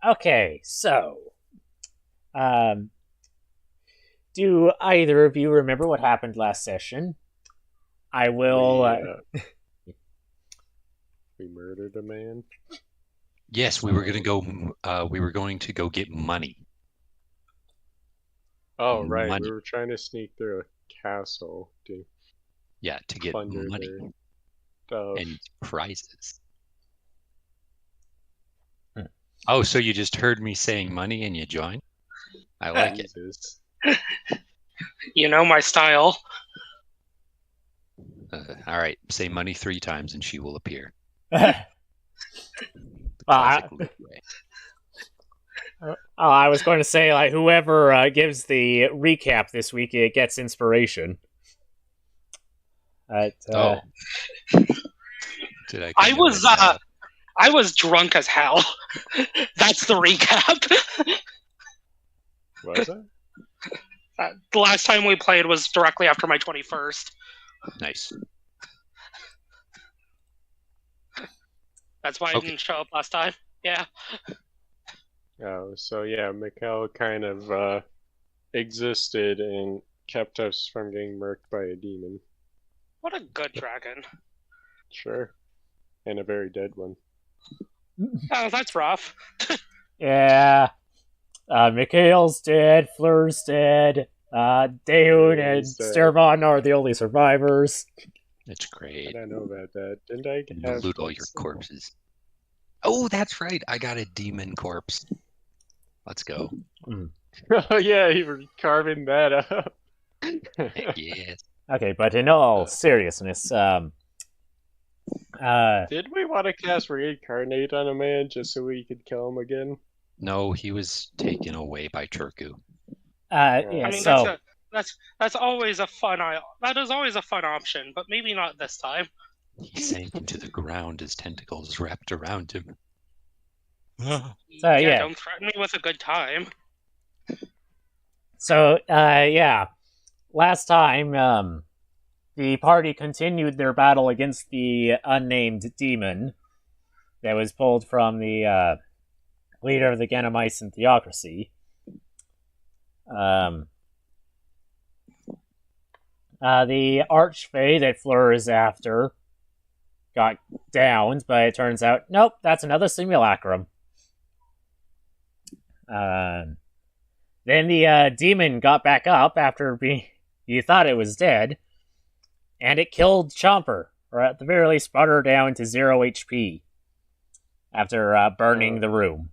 Okay, so, um, do either of you remember what happened last session? I will. We murdered a man. Yes, we were going to go. We were going to go get money. Oh, right. We Money. were trying to sneak through a castle to Yeah, to get plunder money their stuff. and prizes. Hmm. Oh, so you just heard me saying money and you joined? I like it. Jesus. You know my style. All right, say money 3 times and she will appear. Well, The classic Luke way. I was going to say, like, whoever gives the recap this week, it gets inspiration. Oh. Did I was drunk as hell. That's the recap. Was it? The last time we played was directly after my 21st. Nice. That's why I didn't show up last time. Yeah. Oh, so yeah, Mikkel kind of existed and kept us from getting murked by a demon. What a good dragon. Sure. And a very dead one. Oh, that's rough. Yeah. Mikhail's dead, Fleur's dead, Daehoon and Stervon are the only survivors. That's great. I don't know about that. Didn't I You loot all your corpses. Oh, that's right. I got a demon corpse. Let's go. Oh, yeah, you were carving that up. Heck yes. Okay, but in all seriousness, did we want to cast Reincarnate on a man just so we could kill him again? No, he was taken away by Turku. Yeah, I mean, so that's always a fun. That is always a fun option, but maybe not this time. He sank into the ground, his tentacles wrapped around him. yeah. Don't threaten me with a good time. So, yeah. Last time, the party continued their battle against the unnamed demon that was pulled from the leader of the Ganamycin theocracy. The Archfey that Fleur is after got downed, but it turns out, nope, that's another simulacrum. Then the demon got back up after you thought it was dead, and it killed Chomper, or at the very least brought her down to 0 HP after burning the room.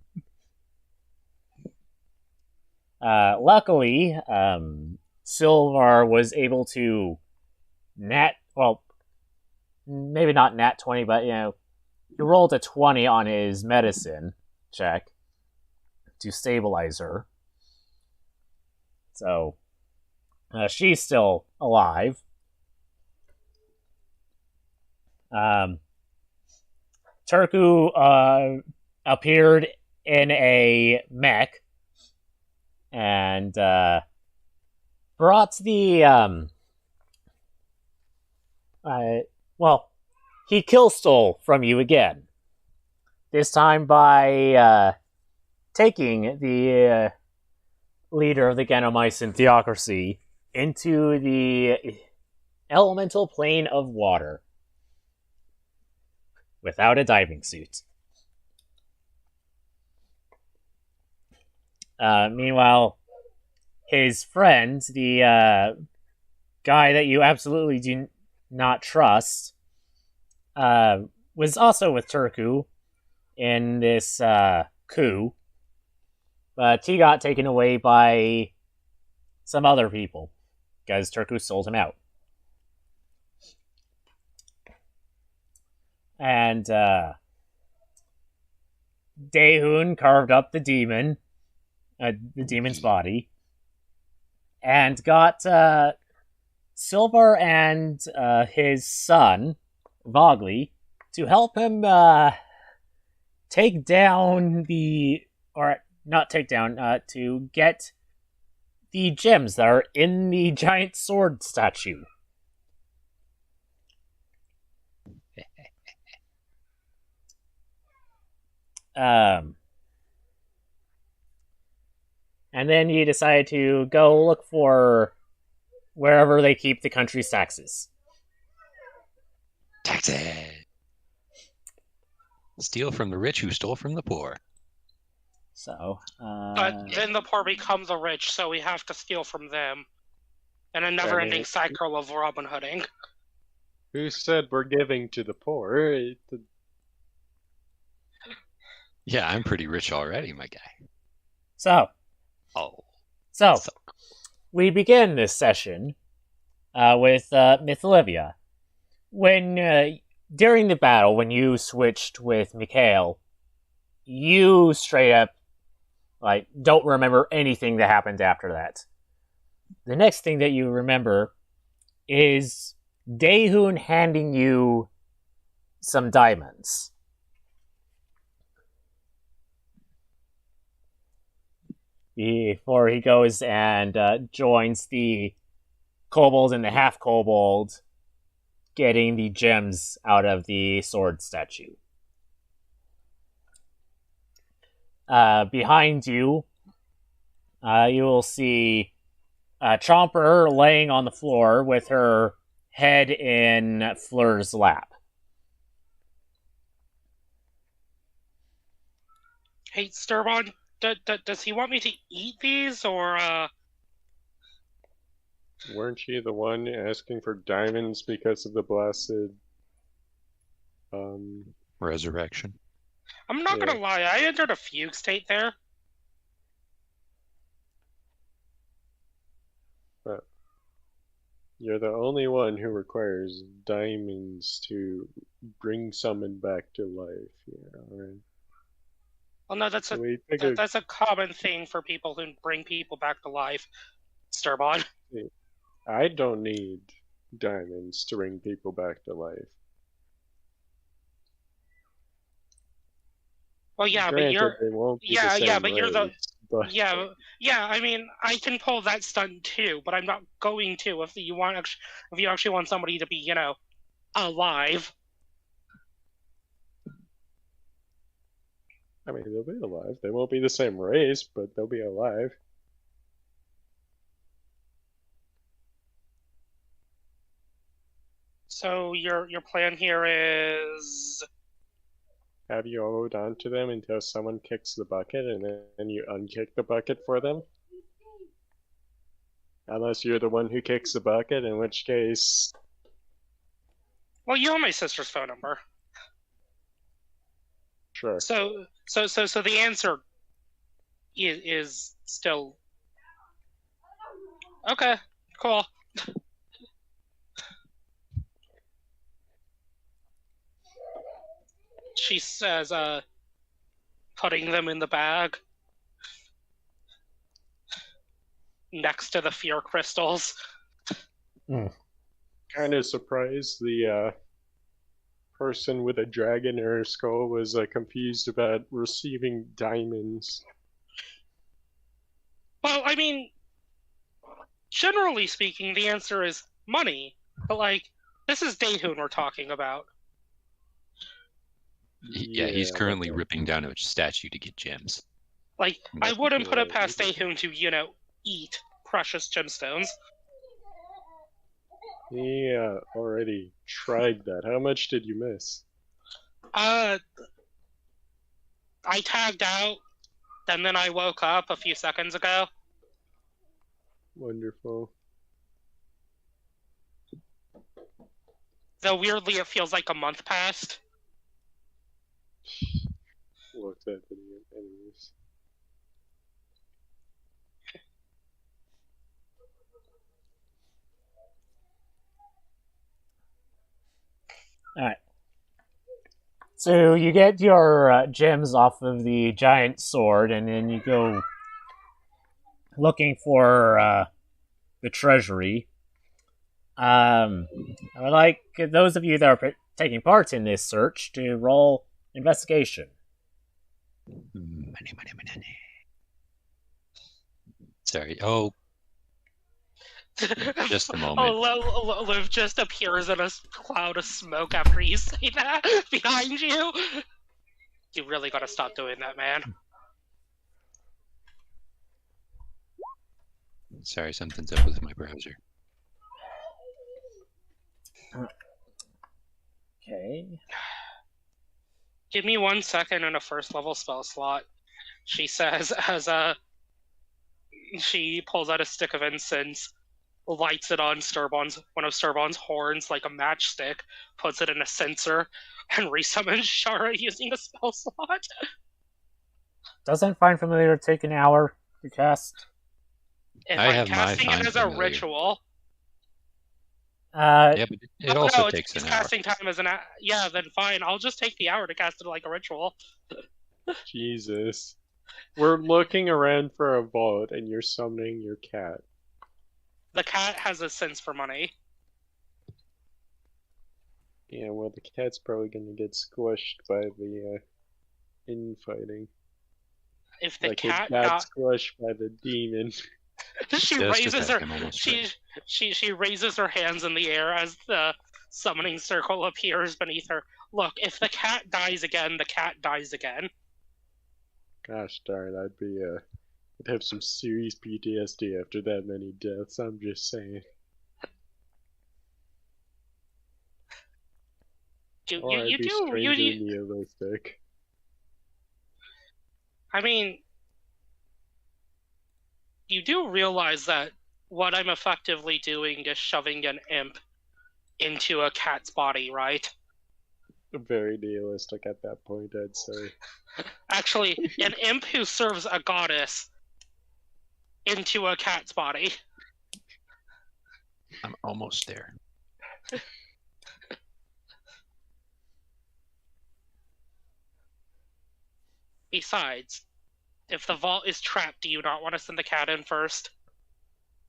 Luckily, Silvar was able to maybe not nat 20, but, he rolled a 20 on his medicine check to stabilize her. So, she's still alive. Turku appeared in a mech and brought the he kill stole from you again. This time by taking the leader of the Ganamycin theocracy into the elemental plane of water without a diving suit. Meanwhile, his friend, the guy that you absolutely do not trust, was also with Turku in this coup, but he got taken away by some other people because Turku sold him out. And Daehoon carved up the demon's body, and got Silver and his son, Vogli, to help him take down to get the gems that are in the giant sword statue. and then you decide to go look for wherever they keep the country's taxes. Taxes. Steal from the rich who stole from the poor. So, But then the poor become the rich, so we have to steal from them. And a never-ending cycle of Robin Hooding. Who said we're giving to the poor? Yeah, I'm pretty rich already, my guy. so Oh. So, So- we begin this session with Miss Olivia. When during the battle, when you switched with Mikhail, you straight up don't remember anything that happened after that. The next thing that you remember is Daehoon handing you some diamonds. Before he goes and joins the kobold and the half kobold, getting the gems out of the sword statue. Behind you, you will see Chomper laying on the floor with her head in Fleur's lap. Hey, Sturbon, does he want me to eat these, or, Weren't you the one asking for diamonds because of the blasted Resurrection. I'm not gonna lie, I entered a fugue state there. You're the only one who requires diamonds to bring someone back to life. Yeah, alright. Well, no, that's So we figured that's a common thing for people who bring people back to life, Sturbon. I don't need diamonds to bring people back to life. Well, yeah, Granted, but you're... they won't be Yeah, the same yeah, but you're the... race, but Yeah, I mean, I can pull that stunt too, but I'm not going to if you actually want somebody to be, alive. I mean, they'll be alive. They won't be the same race, but they'll be alive. So your plan here is... Have you hold on to them until someone kicks the bucket, and then you unkick the bucket for them? Unless you're the one who kicks the bucket, in which case... Well, you have my sister's phone number. Sure. So the answer is still... Okay, cool. She says, putting them in the bag next to the fear crystals. Kind of surprised the person with a dragon in her skull was confused about receiving diamonds. Well, I mean, generally speaking, the answer is money. But, this is Daehoon we're talking about. Yeah, he's currently ripping down a statue to get gems. I wouldn't put it past Daehoon to, eat precious gemstones. He already tried that. How much did you miss? I tagged out, and then I woke up a few seconds ago. Wonderful. Though weirdly, it feels like a month passed. What's that video anyways? Alright. So you get your gems off of the giant sword, and then you go looking for the treasury. I would like those of you that are taking part in this search to roll investigation. Money. Sorry. Oh, just a moment. Liv just appears in a cloud of smoke after you say that behind you. You really gotta stop doing that, man. Sorry, something's up with my browser. Okay. Give me 1 second and a first level spell slot. She says as she pulls out a stick of incense, lights it on one of Sturbon's horns like a matchstick, puts it in a censer, and resummons Shara using a spell slot. Doesn't Find Familiar take an hour to cast? If I I'm have my casting it Find as a Familiar. ritual. Yeah, but it Oh, also no, takes it's an hour. casting time as yeah, then fine. I'll just take the hour to cast it like a ritual. Jesus. We're looking around for a vault, and you're summoning your cat. The cat has a sense for money. Yeah, well, the cat's probably gonna get squished by the infighting. If the Like cat it got got, squished by the demon. she Just raises attack her, him almost she raises her hands in the air as the summoning circle appears beneath her. Look, if the cat dies again, the cat dies again. Gosh darn, I'd have some serious PTSD after that many deaths. I'm just saying. Or I'd be strangely nihilistic. I mean, you do realize that what I'm effectively doing is shoving an imp into a cat's body, right? Very nihilistic at that point, I'd say. Actually, an imp who serves a goddess into a cat's body. I'm almost there. Besides, if the vault is trapped, do you not want to send the cat in first?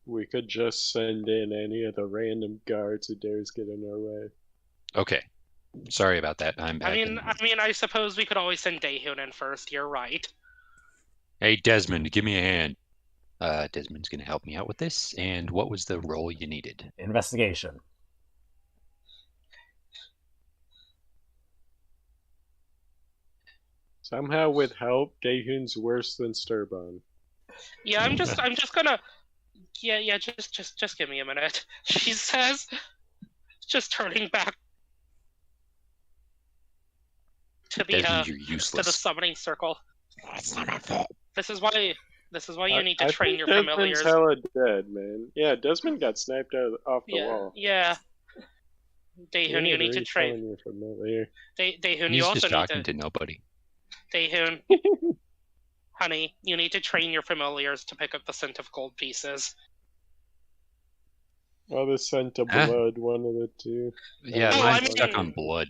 We could just send in any of the random guards who dares get in our way. Okay. Sorry about that. I'm back. I suppose we could always send Daehun in first. You're right. Hey, Desmond, give me a hand. Desmond's going to help me out with this. And what was the roll you needed? Investigation. Somehow, with help, Daehun's worse than Sturbon. Yeah, I'm just gonna. Yeah. Just give me a minute. She says, just turning back to the Desmond, you're to useless. the summoning circle. That's not my fault. This is why you need to train your Desmond's familiars. hella dead, man. Yeah, Desmond got sniped off the wall. Yeah. Daehun, you need to train. Your familiar. Daehun, He's you also just talking need to nobody. Daehun, honey, you need to train your familiars to pick up the scent of gold pieces. Well, the scent of blood, one of the two. Yeah, mine's stuck on blood.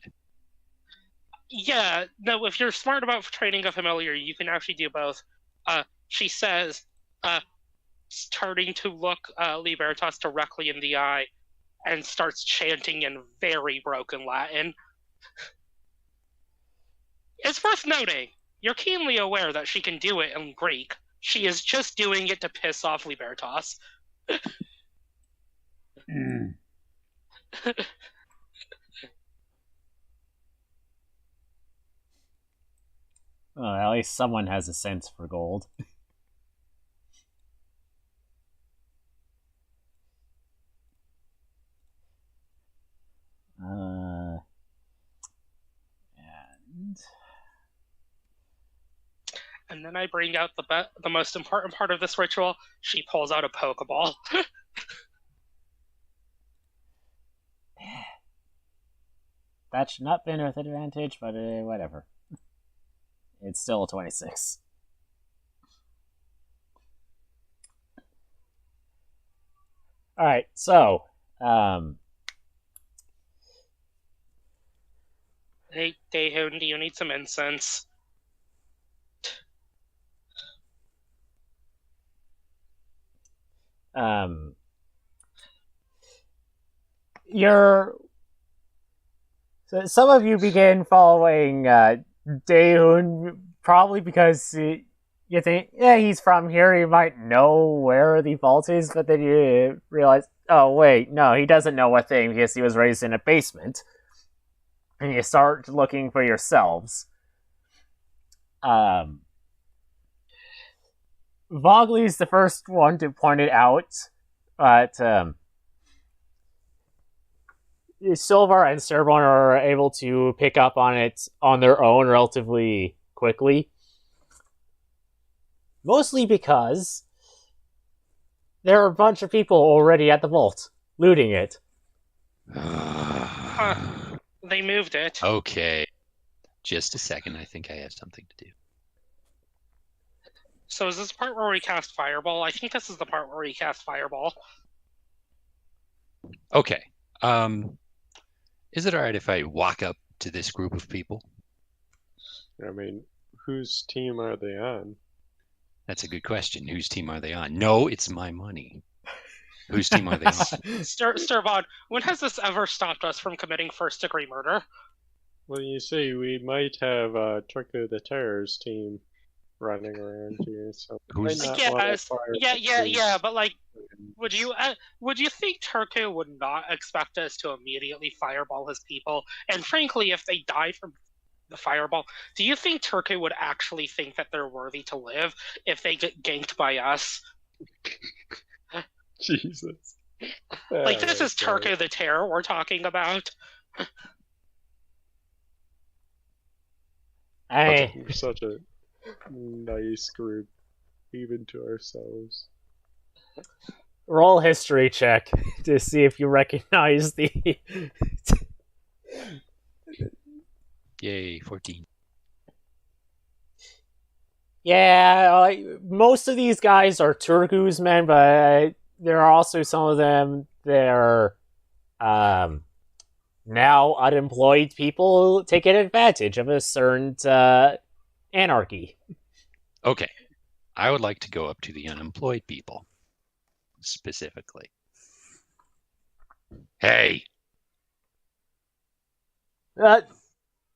Yeah, no, if you're smart about training a familiar, you can actually do both. She says, starting to look Libertas directly in the eye, and starts chanting in very broken Latin. It's worth noting, you're keenly aware that she can do it in Greek. She is just doing it to piss off Libertas. Well, at least someone has a sense for gold. And then I bring out the most important part of this ritual. She pulls out a Pokeball. That should not be with advantage, but whatever. It's still a 26. Alright, so, Hey, Daehun, do you need some incense? So some of you begin following Daehun, probably because you think, yeah, he's from here, he might know where the vault is, but then you realize, oh wait, no, he doesn't know a thing because he was raised in a basement. And you start looking for yourselves. Vogley's the first one to point it out, but Silvar and Cerbon are able to pick up on it on their own relatively quickly. Mostly because there are a bunch of people already at the vault, looting it. They moved it. Okay. Just a second. I think I have something to do. So is this the part where we cast Fireball? I think this is the part where we cast Fireball. Okay. Is it all right if I walk up to this group of people? I mean, whose team are they on? That's a good question. Whose team are they on? No, it's my money. Whose team are they on? Sturbon, when has this ever stopped us from committing first-degree murder? Well, you see, we might have Turku the Terror's team running around here, so Who's- might not Yes, wanna fire the but like, would you think Turku would not expect us to immediately fireball his people? And frankly, if they die from the fireball, do you think Turku would actually think that they're worthy to live if they get ganked by us? Jesus. Like, this Oh, is Turku the Terror we're talking about. Hey, We're such a nice group, even to ourselves. roll history check to see if you recognize the. Yay, 14. Yeah, most of these guys are Turku's men, but there are also some of them that are now unemployed people taking advantage of a certain anarchy. Okay. I would like to go up to the unemployed people. Specifically. Hey,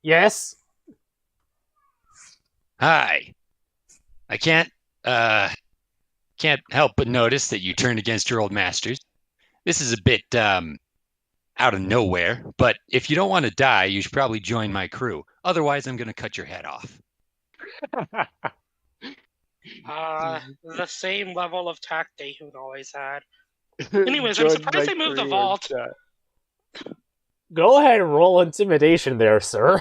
Yes? hi. I can't help but notice that you turned against your old masters. This is a bit out of nowhere, but if you don't want to die, you should probably join my crew. Otherwise, I'm going to cut your head off. The same level of tact Dahun always had. Anyways, I'm Join surprised my they moved the crew vault. and Go ahead and roll intimidation there, sir.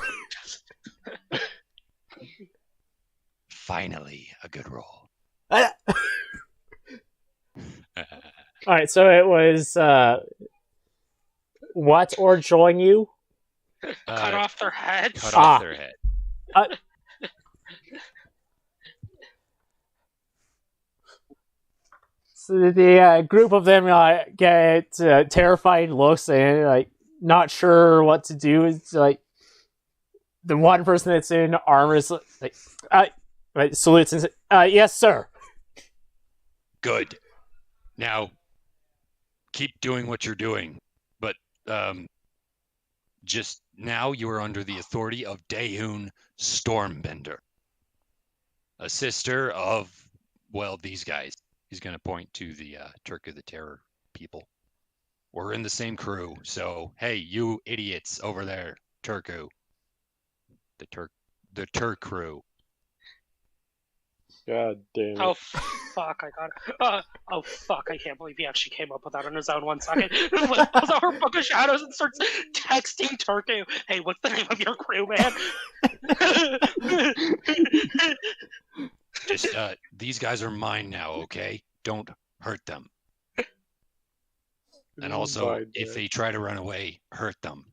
Finally, a good roll. Alright, so it was what or join you? Cut off their heads. Cut off their head. So the group of them get terrified looks and like not sure what to do. It's like the one person that's in armor is like salutes and says, "Yes, sir." Good. Now, keep doing what you're doing, but just now you are under the authority of Dahun Stormbender, a sister of, well, these guys. He's going to point to the Turku the Terror people. We're in the same crew, so hey, you idiots over there, Turku. The Turk crew. God damn it. Oh fuck! I got it. Oh fuck! I can't believe he actually came up with that on his own. 1 second. Pulls out her book of shadows and starts texting Turku. Hey, what's the name of your crew, man? Just these guys are mine now, okay? Don't hurt them. And also, Fine, if man. they try to run away, hurt them.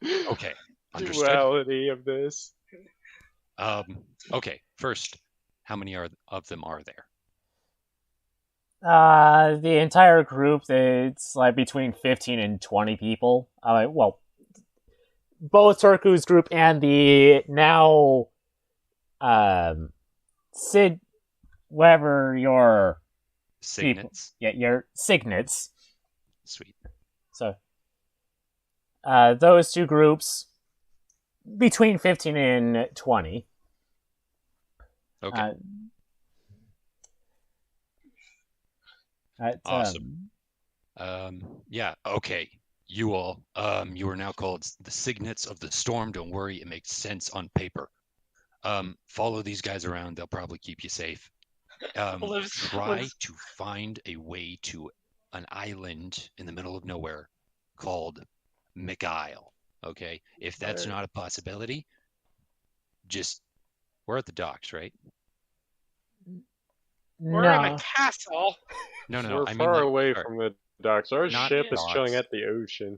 Okay, understood. Duality of this. Okay, first, how many of them are there? The entire group, it's like between 15 and 20 people. Well, both Turku's group and the now Sid, whatever your Signets. your signets. Sweet. So, those two groups between 15 and 20. Okay. Awesome. Yeah, okay. You all, you are now called the Signets of the Storm. Don't worry, it makes sense on paper. Follow these guys around. They'll probably keep you safe. Try to find a way to an island in the middle of nowhere called McIsle. Okay, if that's not a possibility, we're at the docks, right? We're in a castle. No. We're far away from the docks. Our ship is chilling at the ocean.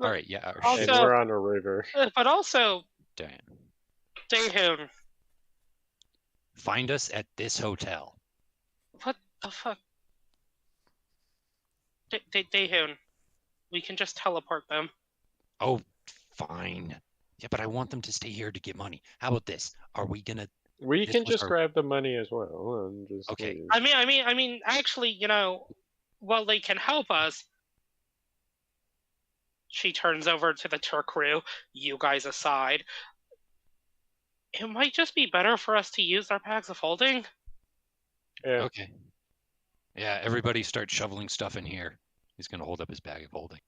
All right, yeah. And we're on a river. But also, damn. Daehoon. Find us at this hotel. What the fuck? Daehoon. We can just teleport them. Oh, fine. Yeah, but I want them to stay here to get money. How about this? Are we gonna? We can just grab the money as well. And just okay. Leave. I mean, actually, while they can help us, she turns over to the Turk crew, you guys aside. It might just be better for us to use our bags of holding. Yeah. Okay. Yeah, everybody start shoveling stuff in here. He's going to hold up his bag of holding.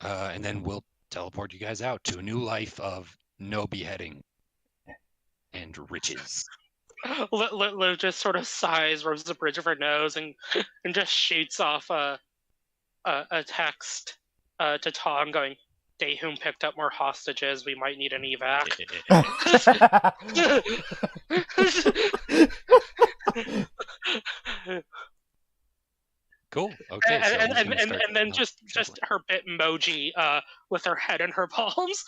And then we'll teleport you guys out to a new life of no beheading and riches. Liv just sort of sighs, rubs the bridge of her nose, and just shoots off a text to Tom going, Daehoon picked up more hostages. We might need an evac. Cool. Okay. And then just her Bitmoji with her head in her palms.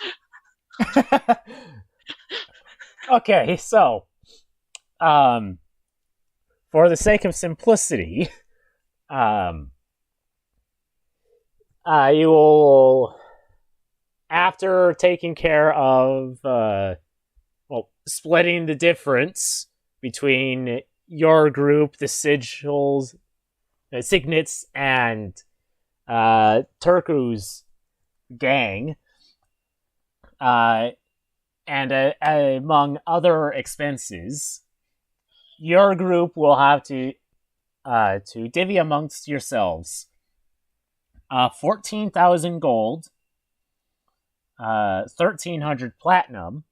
Okay, so for the sake of simplicity, you will, after taking care of splitting the difference between your group, the Sigils, Signets, and Turku's gang, and among other expenses, your group will have to divvy amongst yourselves 14,000 gold, 1,300 platinum,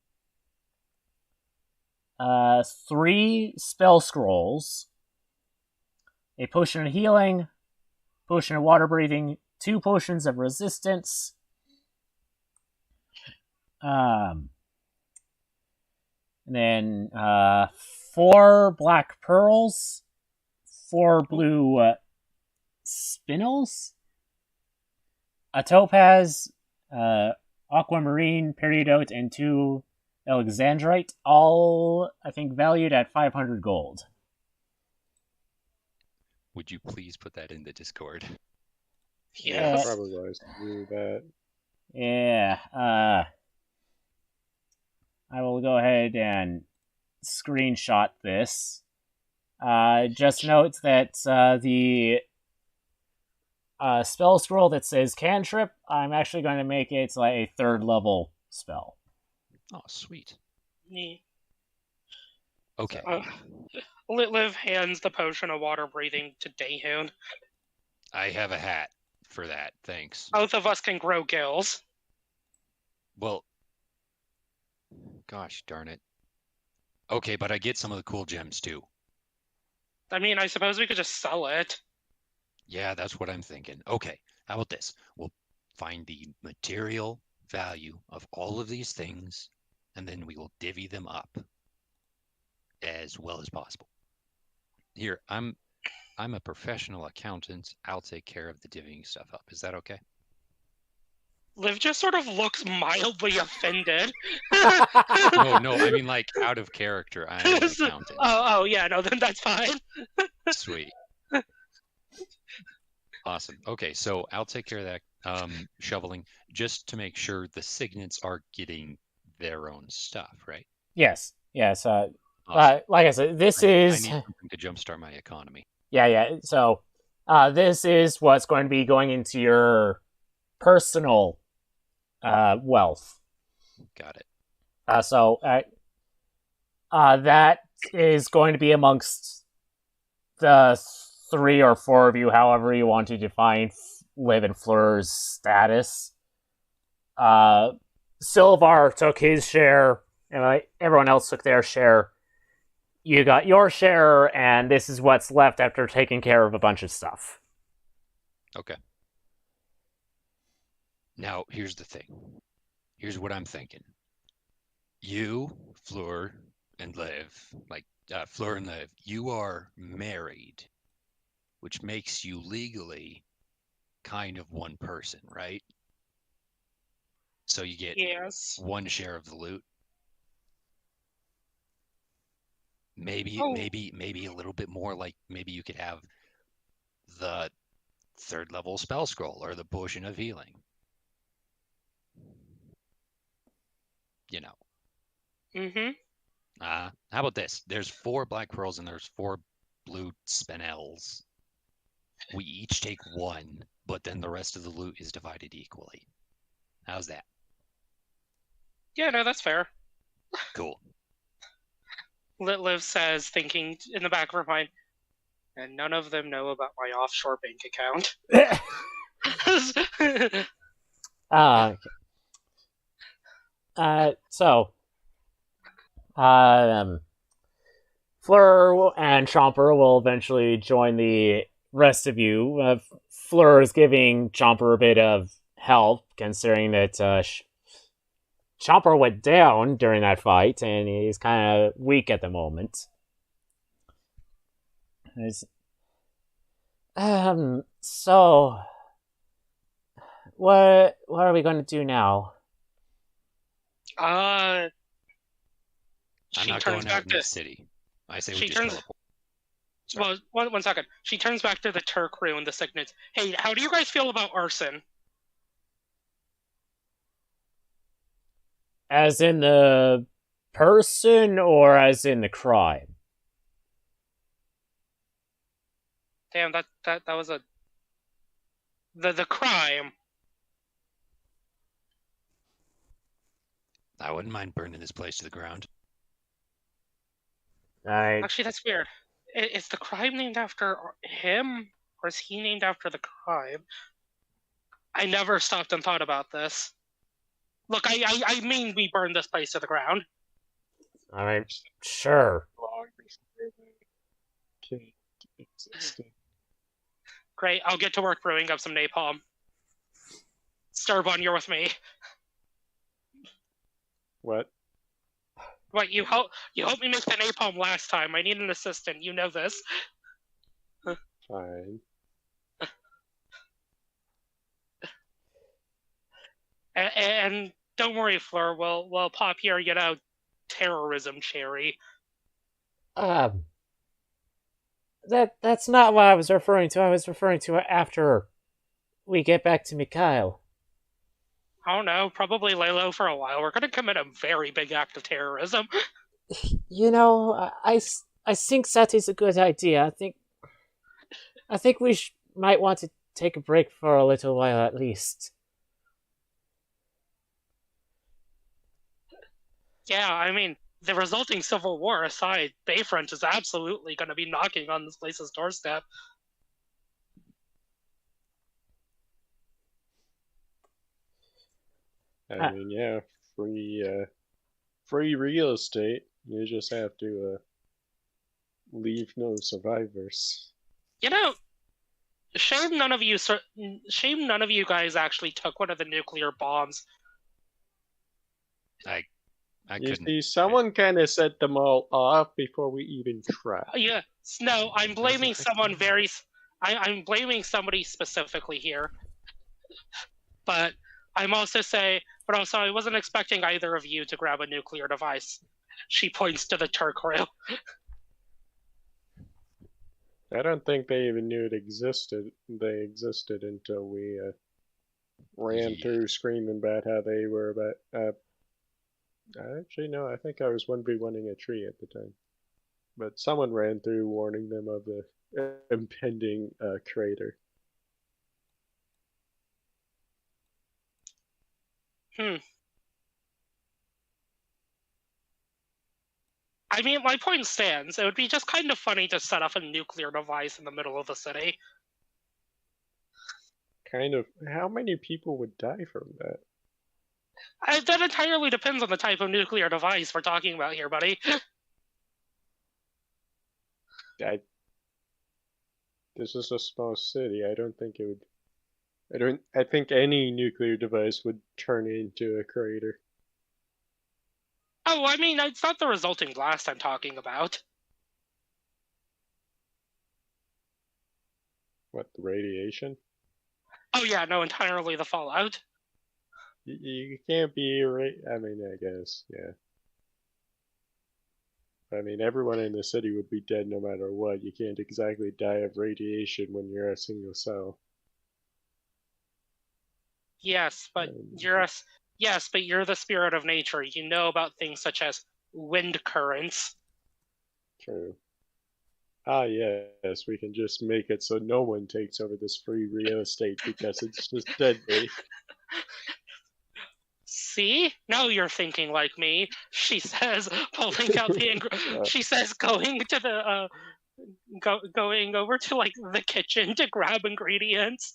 3 spell scrolls, a potion of healing, potion of water breathing, 2 potions of resistance, and then 4 black pearls, 4 blue spinels, a topaz, aquamarine, peridot, and 2 alexandrite, all, I think, valued at 500 gold. Would you please put that in the Discord? Yeah, probably wise to do that. Yeah, I will go ahead and screenshot this. Just note that the spell scroll that says cantrip, I'm actually going to make it like a 3rd level spell. Oh, sweet. Neat. Okay. Liv hands the potion of water breathing to Daehoon. I have a hat for that, thanks. Both of us can grow gills. Well, gosh darn it. Okay, but I get some of the cool gems too. I mean, I suppose we could just sell it. Yeah, that's what I'm thinking. Okay, how about this? We'll find the material value of all of these things, and then we will divvy them up as well as possible. Here, I'm a professional accountant. I'll take care of the divvying stuff up. Is that okay? Liv just sort of looks mildly offended. No, I mean like out of character. I'm an accountant. Oh, yeah, no, then that's fine. Sweet. Awesome. Okay, so I'll take care of that shoveling just to make sure the signets are getting their own stuff, right? Yes. Awesome. Like I said, this is... I need something to jumpstart my economy. Yeah. So, this is what's going to be going into your personal wealth. Got it. So, that is going to be amongst the 3 or 4 of you, however you want to define Liv and Fleur's status. Silvar took his share and like everyone else took their share. You got your share, and this is what's left after taking care of a bunch of stuff. Okay. Now, here's the thing. Here's what I'm thinking. You, Fleur, and Lev, Fleur and Lev, you are married, which makes you legally kind of one person, right? So you get Yes. one share of the loot. Maybe a little bit more, like maybe you could have the 3rd level spell scroll or the potion of healing. You know. Mm-hmm. How about this? There's 4 black pearls and there's 4 blue spinels. We each take 1, but then the rest of the loot is divided equally. How's that? Yeah, no, that's fair. Cool. Liv says, thinking in the back of her mind, and none of them know about my offshore bank account. Okay. Fleur and Chomper will eventually join the rest of you. Fleur is giving Chomper a bit of help, considering that Chomper went down during that fight, and he's kind of weak at the moment. So, what are we going to do now? I'm She not turns going back out in to the city. I say we she just turns. teleport. Well, one second. She turns back to the Turk crew and the Signets. Hey, how do you guys feel about arson? As in the person, or as in the crime? Damn, that was a the crime. I wouldn't mind burning this place to the ground. Actually, that's weird. Is the crime named after him, or is he named after the crime? I never stopped and thought about this. Look, I mean we burn this place to the ground. I mean, sure. Long before they came to existence. Great, I'll get to work brewing up some napalm. Starbun, you're with me. What? What, you helped me make the napalm last time. I need an assistant. You know this. Fine. And don't worry, Fleur. We'll pop your, terrorism cherry. That's not what I was referring to. I was referring to after we get back to Mikhail. I don't know. Probably lay low for a while. We're gonna commit a very big act of terrorism. You know, I think that is a good idea. I think we might want to take a break for a little while at least. Yeah, I mean, the resulting civil war aside, Bayfront is absolutely going to be knocking on this place's doorstep. I mean, yeah, free real estate. You just have to leave no survivors. You know, shame none of you guys actually took one of the nuclear bombs. I You couldn't. see, someone kind of set them all off before we even tried. Yeah, no, I'm blaming someone I'm blaming somebody specifically here. But I wasn't expecting either of you to grab a nuclear device. She points to the Turk crew. I don't think they even knew it existed. They existed until we ran through screaming about how they were about. Actually, no, I think I was 1v1ing a tree at the time. But someone ran through warning them of the impending crater. I mean, my point stands. It would be just kind of funny to set off a nuclear device in the middle of the city. Kind of. How many people would die from that? That entirely depends on the type of nuclear device we're talking about here, buddy. This is a small city. I don't think it would. I think any nuclear device would turn into a crater. Oh, I mean, it's not the resulting blast I'm talking about. What, the radiation? Oh yeah, no, entirely the fallout. You can't be right. I mean, I guess, yeah. I mean, everyone in the city would be dead no matter what. You can't exactly die of radiation when you're a single cell. Yes, but yes, but you're the spirit of nature. You know about things such as wind currents. True. Ah, yes, we can just make it so no one takes over this free real estate because it's just deadly. See? Now you're thinking like me. She says, pulling out the. She says, going to the. Going over to like the kitchen to grab ingredients.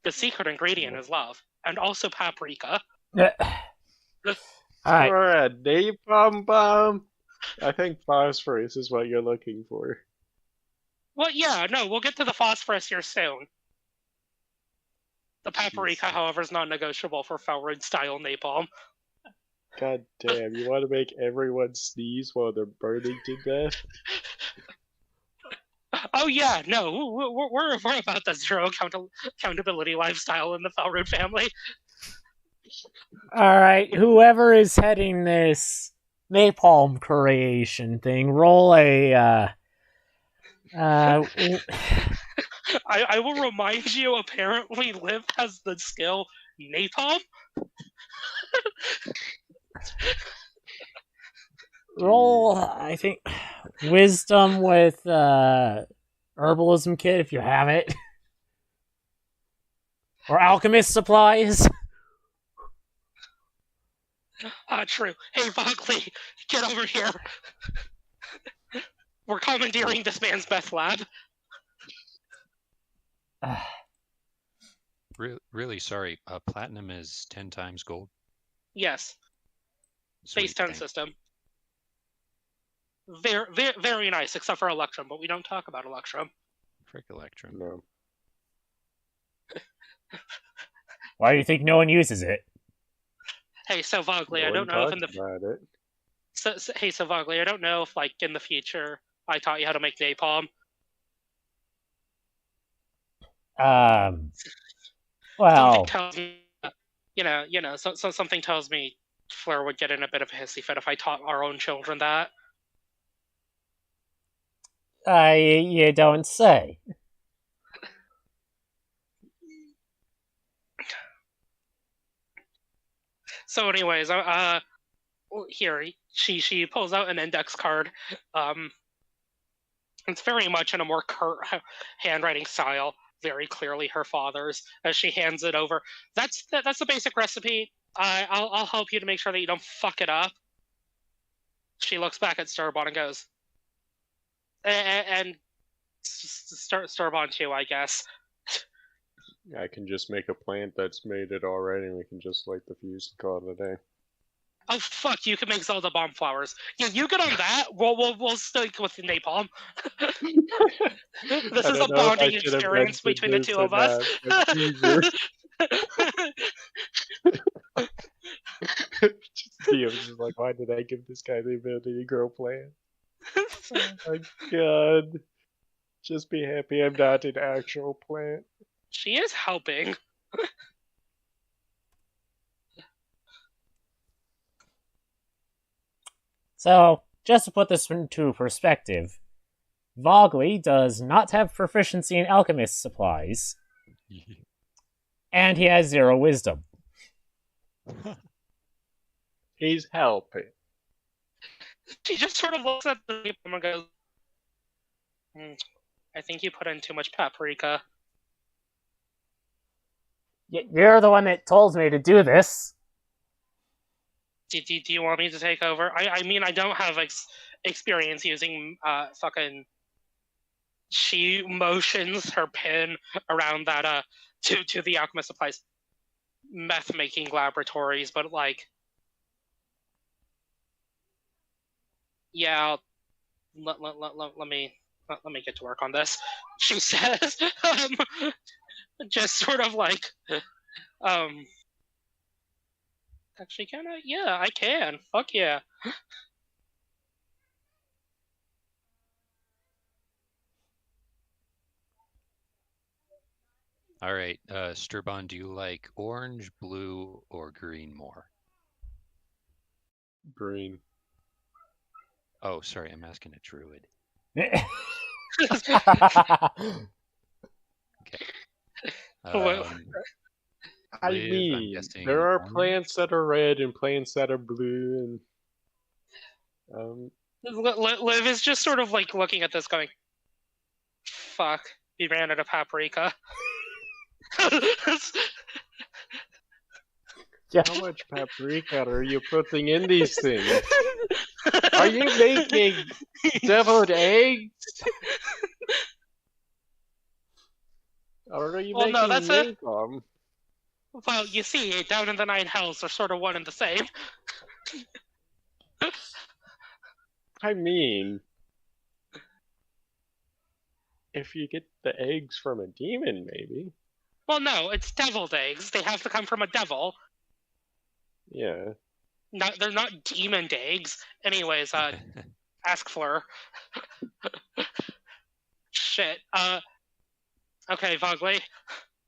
The secret ingredient is love, and also paprika. All right. For a napalm bomb? I think phosphorus is what you're looking for. Well, yeah, no, we'll get to the phosphorus here soon. The paprika, however, is non-negotiable for Felrid-style napalm. God damn, you want to make everyone sneeze while they're burning to death? Oh yeah, no, we're about the zero accountability lifestyle in the Felrid family. All right. Whoever is heading this napalm creation thing, roll a. I will remind you. Apparently, Liv has the skill napalm. Roll, I think, wisdom with herbalism kit if you have it, or alchemist supplies. True. Hey, Vogley, get over here. We're commandeering this man's best lab. Really sorry. Platinum is 10 times gold. Yes. Sweet, Phase 10 thanks. system. Very, very, very nice, except for Electrum, but we don't talk about Electrum. Frick Electrum. No. Why do you think no one uses it? Hey, so Vogley, No I don't one know if in talks the about it. so Vogley, I don't know if like in the future I taught you how to make napalm. Well, Something tells me, so something tells me Fleur would get in a bit of a hissy fit if I taught our own children that. you don't say. So, anyways, here she pulls out an index card. It's very much in a more curt handwriting style, very clearly her father's. As she hands it over, that's the basic recipe. I'll help you to make sure that you don't fuck it up. She looks back at Sturbon and goes, and Sturbon too, I guess. I can just make a plant that's made it already, and we can just light the fuse and call it a day. Oh fuck! You can make Zelda bomb flowers. Yeah, you get on that. We'll stick with the napalm. This is a bonding experience between the two of us. Just like, why did I give this guy the ability to grow plants? Oh my god! Just be happy I'm not an actual plant. She is helping. So, just to put this into perspective, Vogley does not have proficiency in alchemist supplies, and he has 0 wisdom. He's helping. She just sort of looks at the napalm and goes, I think you put in too much paprika. You're the one that told me to do this. Do you want me to take over? I mean, I don't have experience using fucking. She motions her pin around that to the alchemist supplies. meth making laboratories, but like, yeah, let me get to work on this. She says, just sort of like, um, actually, can I? Yeah, I can. Fuck yeah. All right, Sturban, do you like orange, blue, or green more? Green. Oh, sorry, I'm asking a druid. Well, I Liv, I'm mean, guessing there are orange? plants that are red and plants that are blue, and Liv is just sort of like looking at this, going, "Fuck, we ran out of paprika." Yeah. how much paprika are you putting in these things? Are you making deviled eggs? Or are you Well, no, making that's a. napalm? Well, you see, down in the Nine Hells, they're sort of one and the same. I mean, if you get the eggs from a demon, maybe. Well, no, it's deviled eggs. They have to come from a devil. Yeah. Not, they're not demon eggs. Anyways, ask Fleur. Shit. Okay, Vogley.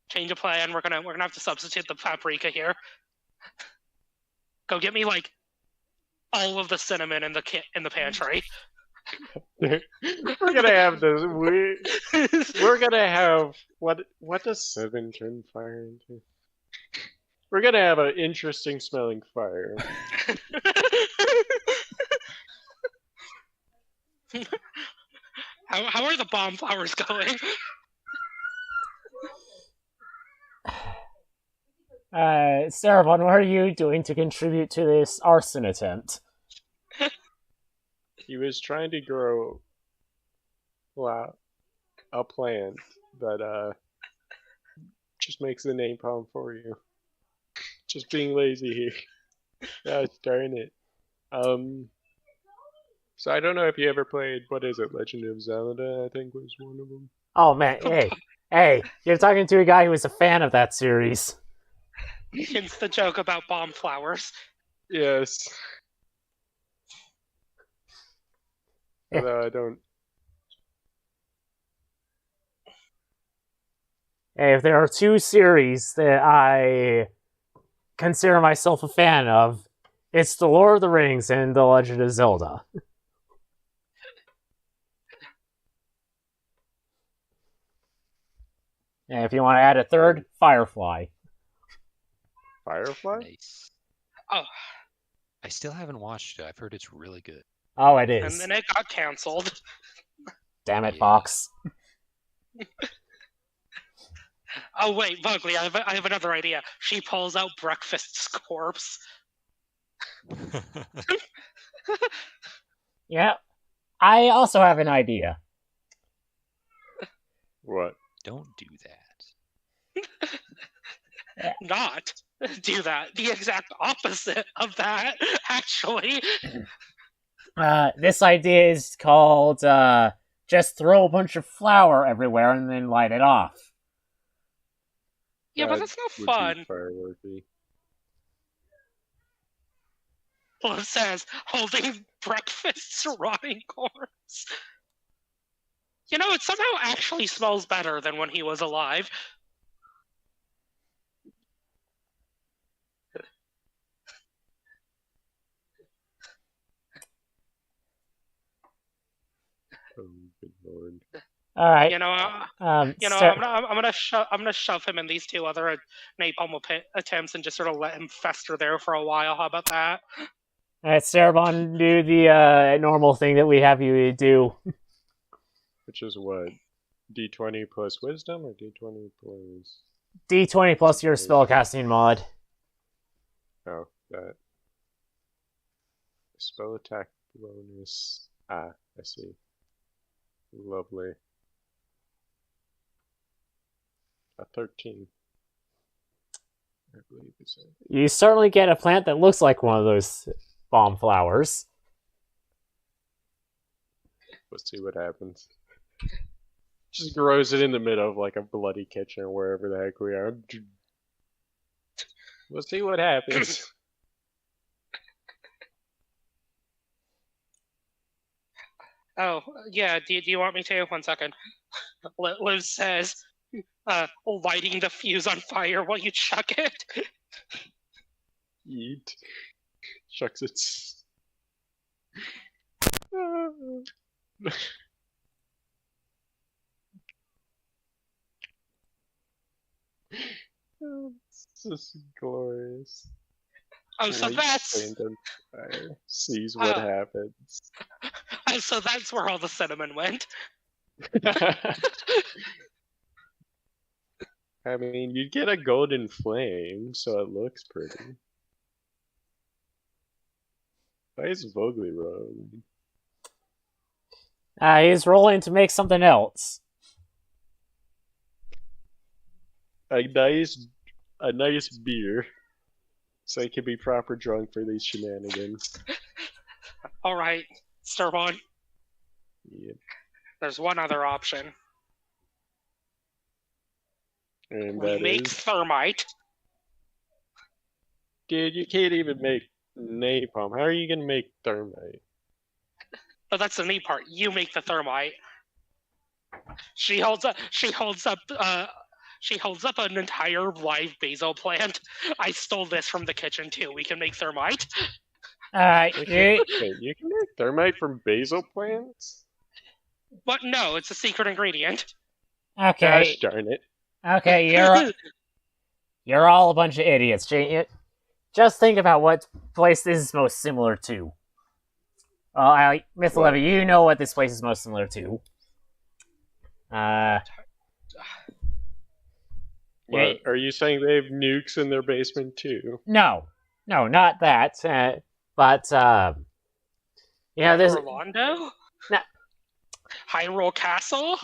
Change of plan. We're gonna have to substitute the paprika here. Go get me like all of the cinnamon in the pantry. We're gonna have this. We're gonna have what does cinnamon turn fire into? We're gonna have an interesting smelling fire. How are the bomb flowers going? Sarabon, what are you doing to contribute to this arson attempt? He was trying to grow, a plant that just makes the napalm for you. Just being lazy here. Gosh darn it. So I don't know if you ever played, what is it, Legend of Zelda, I think was one of them. Oh man, hey, you're talking to a guy who was a fan of that series. Hence the joke about bomb flowers. Yes. Although I don't. Hey, if there are two series that I consider myself a fan of, it's The Lord of the Rings and The Legend of Zelda. And if you want to add a third, Firefly. Firefly? Nice. Oh, I still haven't watched it. I've heard it's really good. Oh, it and is. then it got canceled. Damn it, Yeah. Fox. Oh wait, Bugley, I have another idea. She pulls out Breakfast's corpse. Yeah. I also have an idea. What? Don't do that. Not do that. The exact opposite of that, actually. This idea is called, just throw a bunch of flour everywhere and then light it off. Yeah, but That that's not would fun. be fireworky. Liv says, holding Breakfast's rotting corpse. You know, it somehow actually smells better than when he was alive. Oh, good lord. All right. You know, I'm gonna shove him in these two other napalm attempts and just sort of let him fester there for a while. How about that? Sarabon, do the normal thing that we have you do. Which is what? D20 plus wisdom or D20 plus. D20 plus your spellcasting mod. Oh, that. Spell attack bonus. Ah, I see. Lovely. A 13. I believe it's You certainly get a plant that looks like one of those bomb flowers. Let's see what happens. Just grows it in the middle of like a bloody kitchen or wherever the heck we are. We'll see what happens. Oh, yeah, do you want me to? 1 second. Liz says, lighting the fuse on fire while you chuck it. Eat. Shucks, it's. It's just glorious. Oh, so Light that's flame on fire. Sees what happens. so that's where all the cinnamon went. I mean, you get a golden flame, so it looks pretty. Why is Vogely rolling? He's rolling to make something else. A nice beer, so he can be proper drunk for these shenanigans. All right, Swan. Yeah. There's one other option. And We that make is, thermite. dude, you can't even make napalm. How are you gonna make thermite? Oh, that's the neat part. You make the thermite. She holds up an entire live basil plant. I stole this from the kitchen too. We can make thermite. Alright, Wait, you can make thermite from basil plants? But no, it's a secret ingredient. okay, Gosh darn it. okay, you're all a bunch of idiots. Just think about what place this is most similar to. Miss What? Levy, you know what this place is most similar to. What, are you saying they have nukes in their basement too? No, not that. But this Orlando? No. Hyrule Castle?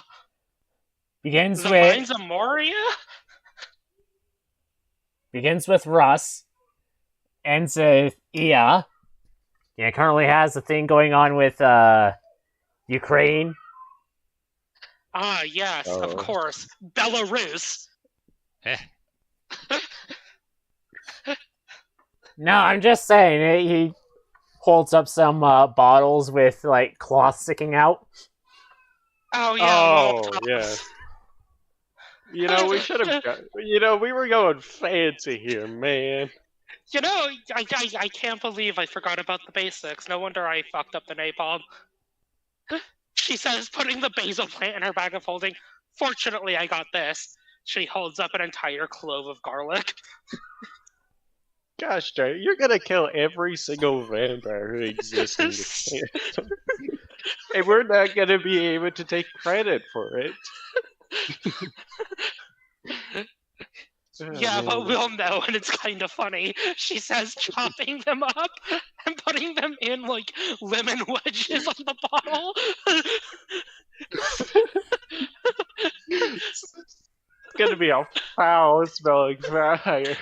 begins The with Mines of Moria? Russ, ends with Ia. Yeah, currently has a thing going on with Ukraine. Ah, yes, of Oh. course. Belarus. Eh, No, I'm just saying, he holds up some bottles with like cloth sticking out. Oh, yeah. Oh, Molotovs. yeah. You know, we should have. We were going fancy here, man. You know, I can't believe I forgot about the basics. No wonder I fucked up the napalm. She says, putting the basil plant in her bag of holding. Fortunately, I got this. She holds up an entire clove of garlic. Gosh darn it, you're gonna kill every single vampire who exists in this game. And we're not gonna be able to take credit for it. Oh, Yeah, but man. we'll know, and it's kind of funny. She says, chopping them up and putting them in, like, lemon wedges on the bottle. It's gonna be a foul smelling fire.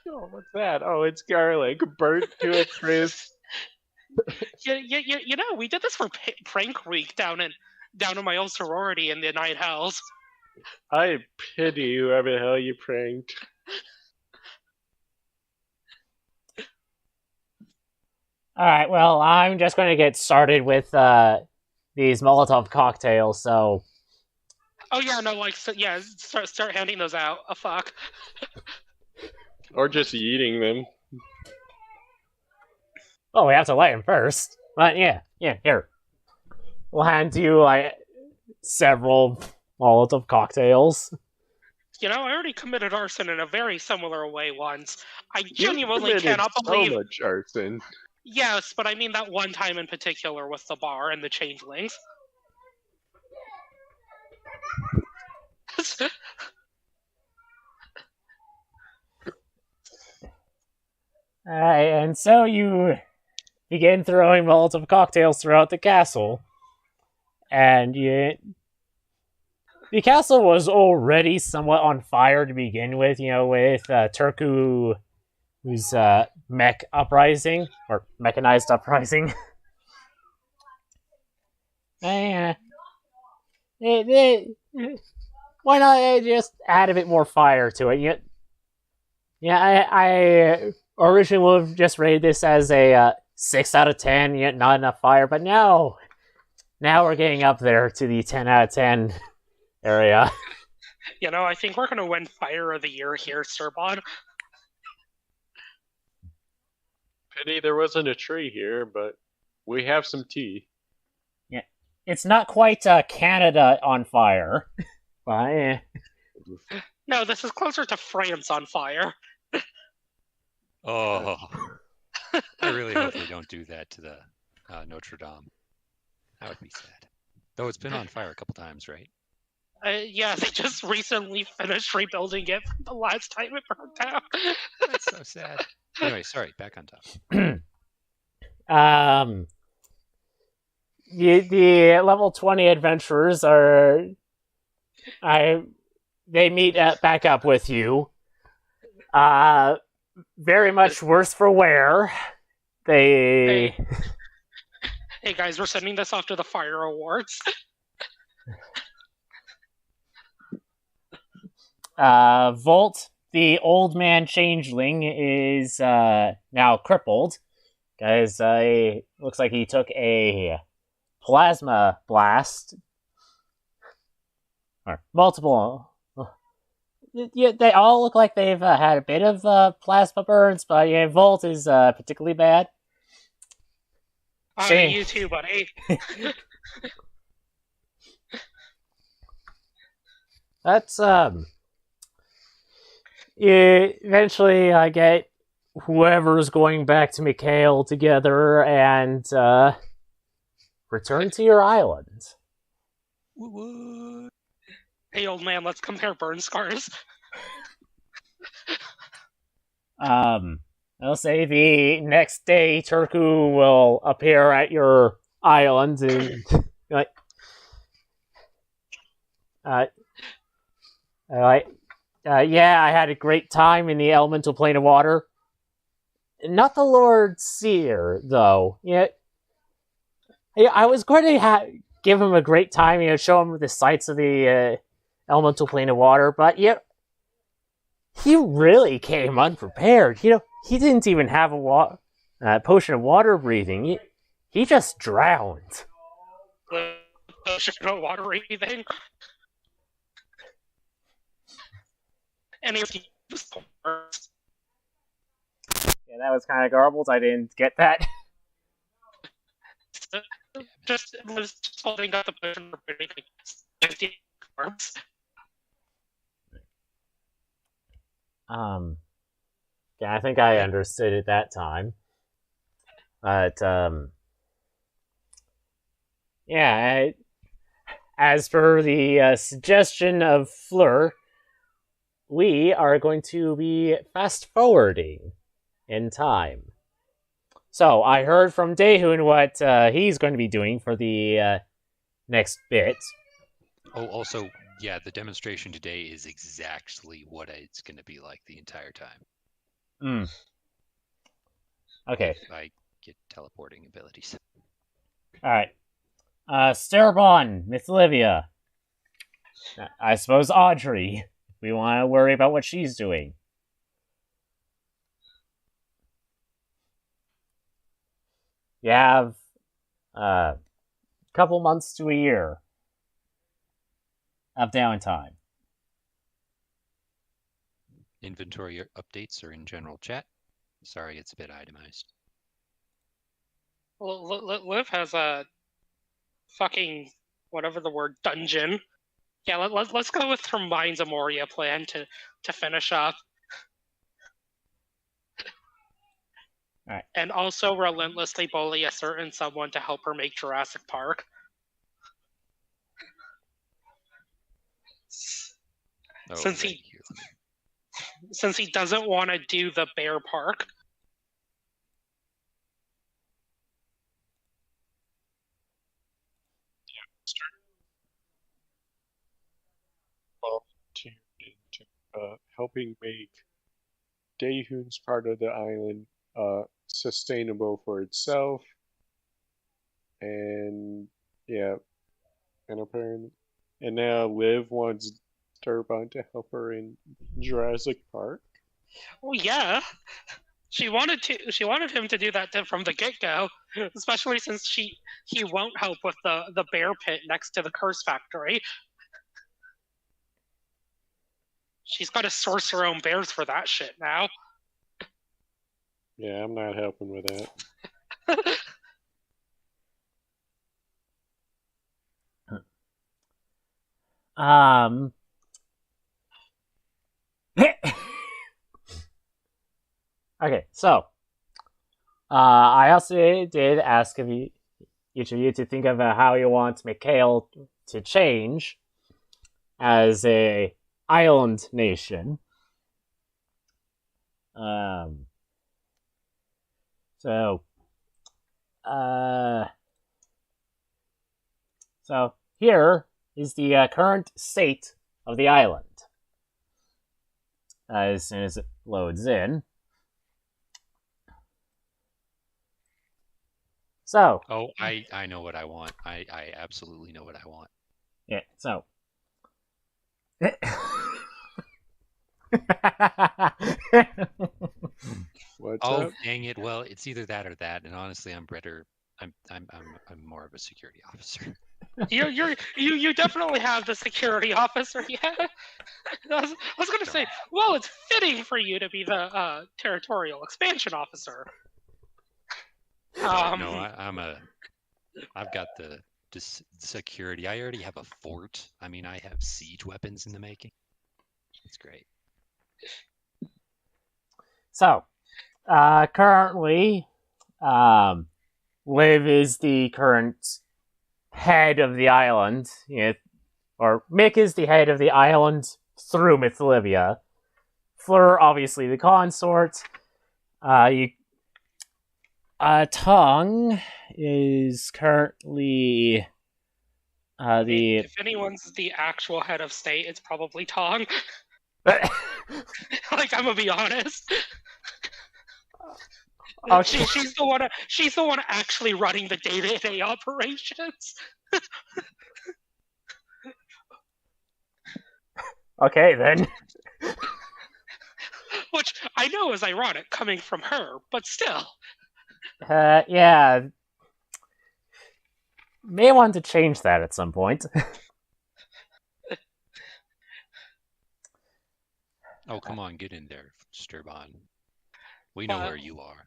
Oh, what's that? Oh, it's garlic burnt to a crisp. You know, we did this for Prank Week down in my old sorority in the Night Hells. I pity whoever the hell you pranked. Alright, well, I'm just going to get started with these Molotov cocktails, so... Oh yeah, no, like, yeah, start handing those out. Oh fuck. Or just eating them. Oh, we have to light them first. But yeah, here. We'll hand you, like, several Molotov cocktails. You know, I already committed arson in a very similar way once. I You genuinely committed cannot believe. so much arson. Yes, but I mean that one time in particular with the bar and the changelings. Alright, and so you begin throwing Molotov cocktails throughout the castle. And the castle was already somewhat on fire to begin with, with Turku, whose mech uprising, or mechanized uprising. Eh, why not just add a bit more fire to it? I originally would have just rated this as a 6 out of 10, yet not enough fire, but now we're getting up there to the 10 out of 10 area. I think we're going to win Fire of the Year here, Sirbon. Pity there wasn't a tree here, but we have some tea. Yeah, it's not quite Canada on fire, but No, this is closer to France on fire. Oh, I really hope they don't do that to the Notre Dame. That would be sad. Though it's been on fire a couple times, right? Yeah, they just recently finished rebuilding it from the last time it burned down. That's so sad. Anyway, sorry, back on top. The level 20 adventurers they meet back up with you. Very much worse for wear. Hey guys, we're sending this off to the Fire Awards. Volt, the old man changeling, is now crippled. Guys, it looks like he took a plasma blast. Or multiple. Yeah, they all look like they've had a bit of plasma burns, but yeah, Volt is particularly bad. You too, buddy. That's eventually I get whoever's going back to Mikhail together and return to your island. What? Hey, old man, let's compare burn scars. I'll say the next day Turku will appear at your island and yeah, I had a great time in the elemental plane of water. Not the Lord Seer, though. Yeah, I was going to give him a great time, show him the sights of the elemental plane of water, but he really came unprepared. He didn't even have a potion of water breathing. He just drowned. Potion of water breathing? And he was yeah, that was kind of garbled. I didn't get that. just holding up the potion of breathing. 50 arms. Yeah, I think I understood it that time. But, yeah, as per the suggestion of Fleur, we are going to be fast-forwarding in time. So, I heard from Daehun what he's going to be doing for the next bit. Oh, also, yeah, the demonstration today is exactly what it's going to be like the entire time. Okay. If I get teleporting abilities. Alright. Sterbon, Miss Olivia. I suppose Audrey. We want to worry about what she's doing. You have a couple months to a year of downtime. Inventory updates are in general chat. Sorry, it's a bit itemized. Liv has a fucking whatever the word dungeon. Yeah, let's go with her Mines of Moria plan to finish up. All right. And also relentlessly bully a certain someone to help her make Jurassic Park. Oh, Since right he- here. Since he doesn't want to do the bear park. helping make Daehoon's part of the island sustainable for itself, and yeah, and apparently, and now Liv wants Turbine to help her in Jurassic Park. Well, yeah, she wanted him to do that from the get go, especially since he won't help with the bear pit next to the curse factory. She's got to source her own bears for that shit now. Yeah, I'm not helping with that. Okay, so I also did ask of you, each of you, to think of how you want Mikhail to change as a island nation. So here is the current state of the island. As soon as it loads in. So. Oh, I know what I want. I absolutely know what I want. Yeah, so. What's Oh, up? dang it. Well, it's either that or that. And honestly, I'm better. I'm more of a security officer. You definitely have the security officer. Yeah, I was gonna say, well, it's fitting for you to be the territorial expansion officer. No, I've got the security. I already have a fort. I mean, I have siege weapons in the making. It's great. So, currently, Liv is the current head of the island, or Mick is the head of the island through Mythlivia. Fleur, obviously, the consort. Tong is currently If anyone's the actual head of state, it's probably Tong. Like, I'm gonna be honest. Okay. She's the one actually running the day-to-day operations. Okay, then. Which I know is ironic coming from her, but still. Yeah. May want to change that at some point. Oh, come on, get in there, Sturban. We know where you are.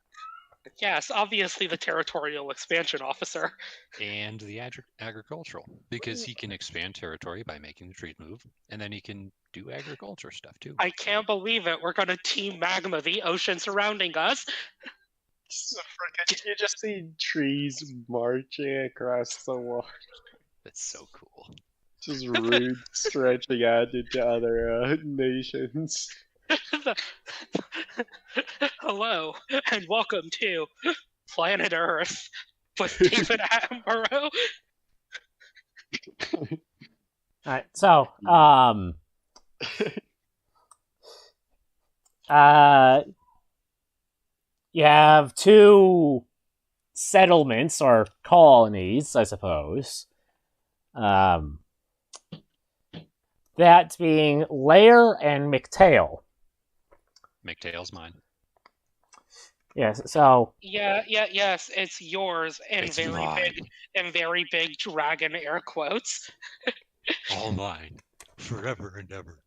Yes, obviously the territorial expansion officer. And the agricultural, because he can expand territory by making the trade move, and then he can do agriculture stuff too. I can't believe it. We're gonna team magma the ocean surrounding us. You just see trees marching across the water. That's so cool. Just rude stretching out into other nations. Hello, and welcome to Planet Earth with David Attenborough. Alright, so, you have two settlements, or colonies, I suppose. That being Lair and McTail. McTail's mine. Yes, so... Yes, it's yours, and It's mine. very big dragon air quotes. All mine. Forever and ever.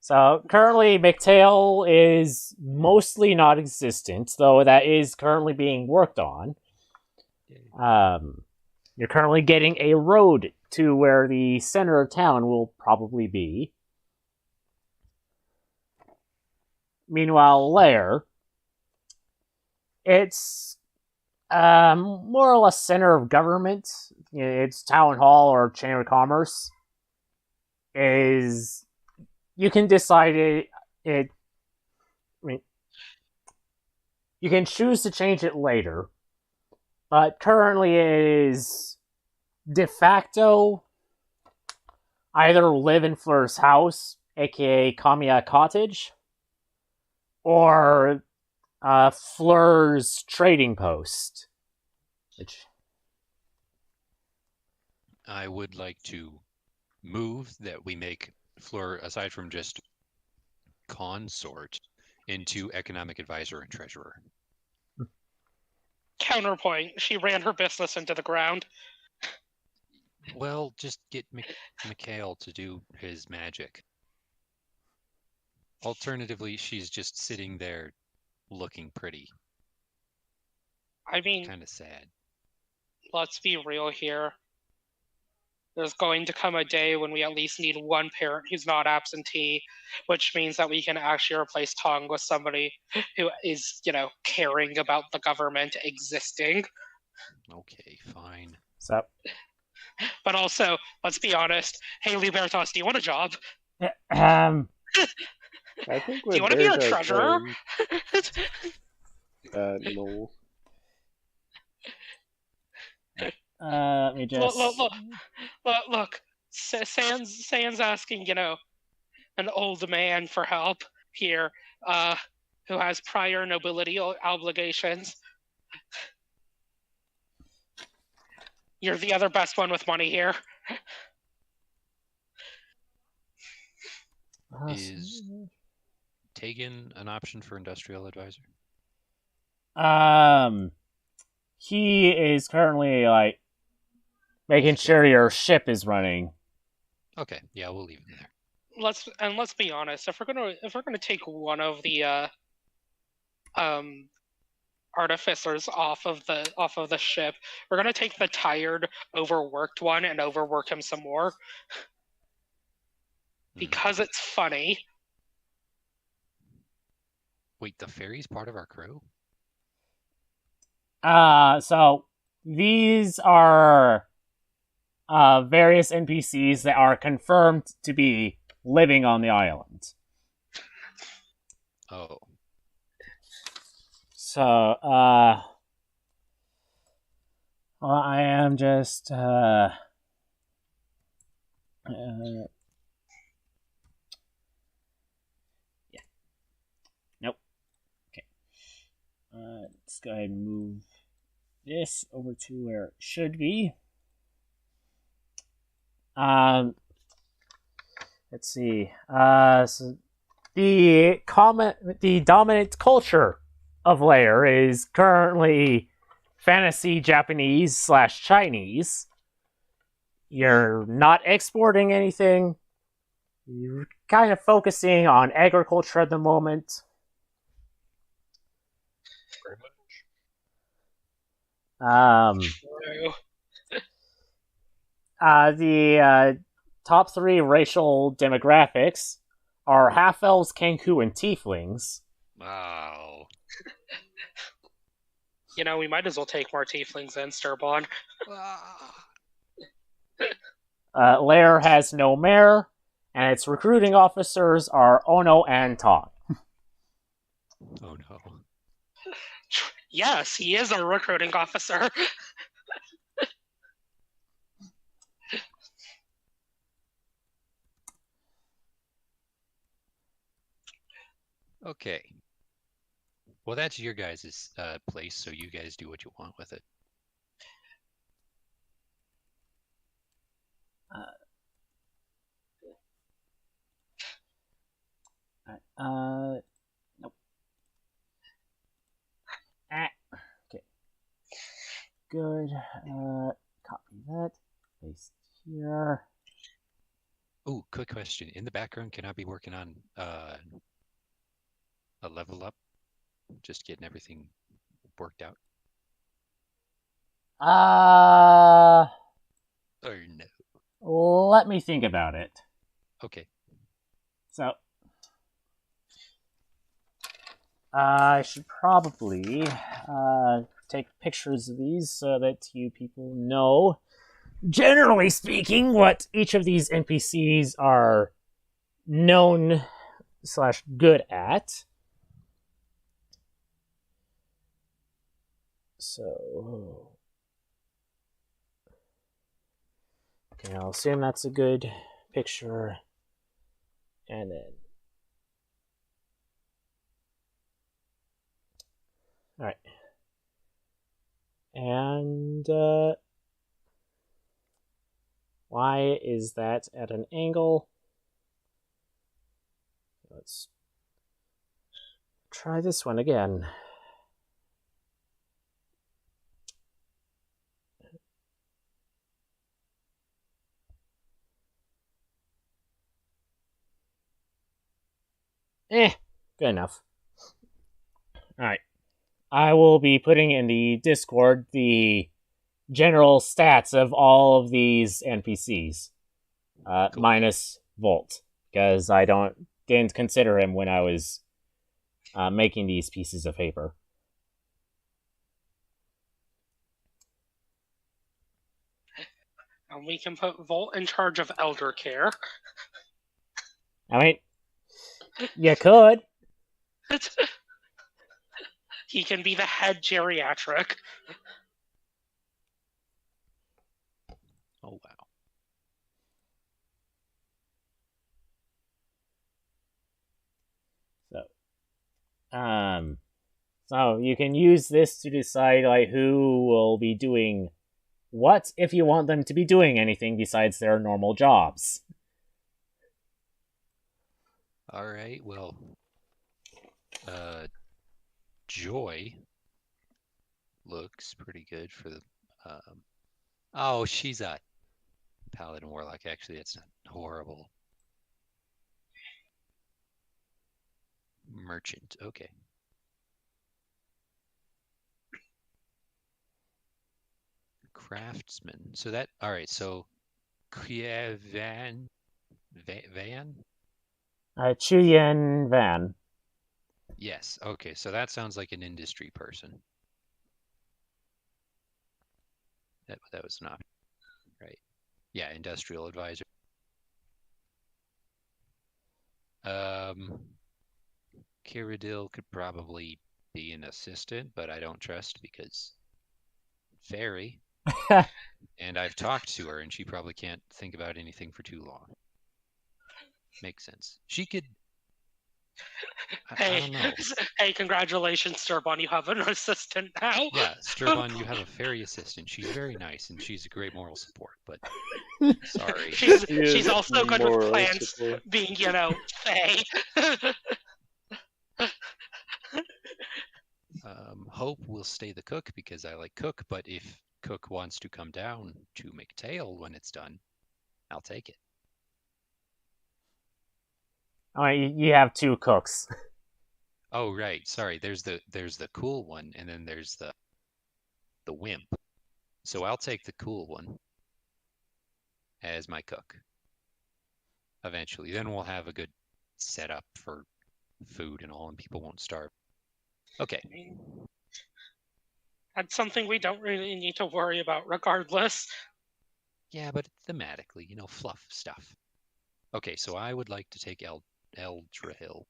So currently McTail is mostly not existent, though that is currently being worked on. You're currently getting a road to where the center of town will probably be. Meanwhile, Lair, it's more or less center of government. Its town hall or chamber of commerce is... You can decide I mean, you can choose to change it later, but currently it is de facto either live in Fleur's house, aka Kamiya Cottage, or Fleur's trading post. Which I would like to move that we make Fleur, aside from just consort, into economic advisor and treasurer. Counterpoint, she ran her business into the ground. Well, just get Mikhail to do his magic. Alternatively, she's just sitting there looking pretty. I mean, Kind of sad. let's be real here. There's going to come a day when we at least need one parent who's not absentee, which means that we can actually replace Tong with somebody who is, caring about the government existing. Okay, fine. so But also, let's be honest. Hey, Libertas, do you want a job? um I think Do you want to be a treasurer? No. let me just Look. Sans asking, an old man for help here, who has prior nobility obligations. You're the other best one with money here. Is Tegan an option for industrial advisor? he is currently making sure your ship is running. Okay, yeah, we'll leave it there. Let's be honest. If we're gonna take one of the artificers off of the ship, we're gonna take the tired, overworked one and overwork him some more because it's funny. Wait, the ferry's part of our crew? So these are various NPCs that are confirmed to be living on the island. Oh. So, well, I am just, yeah. Nope. Okay. Let's go ahead and move this over to where it should be. Let's see. So the dominant culture of Lair is currently fantasy Japanese / Chinese. You're not exporting anything. You're kind of focusing on agriculture at the moment. Very much. The top 3 racial demographics are half-elves, Kenku, and tieflings. Wow. We might as well take more tieflings than Sturbon. Lair has no mayor, and its recruiting officers are Ono and Tong. Oh no. Yes, he is a recruiting officer. Okay. Well, that's your guys' place, so you guys do what you want with it. Nope. Okay. Good. Copy that. Paste here. Oh, quick question. In the background, can I be working on a level up? Just getting everything worked out? Or no? Let me think about it. Okay. So, I should probably take pictures of these so that you people know, generally speaking, what each of these NPCs are known / good at. So, okay, I'll assume that's a good picture, and then all right, and why is that at an angle? Let's try this one again. Good enough. Alright. I will be putting in the Discord the general stats of all of these NPCs. Cool. Minus Volt. Because I didn't consider him when I was making these pieces of paper. And we can put Volt in charge of elder care. I mean, you could. He can be the head geriatric. Oh, wow. So you can use this to decide like who will be doing what if you want them to be doing anything besides their normal jobs. All right, well, Joy looks pretty good for the, oh, she's a paladin warlock. Actually, that's not horrible. Merchant, okay. Craftsman, so that, all right, so Van? Chuyen Van. Yes, okay, so that sounds like an industry person. That was not right. Yeah, industrial advisor. Kiradil could probably be an assistant, but I don't trust because fairy. And I've talked to her, and she probably can't think about anything for too long. Makes sense. She could. I don't know. Hey, congratulations, Sturbon. You have an assistant now. Yeah, Sturbon, you have a fairy assistant. She's very nice, and she's a great moral support, but sorry. She's also good with plants, being, fey. Hope will stay the cook because I like cook, but if cook wants to come down to make tail when it's done, I'll take it. Oh, you have two cooks. Oh, right. Sorry. There's the cool one, and then there's the wimp. So I'll take the cool one as my cook. Eventually, then we'll have a good setup for food and all, and people won't starve. Okay. That's something we don't really need to worry about, regardless. Yeah, but thematically, fluff stuff. Okay, so I would like to take Elrahil.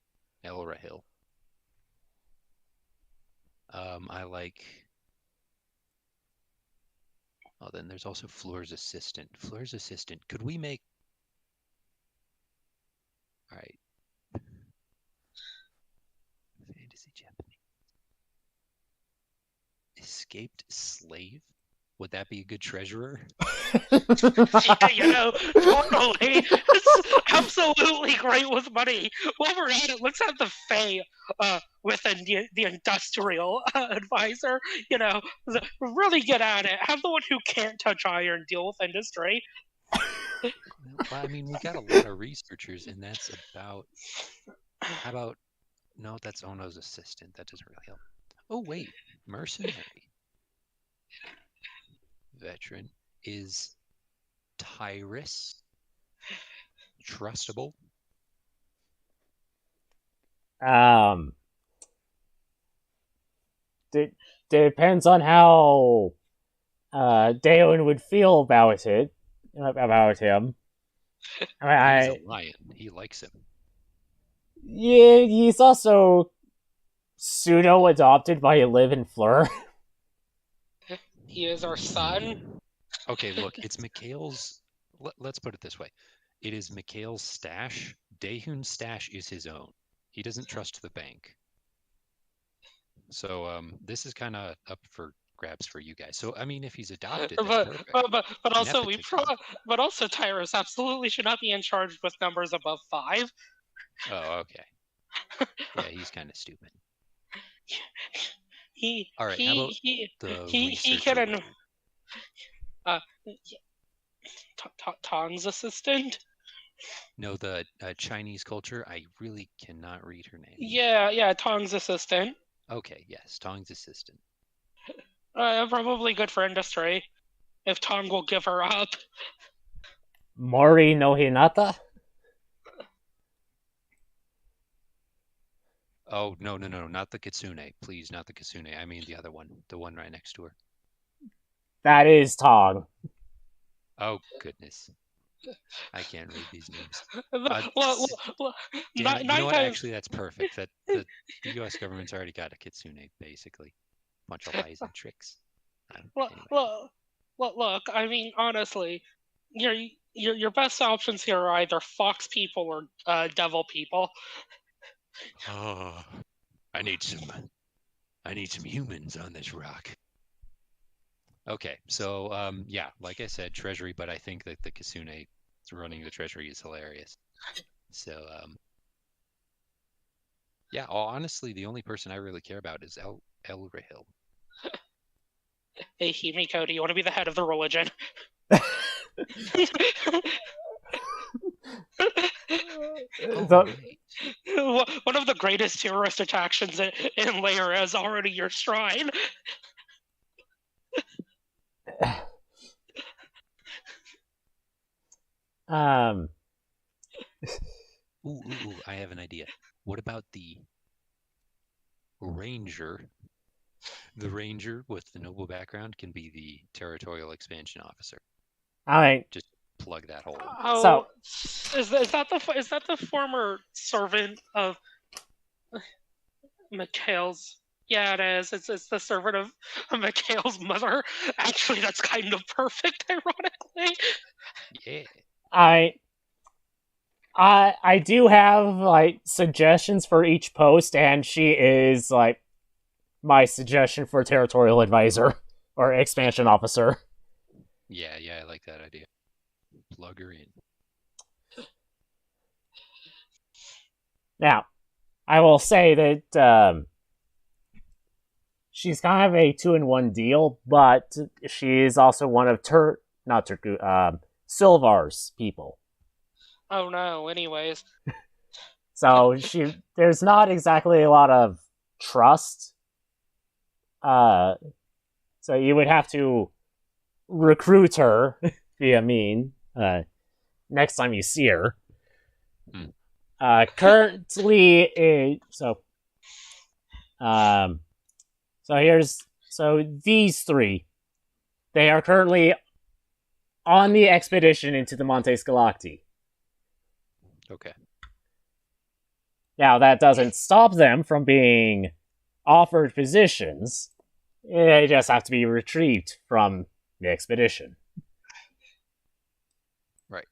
I like. Oh, then there's also Fleur's assistant. Fleur's assistant. Could we make? All right. Fantasy Japanese. Escaped slave. Would that be a good treasurer? Yeah, totally. It's absolutely great with money. While we're at it, let's have the Fae within the industrial advisor. Really get at it. Have the one who can't touch iron deal with industry. Well, I mean, we got a lot of researchers, and that's about. How about? No, that's Ono's assistant. That doesn't really help. Oh wait, mercenary. Veteran is Tyrus trustable? Depends on how Daewon would feel about him. He's a lion. He likes him. Yeah, he's also pseudo adopted by Liv and Fleur. He is our son. Okay, look, it's Mikhail's. Let's put it this way: It is Mikhail's stash. Daehoon's stash is his own. He doesn't trust the bank. So this is kind of up for grabs for you guys. So I mean, if he's adopted, that's perfect. But also Nepotism. but also Tyrus absolutely should not be in charge with numbers above 5. Oh, okay. Yeah, he's kind of stupid. All right, how about the he researcher can wizard? Tong's assistant. No, the Chinese culture. I really cannot read her name. Yeah, Tong's assistant. Okay, yes, Tong's assistant. Probably good for industry. If Tong will give her up. Mori no Hinata? Oh, no, not the Kitsune. Please, not the Kitsune. I mean the other one. The one right next to her. That is Tong. Oh, goodness. I can't read these names. Damn it. You know what? Actually, that's perfect. That the U.S. government's already got a Kitsune, basically. Bunch of lies and tricks. Anyway. Look, I mean, honestly, your best options here are either fox people or devil people. Oh, I need some humans on this rock. Okay, so yeah, like I said, treasury, but I think that the Kitsune running the treasury is hilarious. So yeah, honestly, the only person I really care about is El Rahil. Hey, Himiko, do you want to be the head of the religion? One of the greatest terrorist attractions in Lair is already your shrine. Ooh, I have an idea. What about the ranger? The ranger with the noble background can be the territorial expansion officer. All right. Just plug that hole. Oh, so is that the former servant of Mikhail's? Yeah, it is. It's the servant of Mikhail's mother. Actually, that's kind of perfect, ironically. Yeah. I do have like suggestions for each post, and she is like my suggestion for territorial advisor or expansion officer. Yeah, I like that idea. Plug her in. Now, I will say that she's kind of a 2-in-1 deal, but she is also one of Sylvar's people. Oh no, anyways. So there's not exactly a lot of trust. So you would have to recruit her via mean next time you see her. Currently, so these three, they are currently on the expedition into the Montes Galacti. Okay. Now, that doesn't stop them from being offered positions. They just have to be retrieved from the expedition. Right.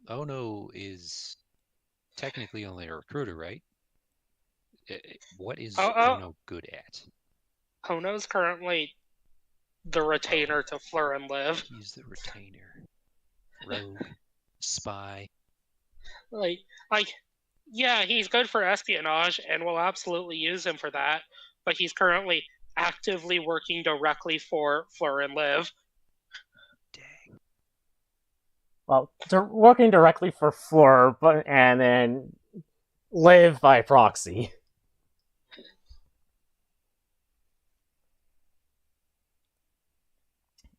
Ono is technically only a recruiter, right? What is Ono good at? Ono's currently the retainer to Fleur and Liv. He's the retainer. Rogue. Spy. Yeah, he's good for espionage, and we'll absolutely use him for that. But he's currently actively working directly for Fleur and Liv. Dang. Well, working directly for Fleur, and then Liv by proxy.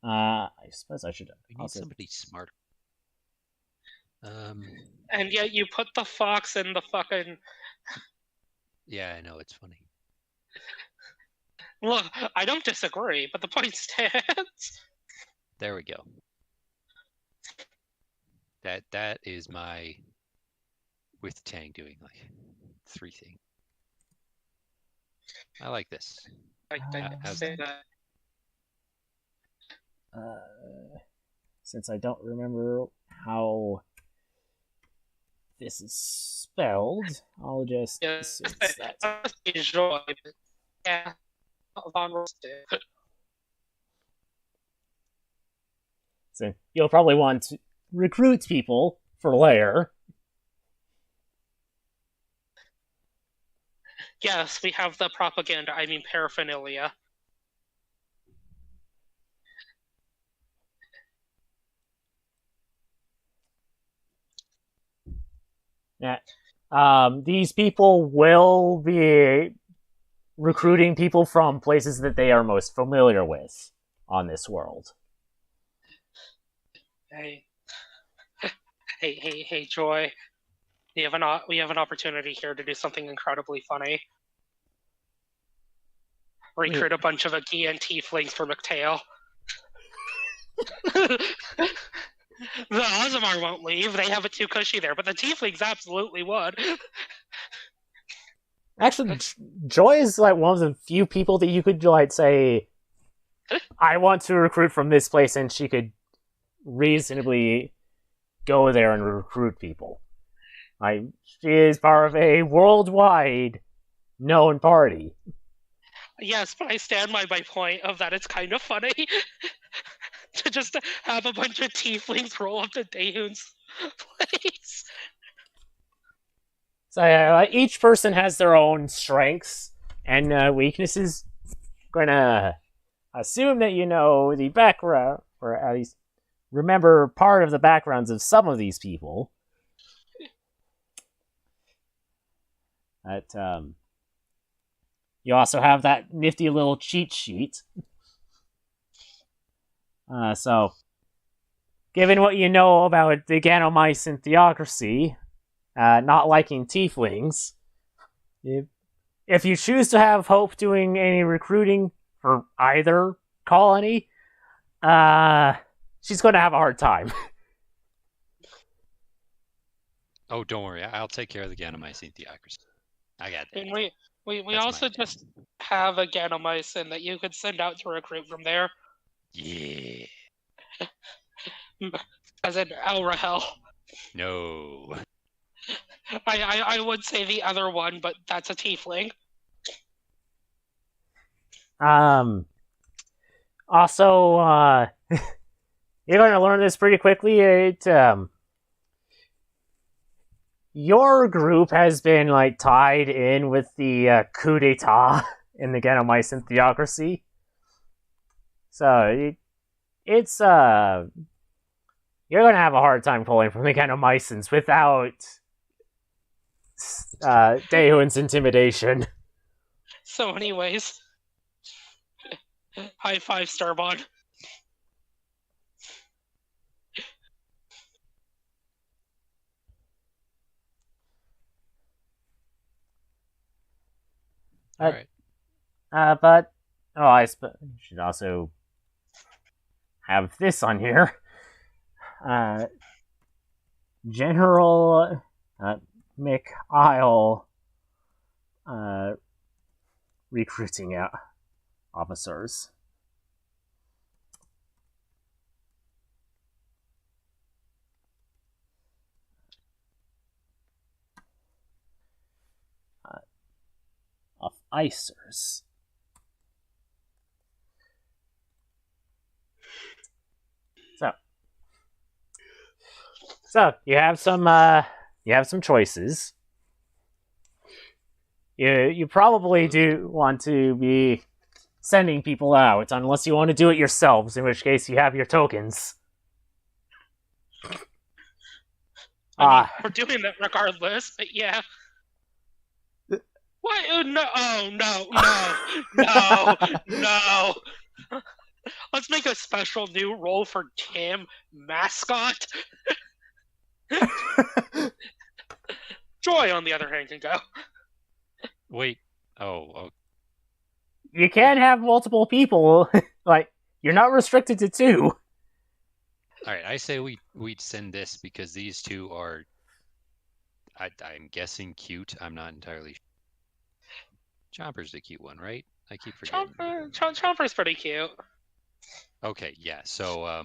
I suppose I should. We need somebody smart. And yet you put the fox in the fucking. Yeah, I know, it's funny. Well, I don't disagree, but the point stands. There we go. That is my with Tang doing like 3 thing. I like this. I say that. Since I don't remember how this is spelled, I'll just Yeah, assume it's that. I say joy, but yeah, Von Roasted. So you'll probably want to recruit people for lair. Yes, we have the propaganda, I mean paraphernalia. Yeah. These people will be recruiting people from places that they are most familiar with on this world. Hey, hey, Joy. We have an opportunity here to do something incredibly funny. Recruit a bunch of Aegean tieflings for McTail. The Ozamar won't leave. They have it too cushy there, but the tieflings absolutely would. Actually, Joy is like one of the few people that you could like say, I want to recruit from this place, and she could reasonably go there and recruit people. Like, she is part of a worldwide known party. Yes, but I stand by my point of that it's kind of funny to just have a bunch of tieflings roll up to Daehoon's place. So each person has their own strengths and weaknesses. Gonna assume that you know the background, or at least remember part of the backgrounds of some of these people. But you also have that nifty little cheat sheet. So, given what you know about the Ganomycin theocracy, not liking tieflings, if you choose to have Hope doing any recruiting for either colony, she's going to have a hard time. Oh, don't worry. I'll take care of the Ganomycin theocracy. I got that. And we That's also mine. just have a Ganomycin that you could send out to recruit from there, Yeah. as in El Rahel. No. I would say the other one, but that's a tiefling. Also, you're going to learn this pretty quickly. Your group has been like tied in with the coup d'état in the Ganomycin theocracy. So it's you're going to have a hard time pulling from the Ganomycins without Daehoon's intimidation. So, anyways, high five, Starbond. All right. But I should also have this on here. General McIsle recruiting officers. Of icers. So you have some choices. You probably do want to be sending people out, unless you want to do it yourselves, in which case you have your tokens. I mean, we're doing that regardless, but yeah. What? No! Oh, no! Let's make a special new role for Tim, mascot. Joy, on the other hand, can go. Wait. Oh. You can have multiple people. Like, you're not restricted to 2. All right. I say we'd send this because these two are I'm guessing cute. I'm not entirely. Chomper's the cute one, right? I keep forgetting. Chomper's pretty cute. Okay, yeah. So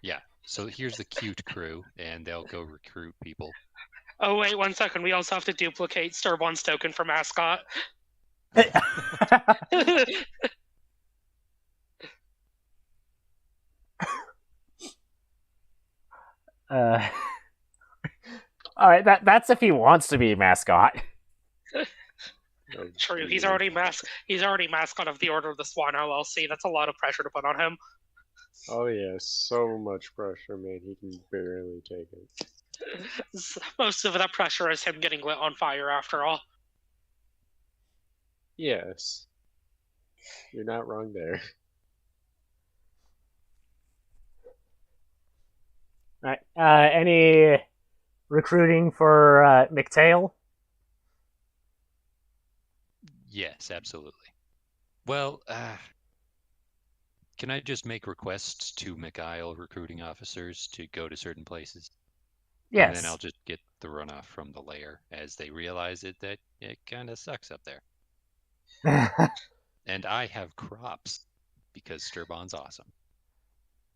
yeah. So here's the cute crew, and they'll go recruit people. Oh wait, 1 second. We also have to duplicate Sturbon's token for mascot. uh, all right, that's if he wants to be mascot. Oh, True, he's geez. already mascot of the Order of the Swan LLC. That's a lot of pressure to put on him. Oh yeah, so much pressure, man. He can barely take it. Most of that pressure is him getting lit on fire, after all. Yes, you're not wrong there. All right. Any recruiting for McTail? Yes, absolutely. Well, can I just make requests to McIsle recruiting officers to go to certain places? Yes. And then I'll just get the runoff from the lair as they realize that it kind of sucks up there. And I have crops because Sturbon's awesome.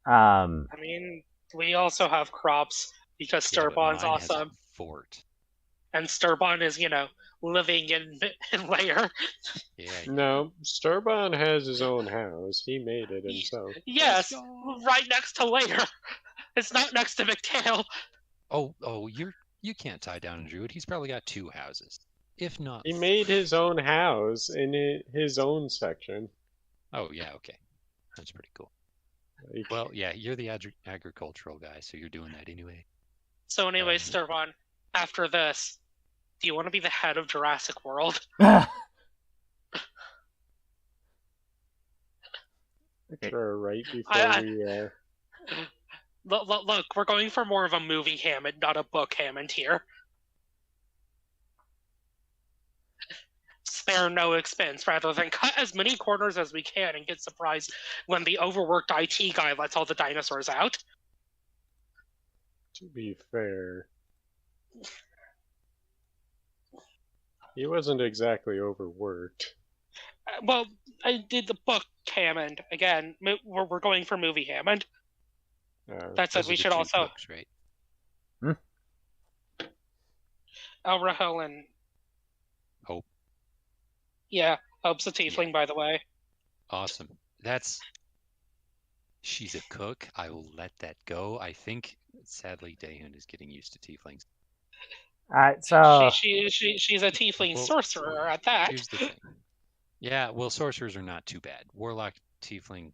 I mean, we also have crops because Yeah, but Sturbon's mine has a awesome. fort. And Sturbon is, living in lair. Yeah. No, Sturbon has his own house. He made it himself. Yes, right next to lair. It's not next to McTail. Oh, you can't tie down a druid. He's probably got 2 houses, if not. He made his own house in his own section. Oh yeah, okay, that's pretty cool. Like, Well, yeah, you're the agricultural guy, so you're doing that anyway. So anyway, Sturbon, after this, do you want to be the head of Jurassic World? Okay. sure, right before we. Look, we're going for more of a movie Hammond, not a book Hammond here. Spare no expense, rather than cut as many corners as we can and get surprised when the overworked IT guy lets all the dinosaurs out. To be fair, he wasn't exactly overworked. Well, I did the book Hammond. Again, we're going for movie Hammond. That said, Those we are the should 2 also... books, right? El Rahel and... Hope. Yeah, Hope's a tiefling, by the way. Awesome. She's a cook. I will let that go. I think, sadly, Daehoon is getting used to tieflings. All right, so she's a tiefling sorcerer at that. Here's the thing. Yeah, well, sorcerers are not too bad. Warlock, tiefling.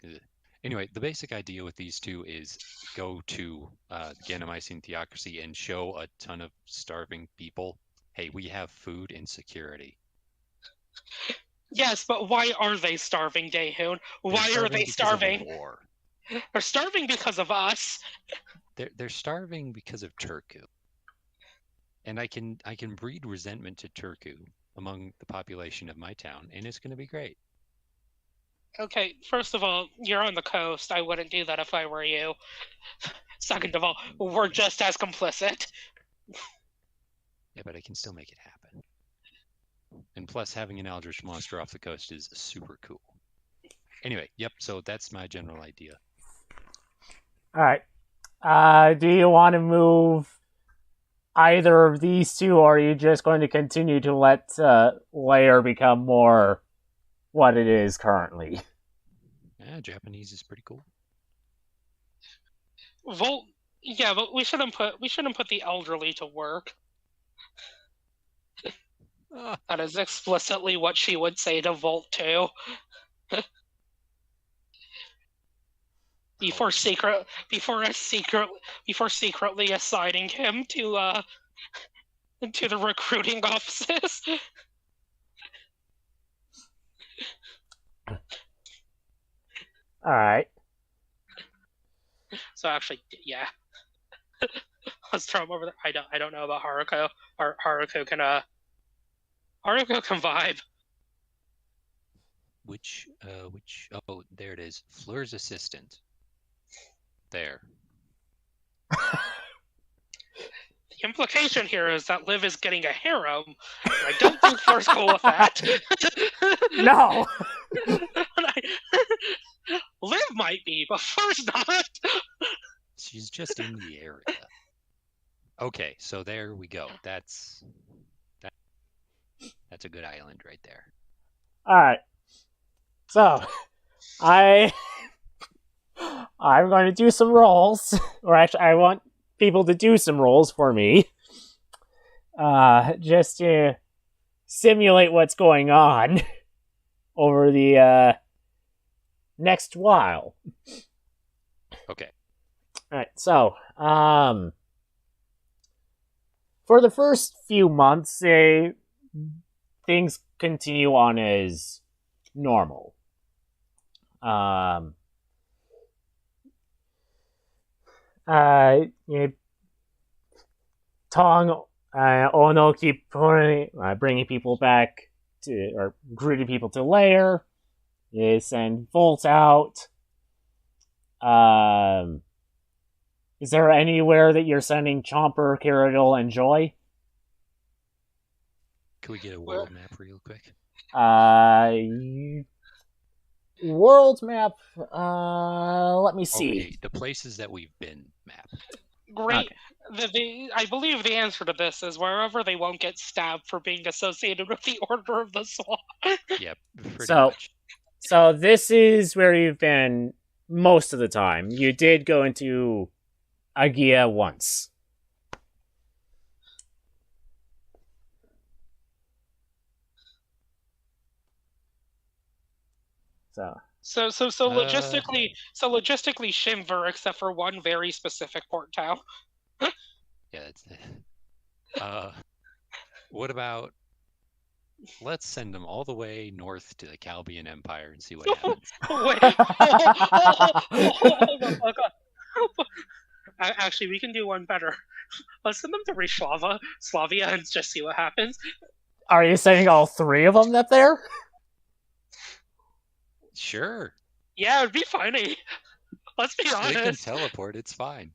Anyway, the basic idea with these 2 is go to the Ganamycene theocracy and show a ton of starving people, hey, we have food and security. Yes, but why are they starving, Daehoon? Why are they starving? War. They're starving because of us. They're starving because of Turku. And I can breed resentment to Turku among the population of my town, and it's going to be great. Okay, first of all, you're on the coast. I wouldn't do that if I were you. Second of all, we're just as complicit. Yeah, but I can still make it happen. And plus, having an eldritch monster off the coast is super cool. Anyway, yep, so that's my general idea. all right. Do you want to move either of these 2, or are you just going to continue to let Lair become more what it is currently? Yeah, Japanese is pretty cool. Volt, yeah, but we shouldn't put the elderly to work. That is explicitly what she would say to Volt 2. Before secretly assigning him to the recruiting offices. All right. So actually, yeah. Let's throw him over there. I don't know about Haruko. Haruko can vibe. Which oh, there it is. Fleur's assistant. There. implication here is that Liv is getting a harem. I don't think Flir's cool with that. No. Liv might be, but Flir's not. She's just in the area. Okay, so there we go. That's a good island right there. All right. So, I'm going to do some rolls, or actually, I want people to do some rolls for me, just to simulate what's going on over the next while. Okay. All right. So, for the first few months, things continue on as normal. Tong, Ono keep bringing people back to, or recruiting people to lair. They send Volt out. Is there anywhere that you're sending Chomper, Cyrodiil, and Joy? Can we get a world map real quick? World map. Let me see. Okay, the places that we've been mapped. Great. I believe the answer to this is wherever they won't get stabbed for being associated with the Order of the Swan. Yep, pretty So- much. So this is where you've been most of the time. You did go into Agia once. So logistically, Shimver, except for one very specific port town. Yeah, that's what about let's send them all the way north to the Calbian Empire and see what happens. Wait, hold on, hold on. Actually, we can do one better. Let's send them to Slavia, and just see what happens. Are you sending all three of them up there? Sure. Yeah, it'd be funny. Let's be They can honest. teleport, it's fine.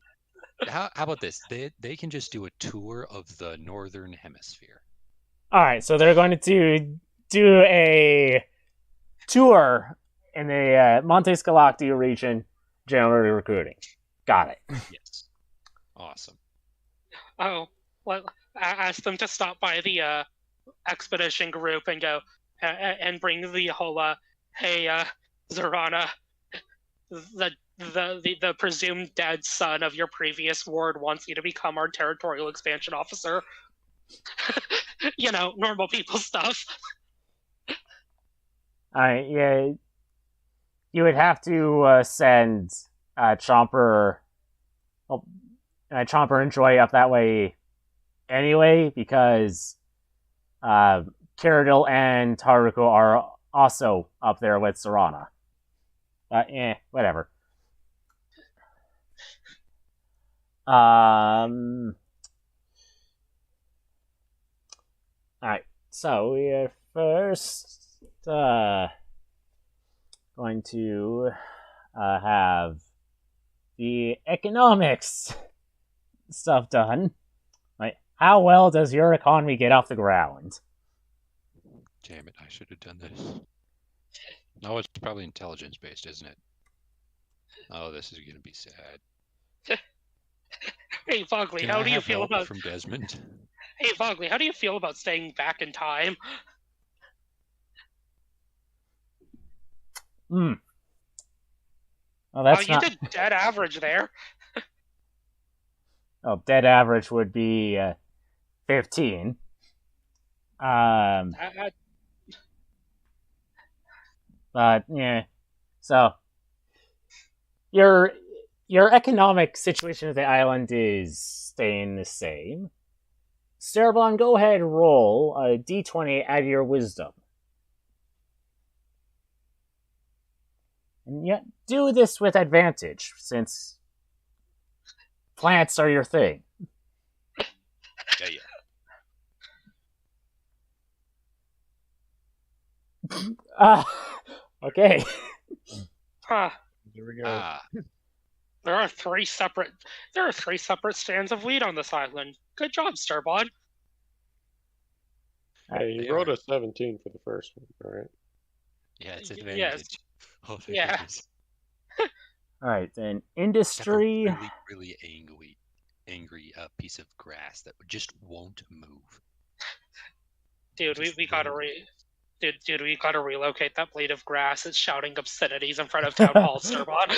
How about this? They can just do a tour of the northern hemisphere. All right, so they're going to do a tour in the Montes Galactica region, generally recruiting. Got it. Yes. Awesome. Oh, well, ask them to stop by the expedition group and go and bring the whole hey, Zorana, the presumed dead son of your previous ward wants you to become our territorial expansion officer. You know, normal people stuff. Yeah, you would have to send Chomper and Joy up that way anyway, because Cyrodiil and Haruko are also up there with Serana. Whatever. Alright, so we are first going to have the economics stuff done. Like, how well does your economy get off the ground? Damn it, I should have done this. No, it's probably intelligence based, isn't it? Oh, this is gonna be sad. Hey, Fogley, Can how I do you have feel help about? from Desmond? Hey, Fogley, how do you feel about staying back in time? Well, that's you not. did dead average there. Oh, dead average would be 15. But yeah, so your economic situation of the island is staying the same. Cerebon, go ahead and roll a d20 out of your wisdom. And yet, do this with advantage, since plants are your thing. Yeah. Okay. Huh. Here we go. Ah, There are three separate strands of wheat on this island. Good job, Starbon. Hey, he They rolled are- a 17 for the first one, alright? Yeah, it's Yes. advantage. Oh, thank Yeah. goodness. All right, then Except a industry. really, really angry piece of grass that just won't move. Dude, Just we gotta won't. Dude, we gotta relocate that blade of grass. It's shouting obscenities in front of town hall, Starbon.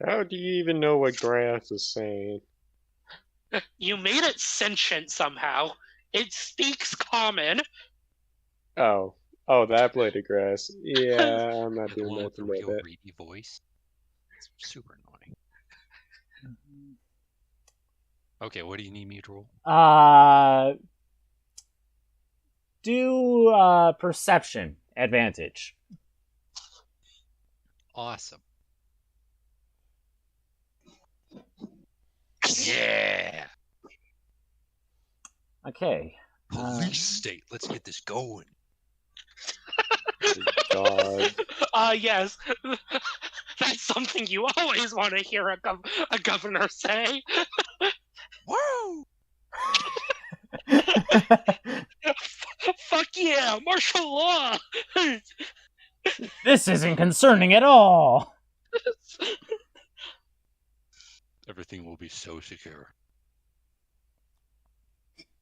How do you even know what grass is saying? You made it sentient somehow. It speaks common. Oh. Oh, that blade of grass. Yeah, I'm not The doing one with the nothing about real that. reedy voice. It's super annoying. Okay, what do you need me to roll? Do perception advantage. Awesome. Yeah. Okay. Police state. Let's get this going. God. Yes. That's something you always want to hear a governor say. Woo! Fuck yeah, martial law! This isn't concerning at all. Everything will be so secure.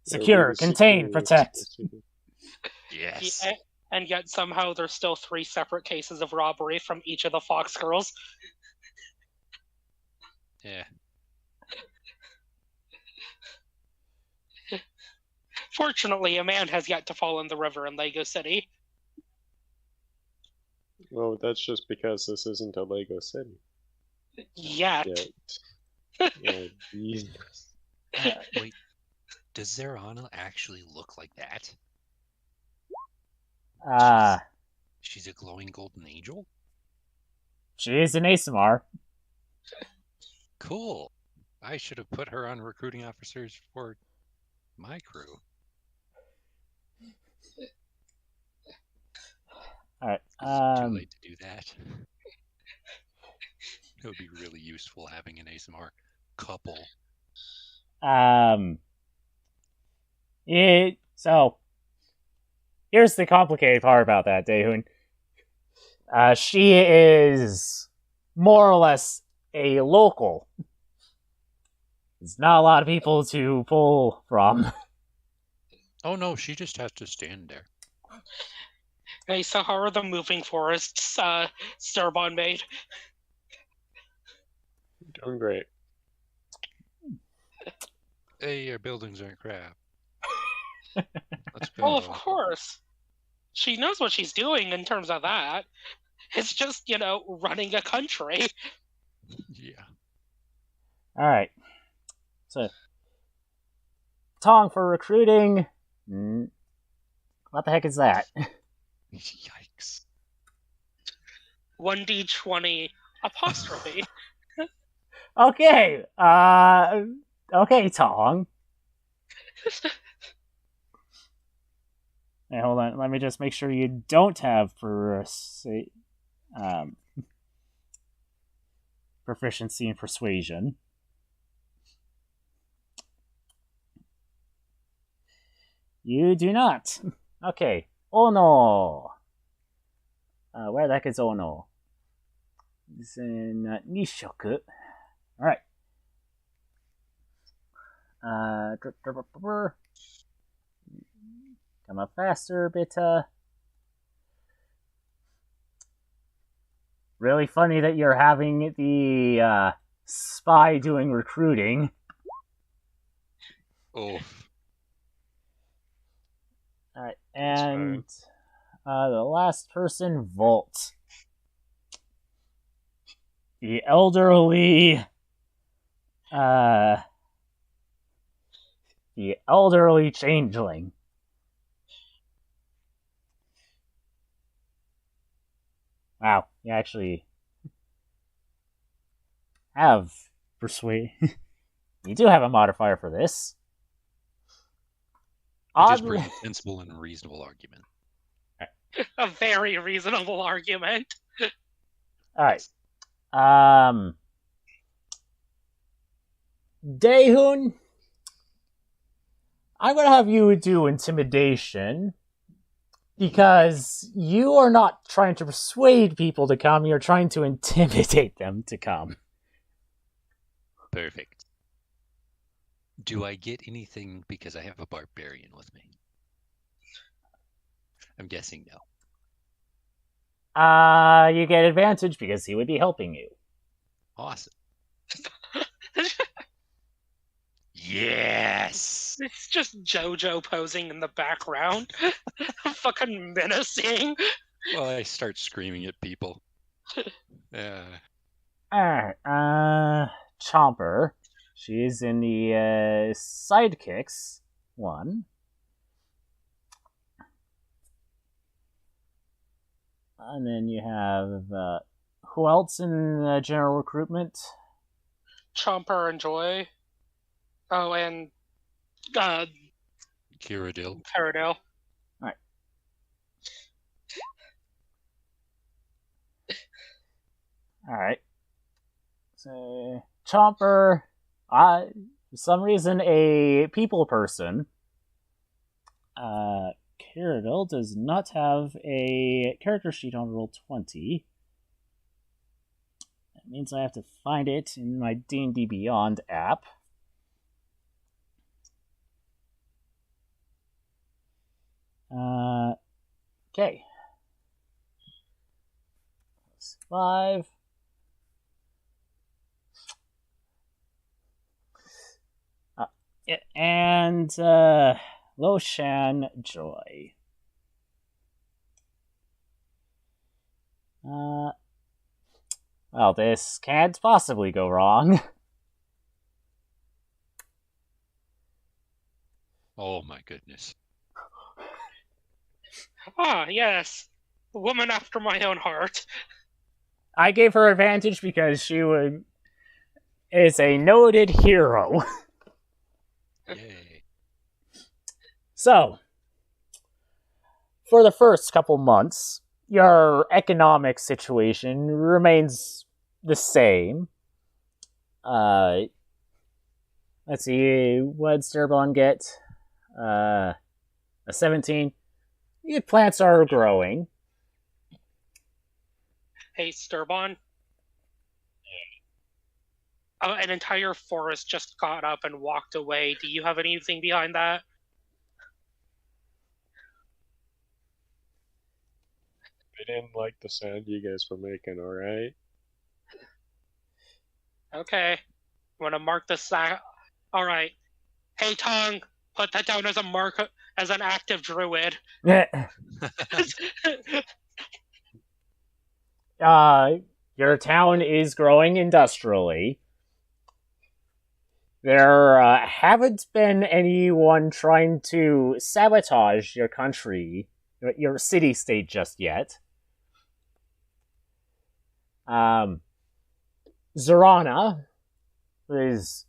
Secure, It'll be the contain, security protect. specialty. Yes. And yet somehow there's still 3 separate cases of robbery from each of the Fox girls. Yeah. Fortunately, a man has yet to fall in the river in Lego City. Well, that's just because this isn't a Lego City Yet. yet. Oh, Jesus. Wait, does Zerana actually look like that? She's a glowing golden angel? She is an ASMR. Cool. I should have put her on recruiting officers for my crew. All right. It's too late to do that. It would be really useful having an ASMR couple. So here's the complicated part about that, Daehun. She is more or less a local. There's not a lot of people to pull from. Oh no, she just has to stand there. Hey, so how are the moving forests Starbon made? Doing great. Hey, your buildings aren't crap. Let's go. Well, of course. She knows what she's doing in terms of that. It's just, running a country. Yeah. All right. So, Tong for recruiting. What the heck is that? Yikes. 1d20 apostrophe. Okay. Okay, Tong. Hey, hold on. Let me just make sure you don't have proficiency in persuasion. You do not. Okay. Ono. Where the heck is Ono? It's in Nishoku. Alright. Come up faster, Bita. Really funny that you're having the spy doing recruiting. Oh. Alright, and the last person, Volt. The elderly changeling. Wow, you actually have persuade. You do have a modifier for this. I just bring a sensible and reasonable argument. A very reasonable argument. Alright. Daehoon, I'm going to have you do intimidation because you are not trying to persuade people to come, you're trying to intimidate them to come. Perfect. Do I get anything because I have a barbarian with me? I'm guessing no. You get advantage because he would be helping you. Awesome. Yes! It's just JoJo posing in the background. Fucking menacing. Well, I start screaming at people. Alright, Chomper. She's in the sidekicks one. And then you have who else in general recruitment? Chomper and Joy. Oh, and Kiradil. Paradale. Alright. So, Chomper, for some reason, a people person. Kiradil does not have a character sheet on Roll20. That means I have to find it in my D&D Beyond app. Okay. Plus 5. And Loshan Joy. Well, this can't possibly go wrong. Oh my goodness. Ah, yes. A woman after my own heart. I gave her advantage because she is a noted hero. Yay. So, for the first couple months, your economic situation remains the same. Let's see, what did Sturbon get? A 17. Your plants are growing. Hey, Sturbon. An entire forest just got up and walked away. Do you have anything behind that? I didn't like the sound you guys were making, alright? Okay. Want to mark the sack? All right. Hey, Tong, put that down as a mark as an active druid. Your town is growing industrially. There haven't been anyone trying to sabotage your country, your city-state just yet. Zorana is...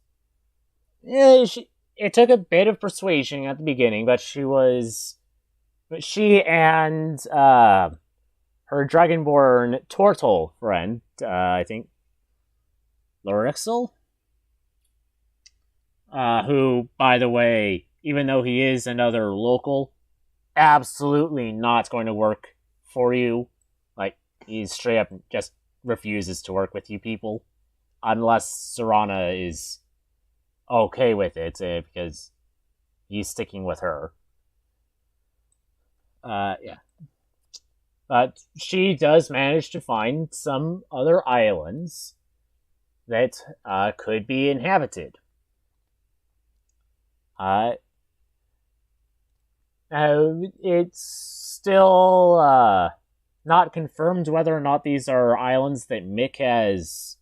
it took a bit of persuasion at the beginning, but she and her dragonborn turtle friend, I think, Lorixel, who, by the way, even though he is another local, absolutely not going to work for you. Like, he straight up just refuses to work with you people, unless Zorana is okay with it, because he's sticking with her. Yeah. But she does manage to find some other islands that could be inhabited. It's still not confirmed whether or not these are islands that Mick has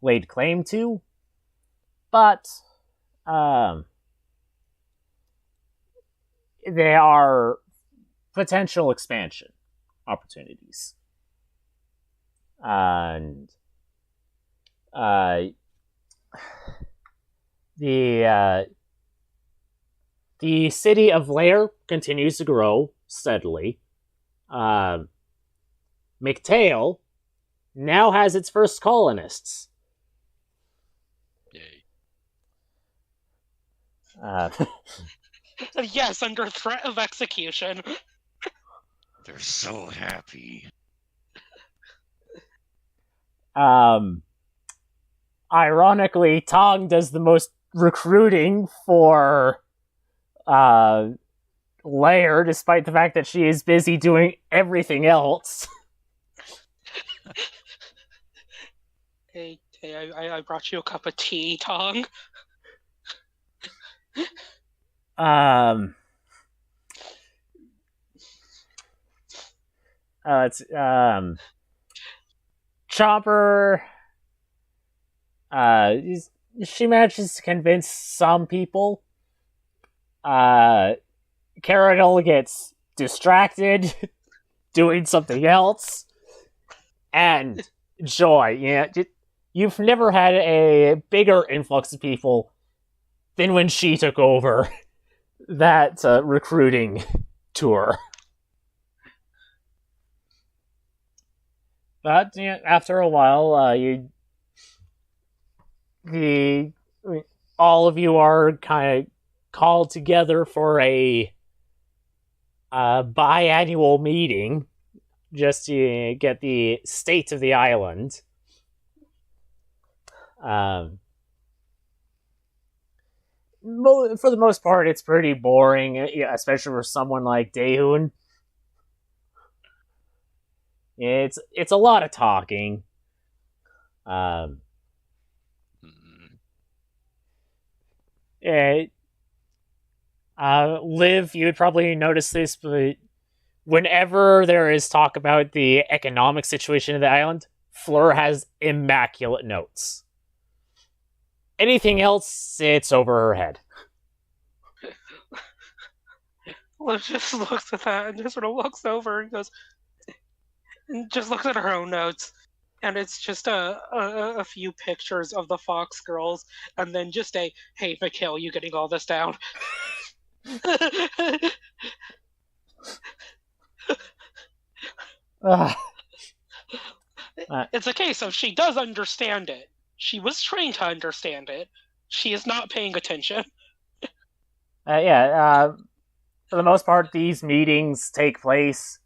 laid claim to, but they are potential expansion opportunities. And the city of Lair continues to grow steadily. McTail now has its first colonists. Yay. Yes, under threat of execution. They're so happy. Ironically, Tong does the most recruiting for Lair, despite the fact that she is busy doing everything else. Hey, I brought you a cup of tea, Tong. It's Chopper. She manages to convince some people. Caradol gets distracted doing something else, and Joy. Yeah, you've never had a bigger influx of people than when she took over that recruiting tour. But after a while, all of you are kind of called together for a biannual meeting just to get the state of the island. For the most part, it's pretty boring, especially for someone like Daehoon. It's a lot of talking. Liv, you would probably notice this, but whenever there is talk about the economic situation of the island, Fleur has immaculate notes. Anything else, it's over her head. Liv just looks at that and just sort of looks over and goes, and just looks at her own notes. And it's just a few pictures of the Fox girls, and then just a, hey, Mikhail, you getting all this down? It's a case of she does understand it. She was trained to understand it. She is not paying attention. For the most part, these meetings take place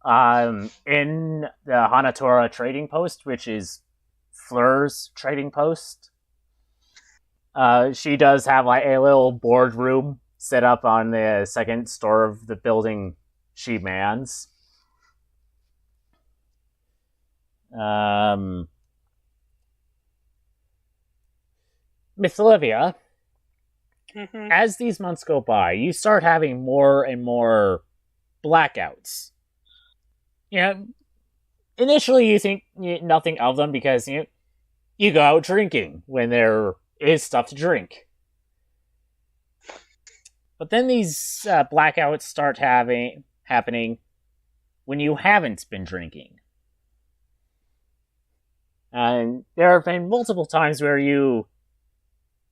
in the Hanatora trading post, which is Fleur's trading post. She does have like a little boardroom set up on the second store of the building she mans. Miss Olivia, as these months go by, you start having more and more blackouts. Initially you think nothing of them because you go out drinking when there is stuff to drink. But then these blackouts start happening when you haven't been drinking. And there have been multiple times where you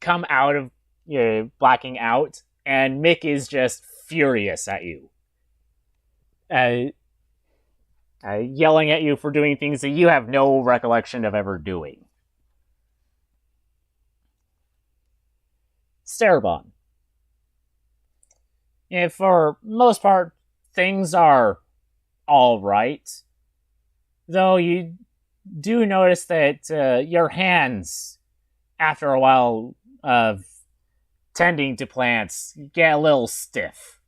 come out of blacking out, and Mick is just furious at you. Yelling at you for doing things that you have no recollection of ever doing. Starabon. For most part, things are alright. Though you do notice that your hands, after a while of tending to plants, get a little stiff.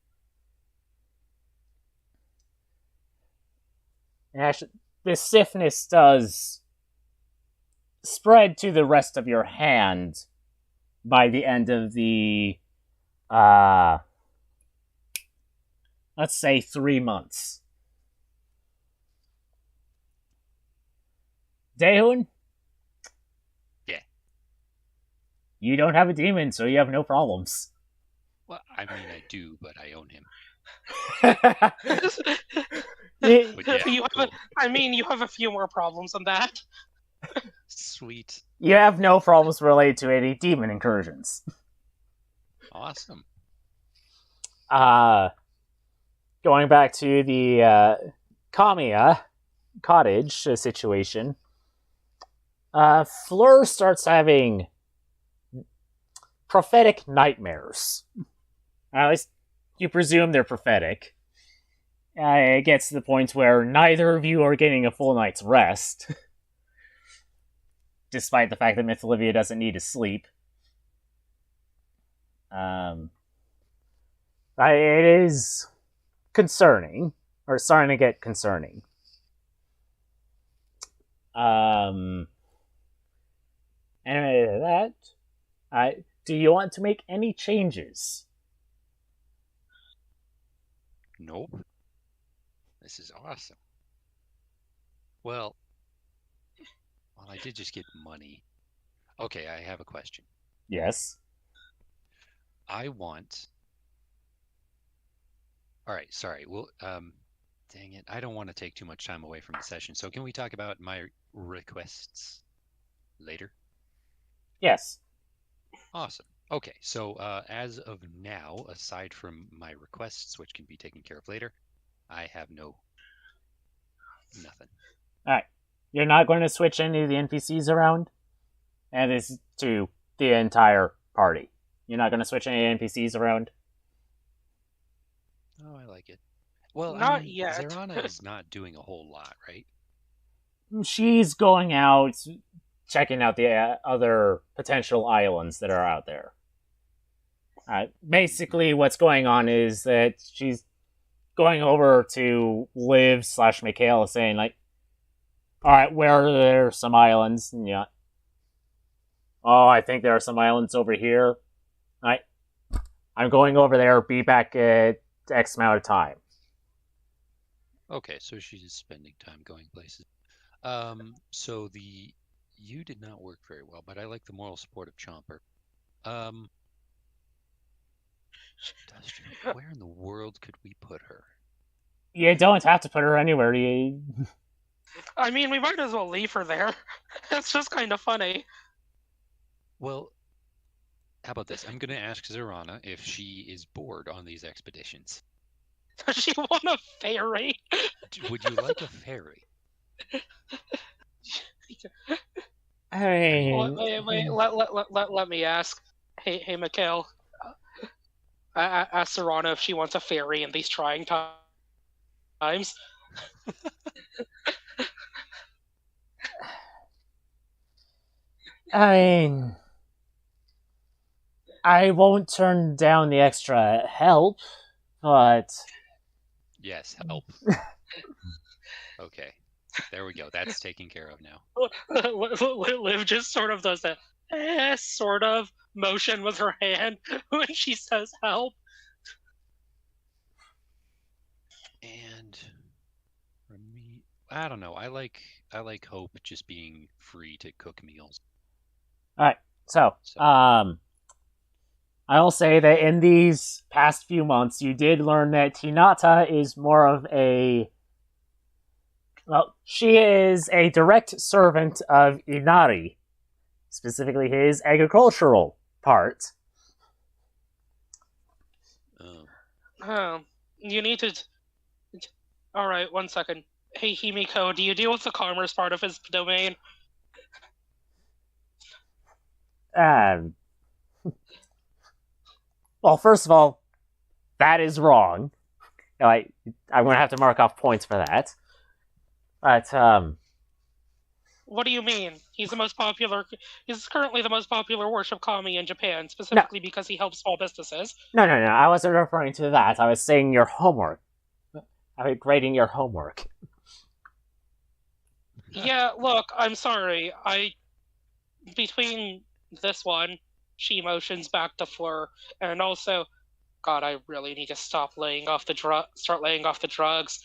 Actually, this stiffness does spread to the rest of your hand by the end of the, let's say 3 months. Daehoon? Yeah. You don't have a demon, so you have no problems. Well, I mean, I do, but I own him. You have a few more problems than that. Sweet. You have no problems related to any demon incursions. Awesome. Going back to the Kamiya cottage situation, Fleur starts having prophetic nightmares. At least you presume they're prophetic. It gets to the point where neither of you are getting a full night's rest, despite the fact that Miss Olivia doesn't need to sleep. It is concerning, or starting to get concerning. Anyway, do you want to make any changes? Nope. This is awesome. Well, I did just get money. Okay, I have a question. Yes. I want. All right, sorry. Well, dang it. I don't want to take too much time away from the session. So can we talk about my requests later? Yes. Awesome. Okay, so as of now, aside from my requests, which can be taken care of later, I have nothing. Alright. You're not going to switch any of the NPCs around? And this is to the entire party. You're not going to switch any NPCs around? Oh, I like it. Well, Not yet. Zerana is not doing a whole lot, right? She's going out, checking out the other potential islands that are out there. Basically, what's going on is that she's going over to Liv / Mikhail, saying, like, alright, where are there some islands? And yeah. Oh, I think there are some islands over here. I'm going over there, be back at X amount of time. Okay, so she's spending time going places. So you did not work very well, but I like the moral support of Chomper. Dustin, where in the world could we put her? You don't have to put her anywhere. I mean, we might as well leave her there. It's just kind of funny. Well, how about this? I'm going to ask Zerana if she is bored on these expeditions. Does she want a fairy? Would you like a fairy? Wait, let me ask. Hey, Mikhail. Ask Zerana if she wants a fairy in these trying times. I won't turn down the extra help, but... Yes, help. Okay, there we go. That's taken care of now. Liv just sort of does that sort of motion with her hand when she says help. And for me, I don't know. I like Hope just being free to cook meals. Alright, so, I'll say that in these past few months, you did learn that Hinata is more of a... Well, she is a direct servant of Inari, specifically his agricultural part. You need to... Alright, 1 second. Hey, Himiko, do you deal with the commerce part of his domain? Well, first of all, that is wrong. I'm going to have to mark off points for that. But, What do you mean? He's currently the most popular worship kami in Japan, specifically because he helps small businesses. No, I wasn't referring to that. I was saying your homework. I was grading your homework. Yeah, look, I'm sorry. Between this one, she motions back to Fleur, and also, God, I really need to start laying off the drugs.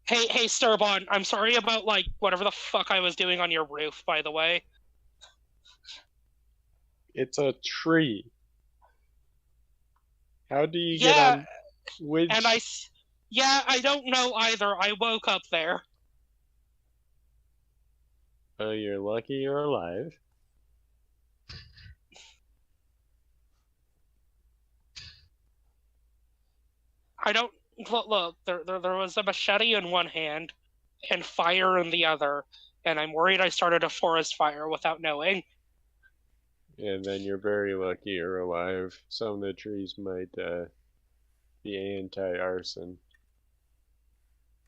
Hey, Sturbon, I'm sorry about, whatever the fuck I was doing on your roof, by the way. It's a tree. How do you get on which... And I don't know either. I woke up there. Oh, you're lucky you're alive. I don't... Look, there was a machete in one hand and fire in the other, and I'm worried I started a forest fire without knowing. And then you're very lucky you're alive. Some of the trees might be anti-arson.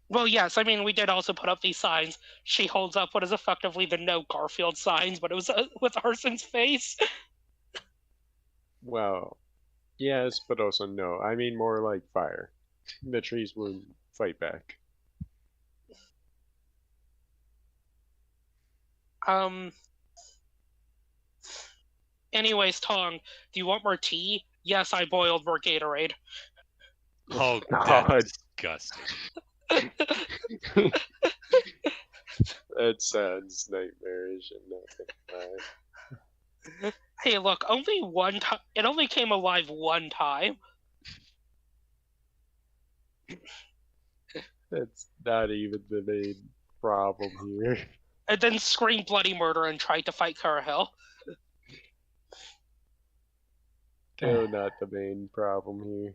Well, yes, I mean, we did also put up these signs. She holds up what is effectively the no Garfield signs, but it was with Arson's face. Well, yes, but also no. I mean more like fire. The trees would fight back. Anyways, Tong, do you want more tea? Yes, I boiled more Gatorade. Oh, God. that's disgusting. That sounds nightmarish and nothing. Hey, look, only one time. It only came alive one time. That's not even the main problem here. And then screamed bloody murder and tried to fight Carhill. Still not the main problem here.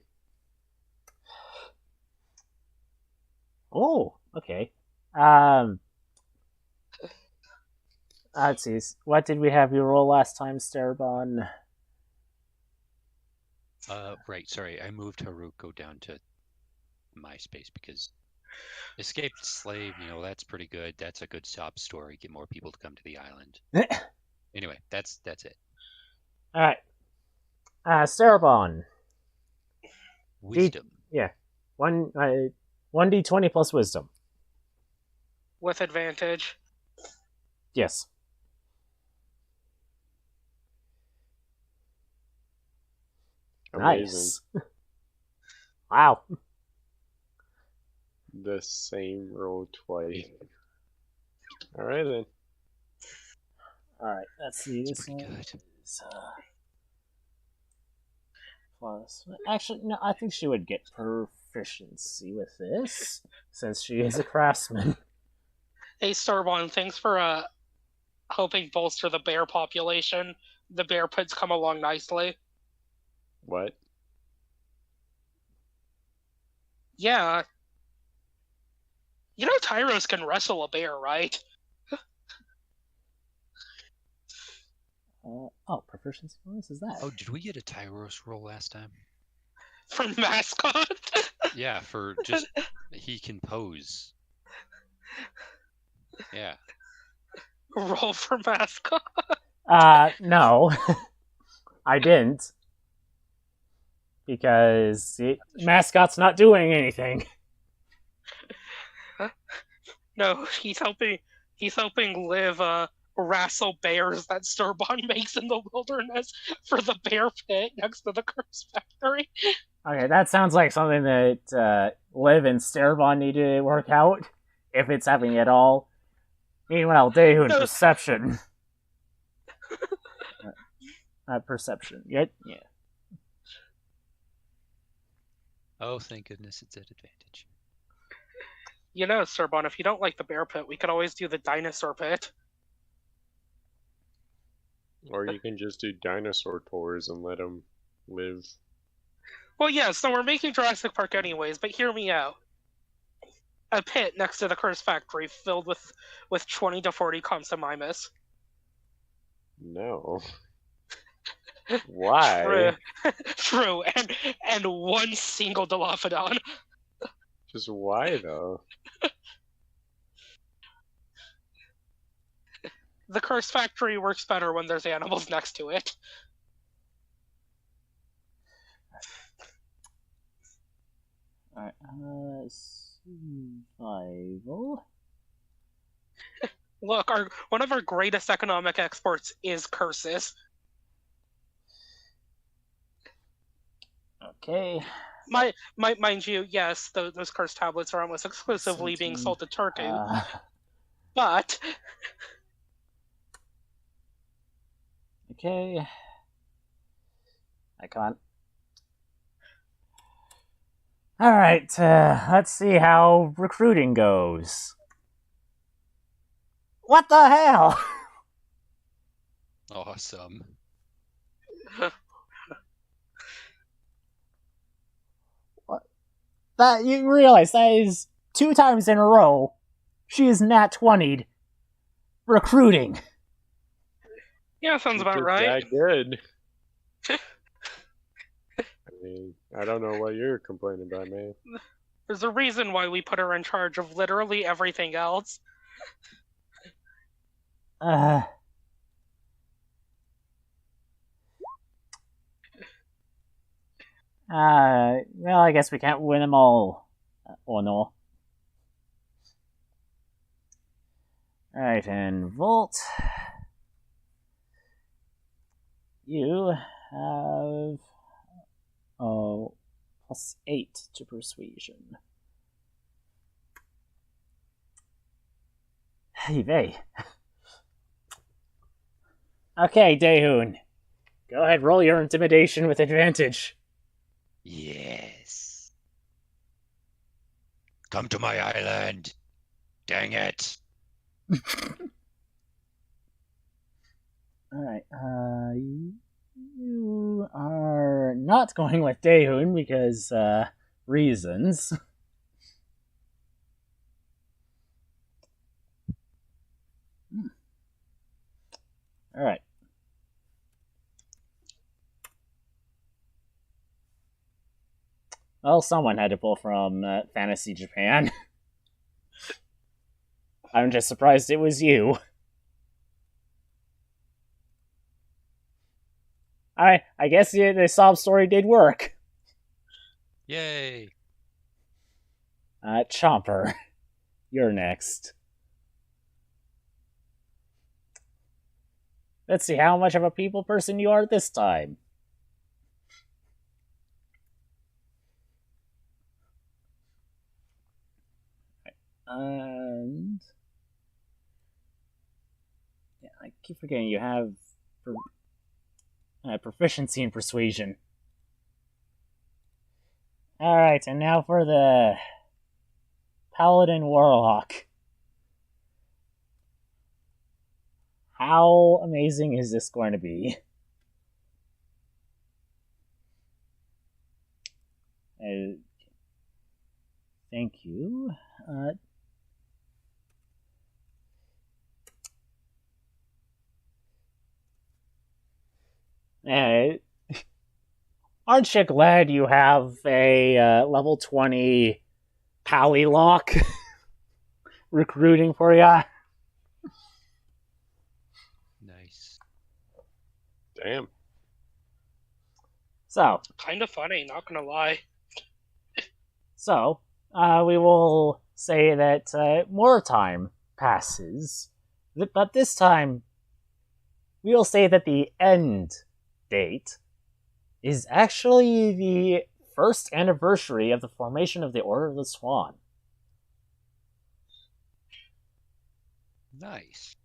Oh, okay. Let's see. What did we have you roll last time, Starabon? Right, sorry, I moved Haruko down to MySpace because escaped slave, that's pretty good. That's a good sob story. Get more people to come to the island. Anyway, that's it. All right. Starabon. Wisdom. Yeah. 1d20 plus wisdom. With advantage. Yes. Amazing. Nice. Wow. The same roll twice. Alright then. Alright, let's see. That's This pretty one good. is, plus. Actually, no, I think she would get proficiency with this, since she is a craftsman. Hey, Starbon, thanks for helping bolster the bear population. The bear pits come along nicely. What? Yeah. You know Tyros can wrestle a bear, right? Proficiency bonus is that? Oh, did we get a Tyros roll last time? For mascot? Yeah, for just he can pose. Yeah. Roll for mascot. No. I didn't. Because mascot's not doing anything. No, he's helping Liv wrestle bears that Sturbon makes in the wilderness for the bear pit next to the curse factory. Okay, that sounds like something that Liv and Starabon need to work out, if it's happening at all. Meanwhile, Daehun, No. perception. Perception. Yeah. Oh, thank goodness it's at advantage. You know, Sturbon, if you don't like the bear pit, we could always do the dinosaur pit. Or you can just do dinosaur tours and let them live. Well, yes, so we're making Jurassic Park anyways, but hear me out. A pit next to the curse factory filled with 20 to 40 Consumimus. No. Why? True, and one single Dilophodon. Just why though? The curse factory works better when there's animals next to it. Alright, survival. Look, one of our greatest economic exports is curses. Okay. Mind you, yes, those curse tablets are almost exclusively being sold to Turkey. But okay. Come on. Alright, let's see how recruiting goes. What the hell? Awesome. That you realize that is 2 times in a row she is nat 20'd recruiting. Yeah, sounds about It's right. that good. I mean, I don't know what you're complaining about, man. There's a reason why we put her in charge of literally everything else. Well, I guess we can't win them all. Or no. Alright, and Volt. You have... +8 to persuasion. Hey, vey. Okay, Daehoon. Go ahead, roll your intimidation with advantage. Yes. Come to my island. Dang it. Alright, you are not going with Daehoon because, reasons. Alright. Well, someone had to pull from Fantasy Japan. I'm just surprised it was you. I guess the sob story did work. Yay. Chomper, you're next. Let's see how much of a people person you are this time. And yeah, I keep forgetting you have proficiency in persuasion. Alright, and now for the Paladin Warlock. How amazing is this going to be? Thank you. Aren't you glad you have a level 20 Pally Lock recruiting for ya? Nice. Damn. So, Kind of funny, not gonna lie. So, we will say that more time passes, but this time we will say that the end date is actually the first anniversary of the formation of the Order of the Swan. Nice.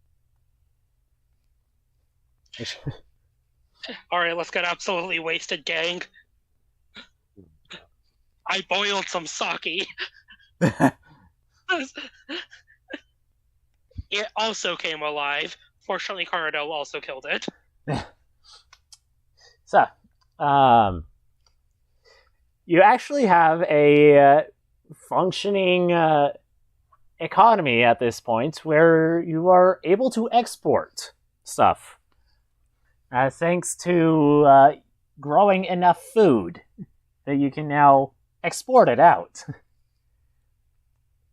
Alright, let's get absolutely wasted, gang. I boiled some sake. It also came alive. Fortunately, Cardo also killed it. So, you actually have a functioning economy at this point where you are able to export stuff. Thanks to growing enough food that you can now export it out.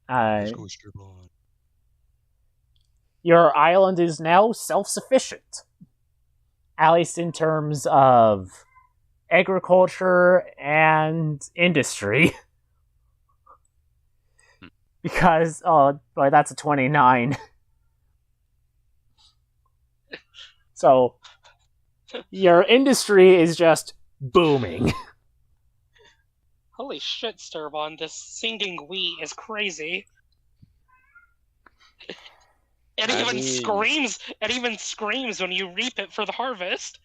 Let's go, Esteban. Your island is now self-sufficient, at least in terms of agriculture and industry. Because, oh boy, that's a 29. So, your industry is just booming. Holy shit, Sturban, this singing wheat is crazy. It even screams when you reap it for the harvest.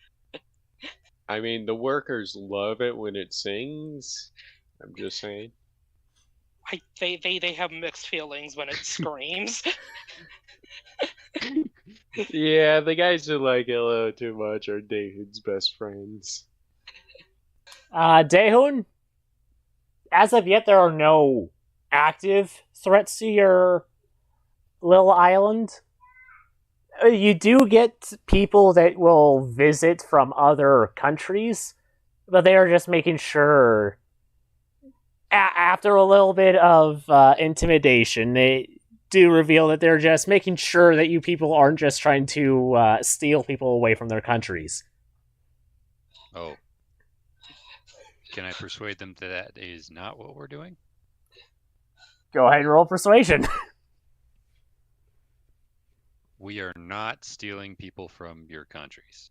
I mean, the workers love it when it sings. I'm just saying. They have mixed feelings when it screams. Yeah, the guys who like it a little too much are David's best friends. Daehoon, as of yet, there are no active threats to your little island. you do get people that will visit from other countries, but they are just making sure. After a little bit of intimidation, they do reveal that they're just making sure that you people aren't just trying to steal people away from their countries. Oh. Can I persuade them that that is not what we're doing? Go ahead and roll persuasion. We are not stealing people from your countries.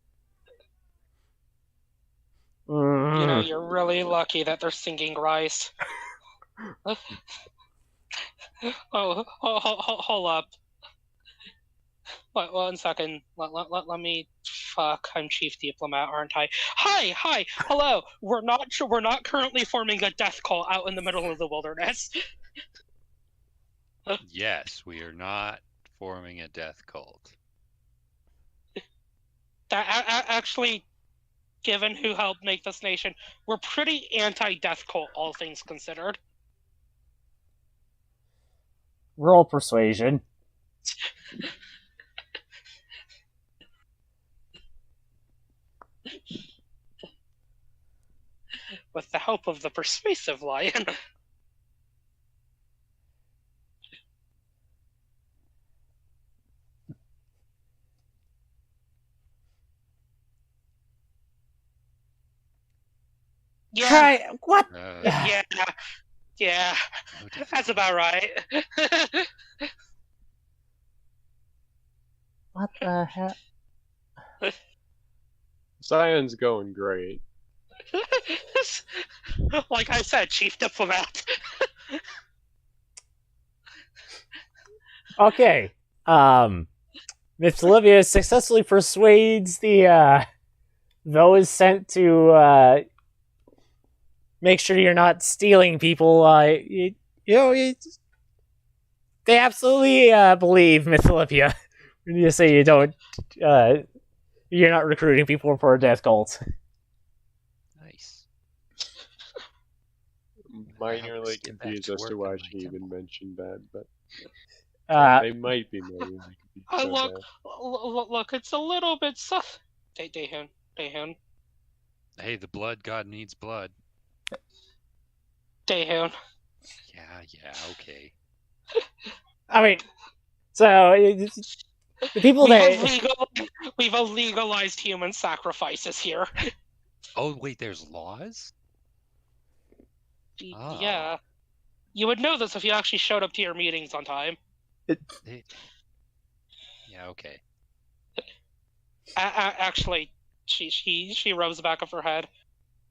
You know, you're really lucky that they're singing rice. Hold up. Wait, 1 second. Let me. Fuck, I'm chief diplomat, aren't I? Hi, hello. We're not currently forming a death cult out in the middle of the wilderness. Yes, we are not forming a death cult. That actually, given who helped make this nation, we're pretty anti-death cult, all things considered. Roll persuasion. With the help of the persuasive lion. Yeah. Try what? Yeah, that's about right. What the hell? Zion's going great. Like I said, chief diplomat. Okay. Miss Olivia successfully persuades the those sent to make sure you're not stealing people. They absolutely believe Miss Olivia when you say you don't. You're not recruiting people for a death cult. Nice. Minorly confused as to why she even mentioned that, but they might be minorly confused. Look, it's a little bit sus. Daehyun. Hey, the blood god needs blood. Daehyun. Yeah, okay. I mean, so the people we've legalized human sacrifices here. Oh, wait, there's laws? Yeah. You would know this if you actually showed up to your meetings on time. Yeah, okay. Actually, she rubs the back of her head.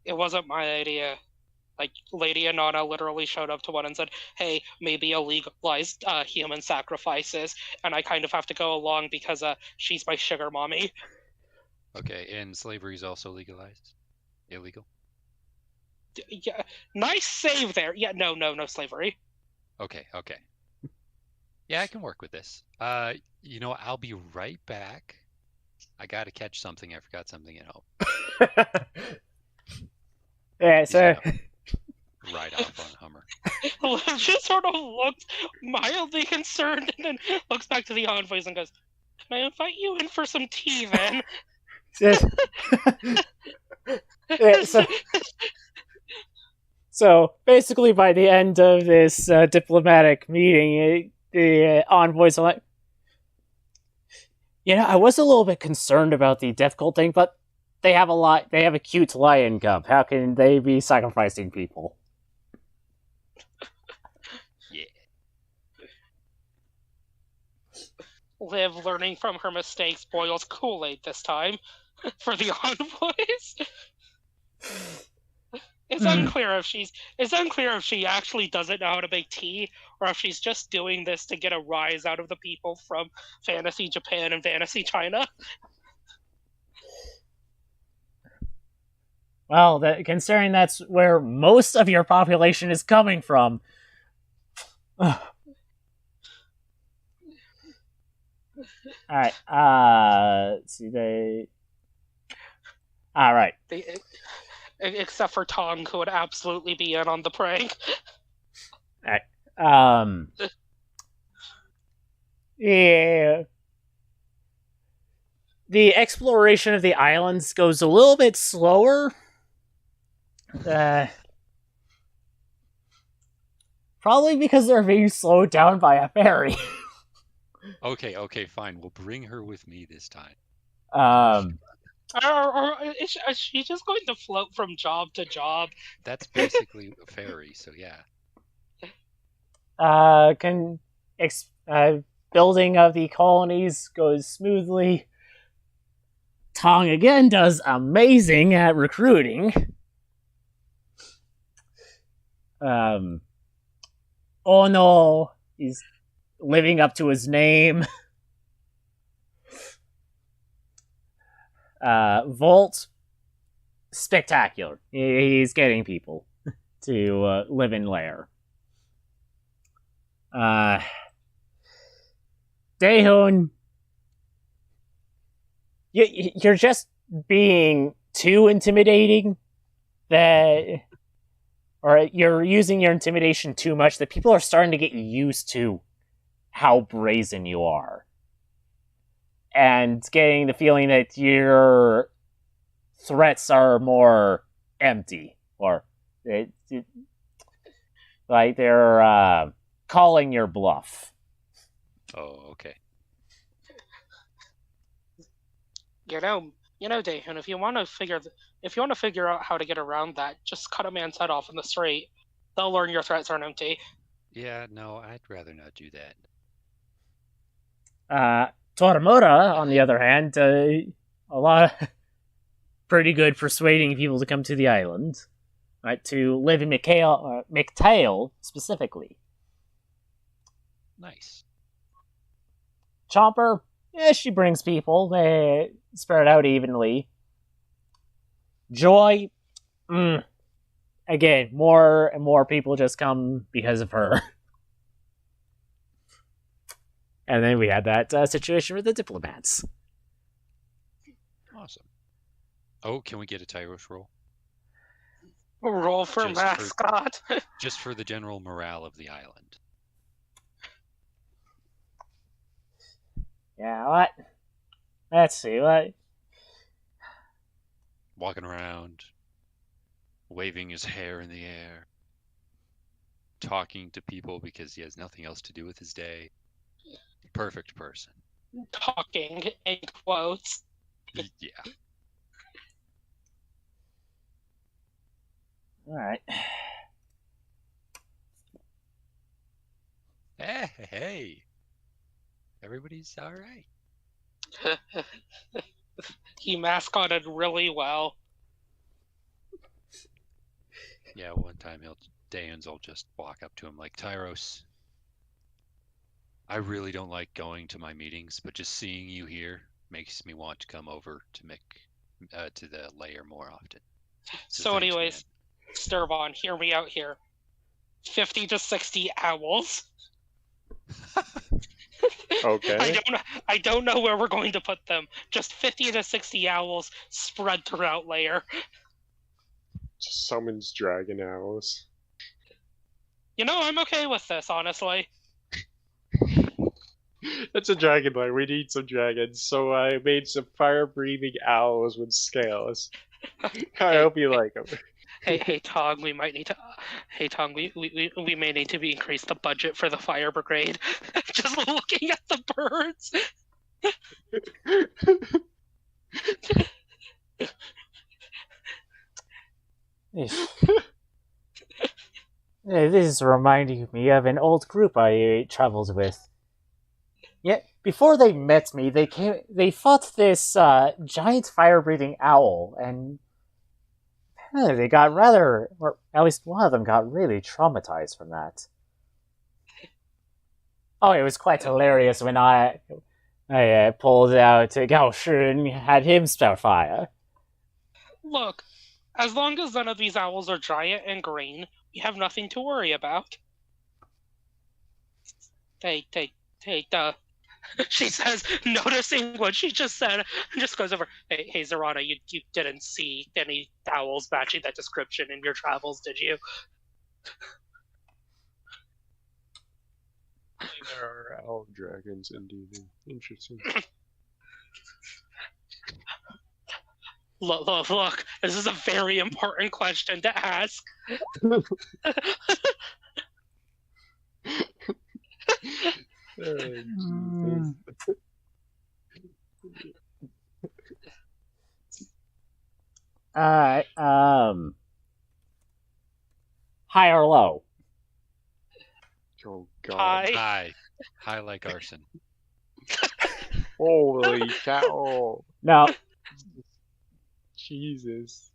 It wasn't my idea. Like, Lady Anana literally showed up to one and said, hey, maybe legalized human sacrifices, and I kind of have to go along because she's my sugar mommy. Okay, and slavery is also legalized? Illegal? Yeah, nice save there. Yeah, no slavery. Okay. Yeah, I can work with this. I'll be right back. I gotta catch something. I forgot something at home. Yeah, so ride off on Hummer. Liv just sort of looks mildly concerned and then looks back to the envoys and goes, can I invite you in for some tea then? Yeah, so basically by the end of this diplomatic meeting, the envoys are like, I was a little bit concerned about the death cult thing, but they have a cute lion cub. How can they be sacrificing people? Yeah. Liv, learning from her mistakes, boils Kool-Aid this time for the envoys. It's unclear if she actually doesn't know how to make tea, or if she's just doing this to get a rise out of the people from Fantasy Japan and Fantasy China. Well, considering that's where most of your population is coming from. Alright, let's see, Alright. Except for Tong, who would absolutely be in on the prank. Alright, yeah. the exploration of the islands goes a little bit slower. Probably because they're being slowed down by a ferry. Okay, fine. We'll bring her with me this time. Or is she just going to float from job to job? That's basically a ferry, so yeah. Building of the colonies goes smoothly. Tong again does amazing at recruiting. Ono is living up to his name. Volt, spectacular. He's getting people to live in Lair. Daehoon, you're just being too intimidating. Or you're using your intimidation too much that people are starting to get used to how brazen you are. And getting the feeling that your threats are more empty. Or like they're calling your bluff. Oh, okay. You know, Daehoon, if you want to figure out how to get around that, just cut a man's head off in the street. They'll learn your threats aren't empty. Yeah, no, I'd rather not do that. Toramura, on the other hand, a lot of pretty good persuading people to come to the island, right? To live in McTail specifically. Nice. Chomper, she brings people. They spread out evenly. Joy, again, more and more people just come because of her. And then we had that situation with the diplomats. Awesome. Oh, can we get a Tyros roll? Roll for mascot. Just for the general morale of the island. Yeah, what? Let's see, what? Walking around, waving his hair in the air, talking to people because he has nothing else to do with his day. Perfect person. Talking in quotes. Yeah. Alright. Hey. Everybody's alright. He mascotted really well. Yeah, one time Daehoon's will just walk up to him like, Tyros, I really don't like going to my meetings, but just seeing you here makes me want to come over to the lair more often. So anyways, Sturvon, hear me out here. 50 to 60 owls. Okay. I don't know where we're going to put them. Just 50 to 60 owls spread throughout Lair. Just summons dragon owls. I'm okay with this, honestly. It's a dragon lair. We need some dragons. So I made some fire-breathing owls with scales. I hope you like them. Hey, Tong, we might need to. Hey, Tong, we may need to increase the budget for the fire brigade. Just looking at the birds. This is reminding me of an old group I traveled with. Yeah, before they met me, they fought this giant fire-breathing owl, and they got rather, or at least one of them got really traumatized from that. Oh, it was quite hilarious when I pulled out Gao Shi and had him spout fire. Look, as long as none of these owls are giant and green, we have nothing to worry about. She says, noticing what she just said, and just goes over, hey Zarana, you didn't see any owls matching that description in your travels, did you? There are owl dragons indeed. Interesting. Look, this is a very important question to ask. Jesus. Alright, high or low? Oh God! Hi. High like arson. Holy cow! No. Jesus.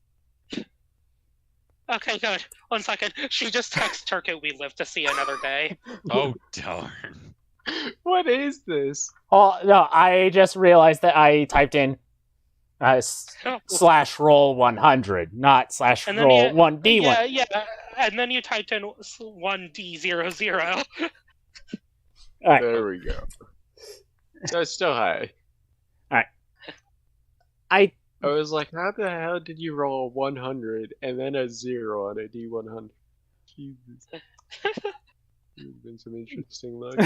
Okay, good. 1 second. She just texted Turku, we live to see another day. Oh darn. What is this? Oh, no, I just realized that I typed in slash roll 100, not slash And then roll you- 1d1. Yeah. And then you typed in 1D00. Alright, There we go. That's still high. I I was like, how the hell did you roll a 100 and then a 0 on a D100? Jesus. There's been some interesting luck.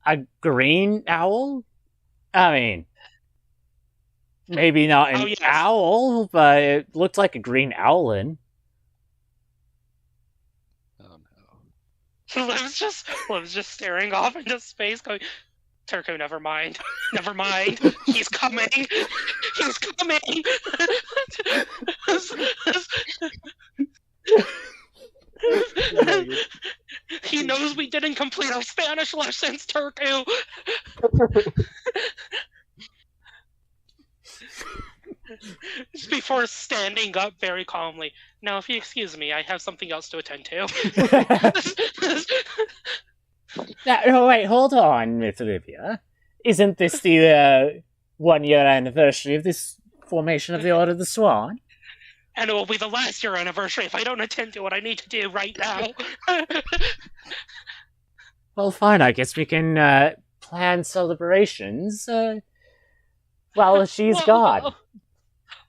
a green owl? I mean, maybe not an Oh, yes. owl, but it looked like a green owlin. Oh no. Liv's just staring off into space going, Turku, never mind. Never mind. He's coming. He's coming. He knows we didn't complete our Spanish lessons, Turku. Just before standing up very calmly. Now, if you excuse me, I have something else to attend to. No, wait, hold on, Miss Olivia. Isn't this the 1-year anniversary of this formation of the Order of the Swan? And it will be the last year anniversary if I don't attend to what I need to do right now. Well, fine, I guess we can plan celebrations while she's gone.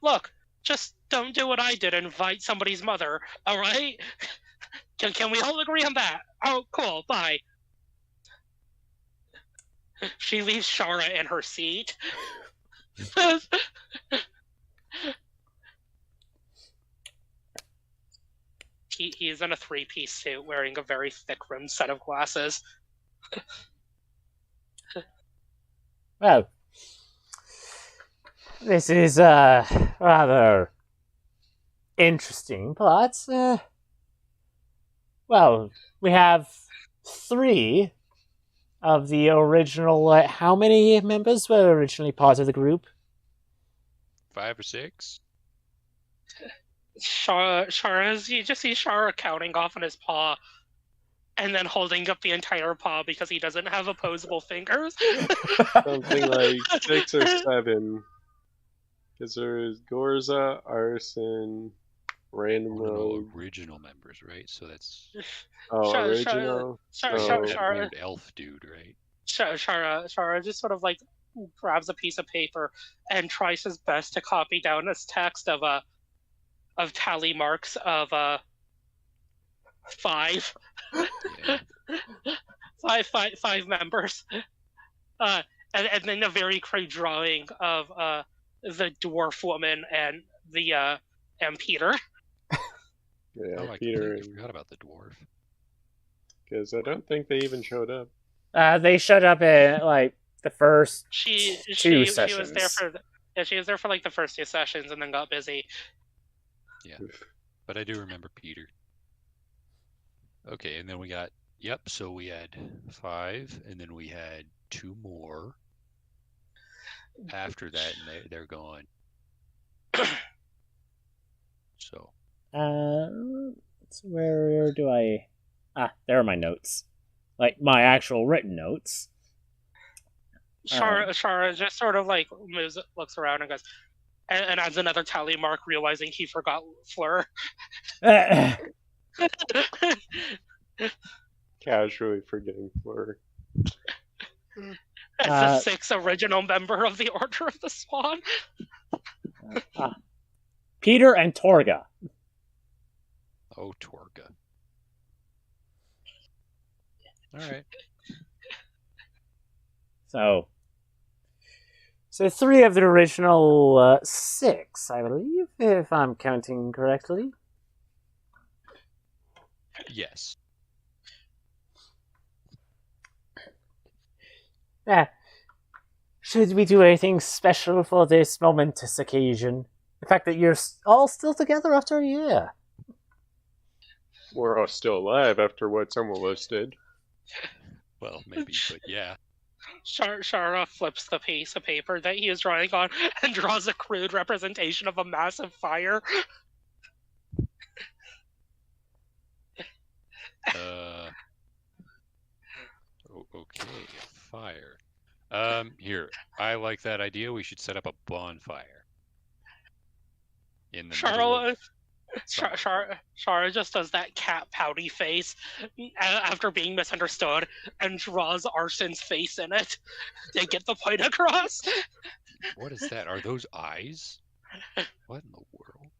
Look, just don't do what I did and invite somebody's mother, alright? Can we all agree on that? Oh, cool, bye. She leaves Shara in her seat. He is in a 3-piece suit wearing a very thick-rimmed set of glasses. Well, this is rather interesting, but well, we have 3 of the original. How many members were originally part of the group? 5 or 6? Shara, you just see Shara counting off on his paw and then holding up the entire paw because he doesn't have opposable fingers. Something like 6 or 7. Because there's Gorza, Arson, Random Oh, no, Rogue. original members, right? So that's Oh, Shara- original? that Shara, weird elf dude, right? Shara just sort of like grabs a piece of paper and tries his best to copy down this text of tally marks of 5. Yeah. five members. And then a very crude drawing of the dwarf woman and Peter. Yeah, Oh, I Peter. completely forgot about the dwarf. Because I don't think they even showed up. They showed up in like the first She two was sessions. there for she was there for like the first 2 sessions and then got busy. Yeah. But I do remember Peter. Okay, and then we got, so we had 5, and then we had 2 more after that, and they're gone. So. Where do I... there are my notes. Like, my actual written notes. Shara just sort of like looks around and goes, and adds another tally mark, realizing he forgot Fleur. Casually forgetting Fleur. As the 6th original member of the Order of the Swan. Peter and Torga. Oh, Torga. All right. So 3 of the original 6, I believe, if I'm counting correctly. Yes. Should we do anything special for this momentous occasion? The fact that you're all still together after a year. We're all still alive after what some of us did. Well, maybe, but yeah. Shara flips the piece of paper that he is drawing on and draws a crude representation of a massive fire. Okay, fire. Here, I like that idea. We should set up a bonfire. In the middle of Shara just does that cat pouty face after being misunderstood and draws Arson's face in it to get the point across. What is that? Are those eyes? What in the world?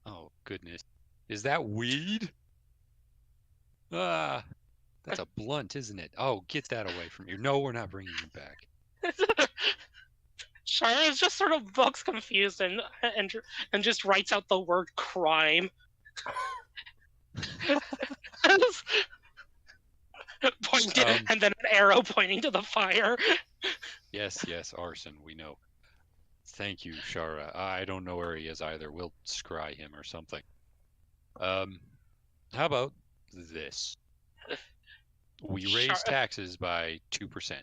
Oh, goodness. Is that weed? Ah, that's a blunt, isn't it? Oh, get that away from you. No, we're not bringing it back. Shara just sort of looks confused and just writes out the word crime. And then an arrow pointing to the fire. Yes, arson, we know. Thank you, Shara. I don't know where he is either. We'll scry him or something. How about this? We raise taxes by 2%.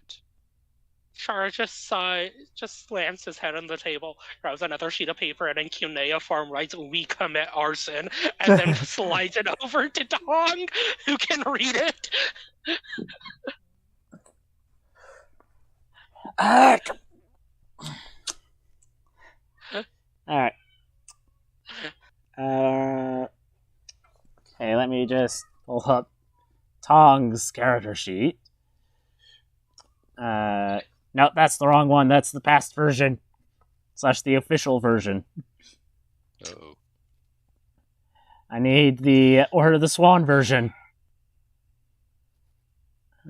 Shara just slams his head on the table, grabs another sheet of paper, and in cuneiform writes, "We commit arson," and then slides it over to Tong, who can read it. Alright. Okay, let me just pull up Tong's character sheet. No, that's the wrong one. That's the past version. / the official version. Uh-oh. I need the Order of the Swan version.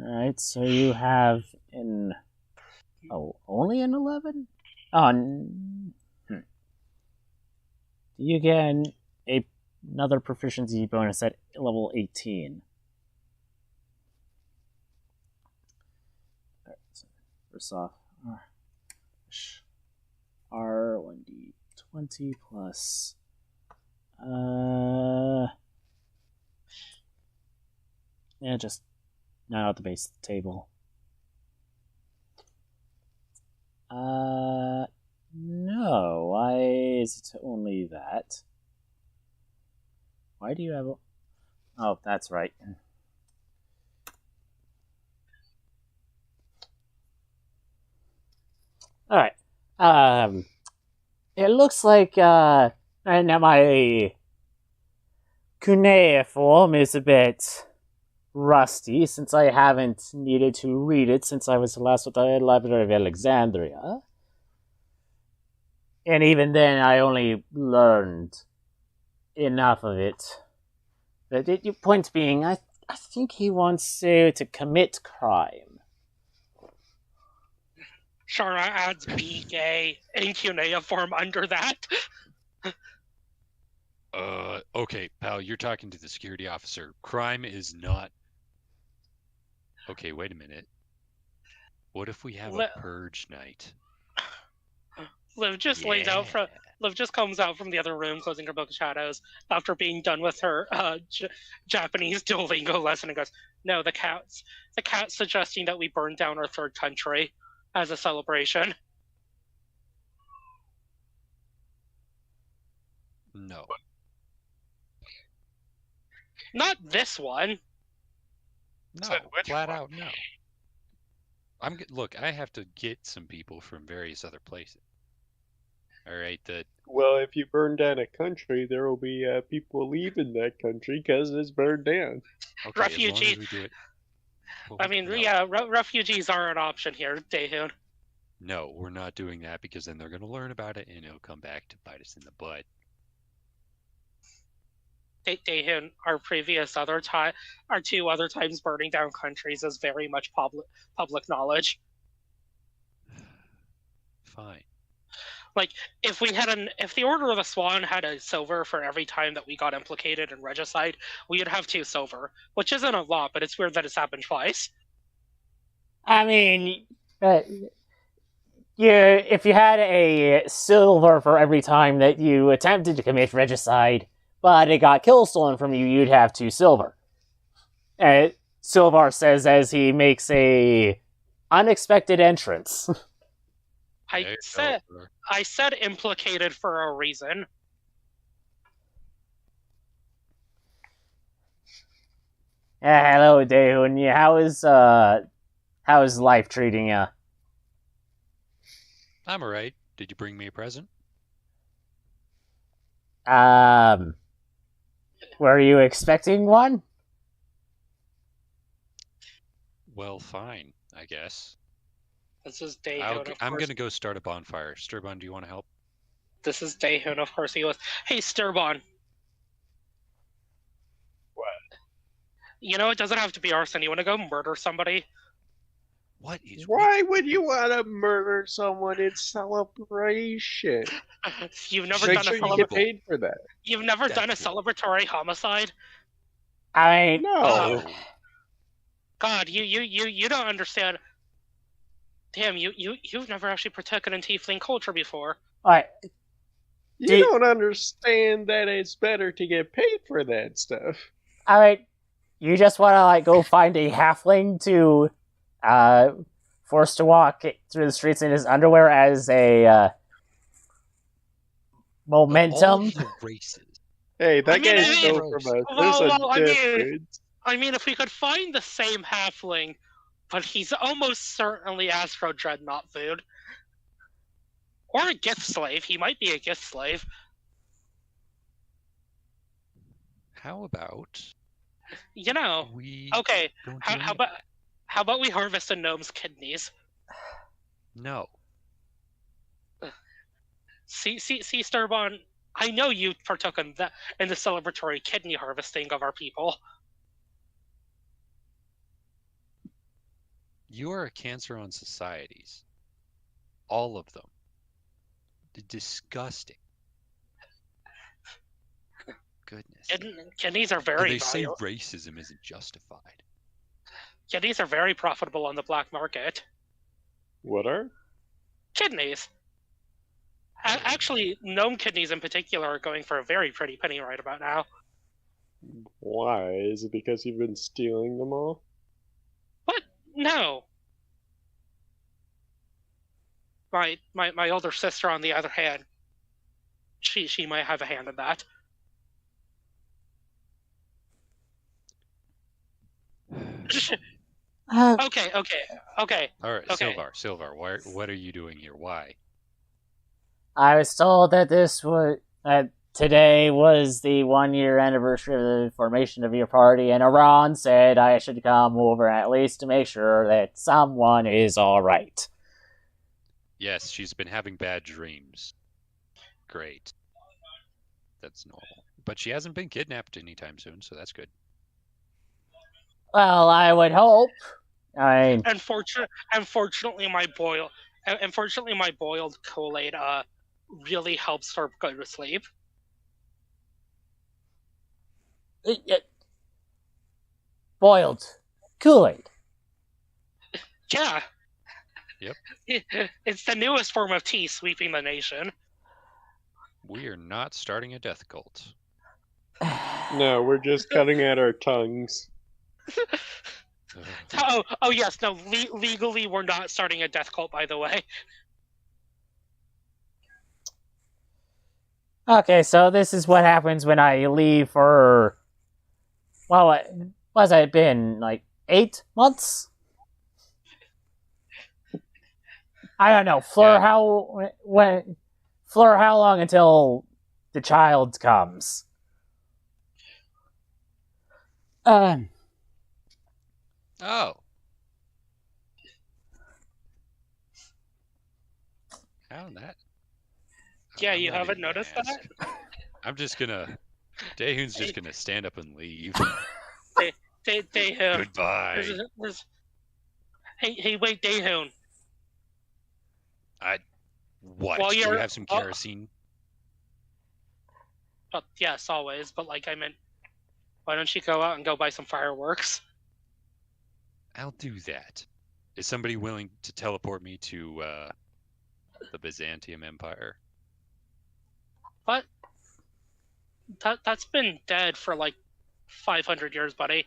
Alright, so you have in... Oh, only in 11? Oh, you get another proficiency bonus at level 18. Alright, so first off, R1d20 plus... Yeah, just not at the base of the table. No, why is it only that? Why do you have... Oh, that's right. Alright. It looks like, now my cuneiform is a bit rusty, since I haven't needed to read it since I was last with the Library of Alexandria. And even then, I only learned enough of it. But your point being, I think he wants you to commit crime. Shara adds "be-gay" in cuneiform under that. Okay, pal, you're talking to the security officer. Crime is not... Okay, wait a minute. What if we have a purge night? Liv just Liv just comes out from the other room, closing her book of shadows, after being done with her Japanese Duolingo lesson, and goes, "No, the cat's suggesting that we burn down our third country as a celebration." No. Not this one. No, flat out no. Look, I have to get some people from various other places. All right, Well, if you burn down a country, there will be people leaving that country because it's burned down. Okay, Refugees. As long as we do it. I mean, no. Refugees are an option here, Daehoon. No, we're not doing that because then they're going to learn about it and it'll come back to bite us in the butt. Daehoon, our two other times burning down countries is very much public knowledge. fine. Like, if the Order of the Swan had a silver for every time that we got implicated in regicide, we would have 2 silver, which isn't a lot, but it's weird that it's happened twice. I mean, if you had a silver for every time that you attempted to commit regicide, but it got kill stolen from you, you'd have 2 silver. Silvar says as he makes a unexpected entrance. I said implicated for a reason. Hello, Dehun. How is life treating you? I'm alright. Did you bring me a present? Were you expecting one? Well, fine, I guess. This is Dehun, of course. I'm gonna go start a bonfire. Sturbon, do you want to help? This is Dehun, of course. He goes, "Hey, Sturbon. What? You know, it doesn't have to be arson. You want to go murder somebody?" What is... Why would you want to murder someone in celebration? You've never Make done sure a you get paid for that. You've never done a That's cool. celebratory homicide? I No. God, you don't understand. Damn, you've never actually partaken in tiefling culture before. You don't understand that it's better to get paid for that stuff. You just want to go find a halfling to forced to walk through the streets in his underwear as a momentum. All the races. Hey, that mean, guy's I stole mean- from us. Well, There's well, a I mean- difference. I mean, if we could find the same halfling, but he's almost certainly Astro Dreadnought food. Or a gift slave. He might be a gift slave. How about You know. we Okay, don't do how any- about we harvest a gnome's kidneys? No. See, Sturbon, I know you partook in the celebratory kidney harvesting of our people. You are a cancer on societies. All of them. Disgusting. Goodness. Kidneys are So very they say valuable. racism isn't justified. Kidneys are very profitable on the black market. What are? Kidneys. Actually, gnome kidneys in particular are going for a very pretty penny right about now. Why? Is it because you've been stealing them all? What? No. My older sister, on the other hand, she might have a hand in that. Okay. All right, Okay. Silvar, what are you doing here? Why? I was told that today was the 1-year anniversary of the formation of your party, and Iran said I should come over at least to make sure that someone is alright. Yes, she's been having bad dreams. Great. That's normal. But she hasn't been kidnapped anytime soon, so that's good. Well, I would hope. Unfortunately, my boiled Kool-Aid really helps her go to sleep. Boiled Kool-Aid. Yeah. Yep. It's the newest form of tea sweeping the nation. We are not starting a death cult. No, we're just cutting out our tongues. Oh yes, no. Legally, we're not starting a death cult, by the way. Okay, so this is what happens when I leave for... Well, what's it been? 8 months? I don't know. Fleur, Yeah. how long until the child comes? Oh. How that? Yeah, I'm you not haven't even gonna noticed ask. that? I'm just gonna... Dahun's just gonna stand up and leave. Dehun. Goodbye. Hey, wait, Dehun. What? Well, Do you you're- have some kerosene? Yes, always. But like, I meant, why don't you go out and go buy some fireworks? I'll do that. Is somebody willing to teleport me to the Byzantium Empire? But that's been dead for like 500 years, buddy.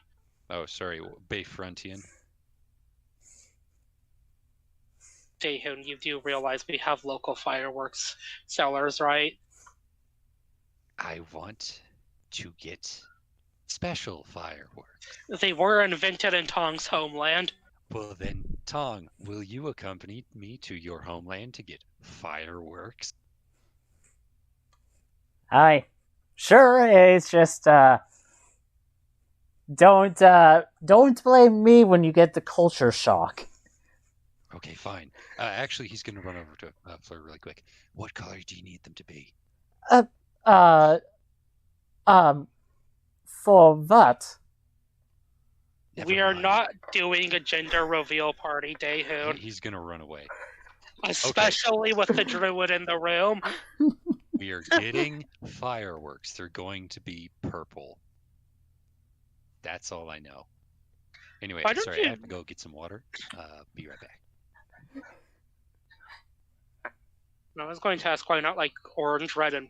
Oh, sorry, Bayfrontian. Daehun, you do realize we have local fireworks sellers, right? I want to get special fireworks. They were invented in Tong's homeland. Well then, Tong, will you accompany me to your homeland to get fireworks? Hi. Sure, it's just, don't blame me when you get the culture shock. Okay, fine. Actually, he's gonna run over to Fleur really quick. What color do you need them to be? For what? Never We are mind. not doing a gender reveal party, Daehun. He's gonna run away. Especially with the druid in the room. We are getting fireworks. They're going to be purple. That's all I know. Anyway, Why don't sorry, I you- have to go get some water. Be right back. I was going to ask why not like orange, red, and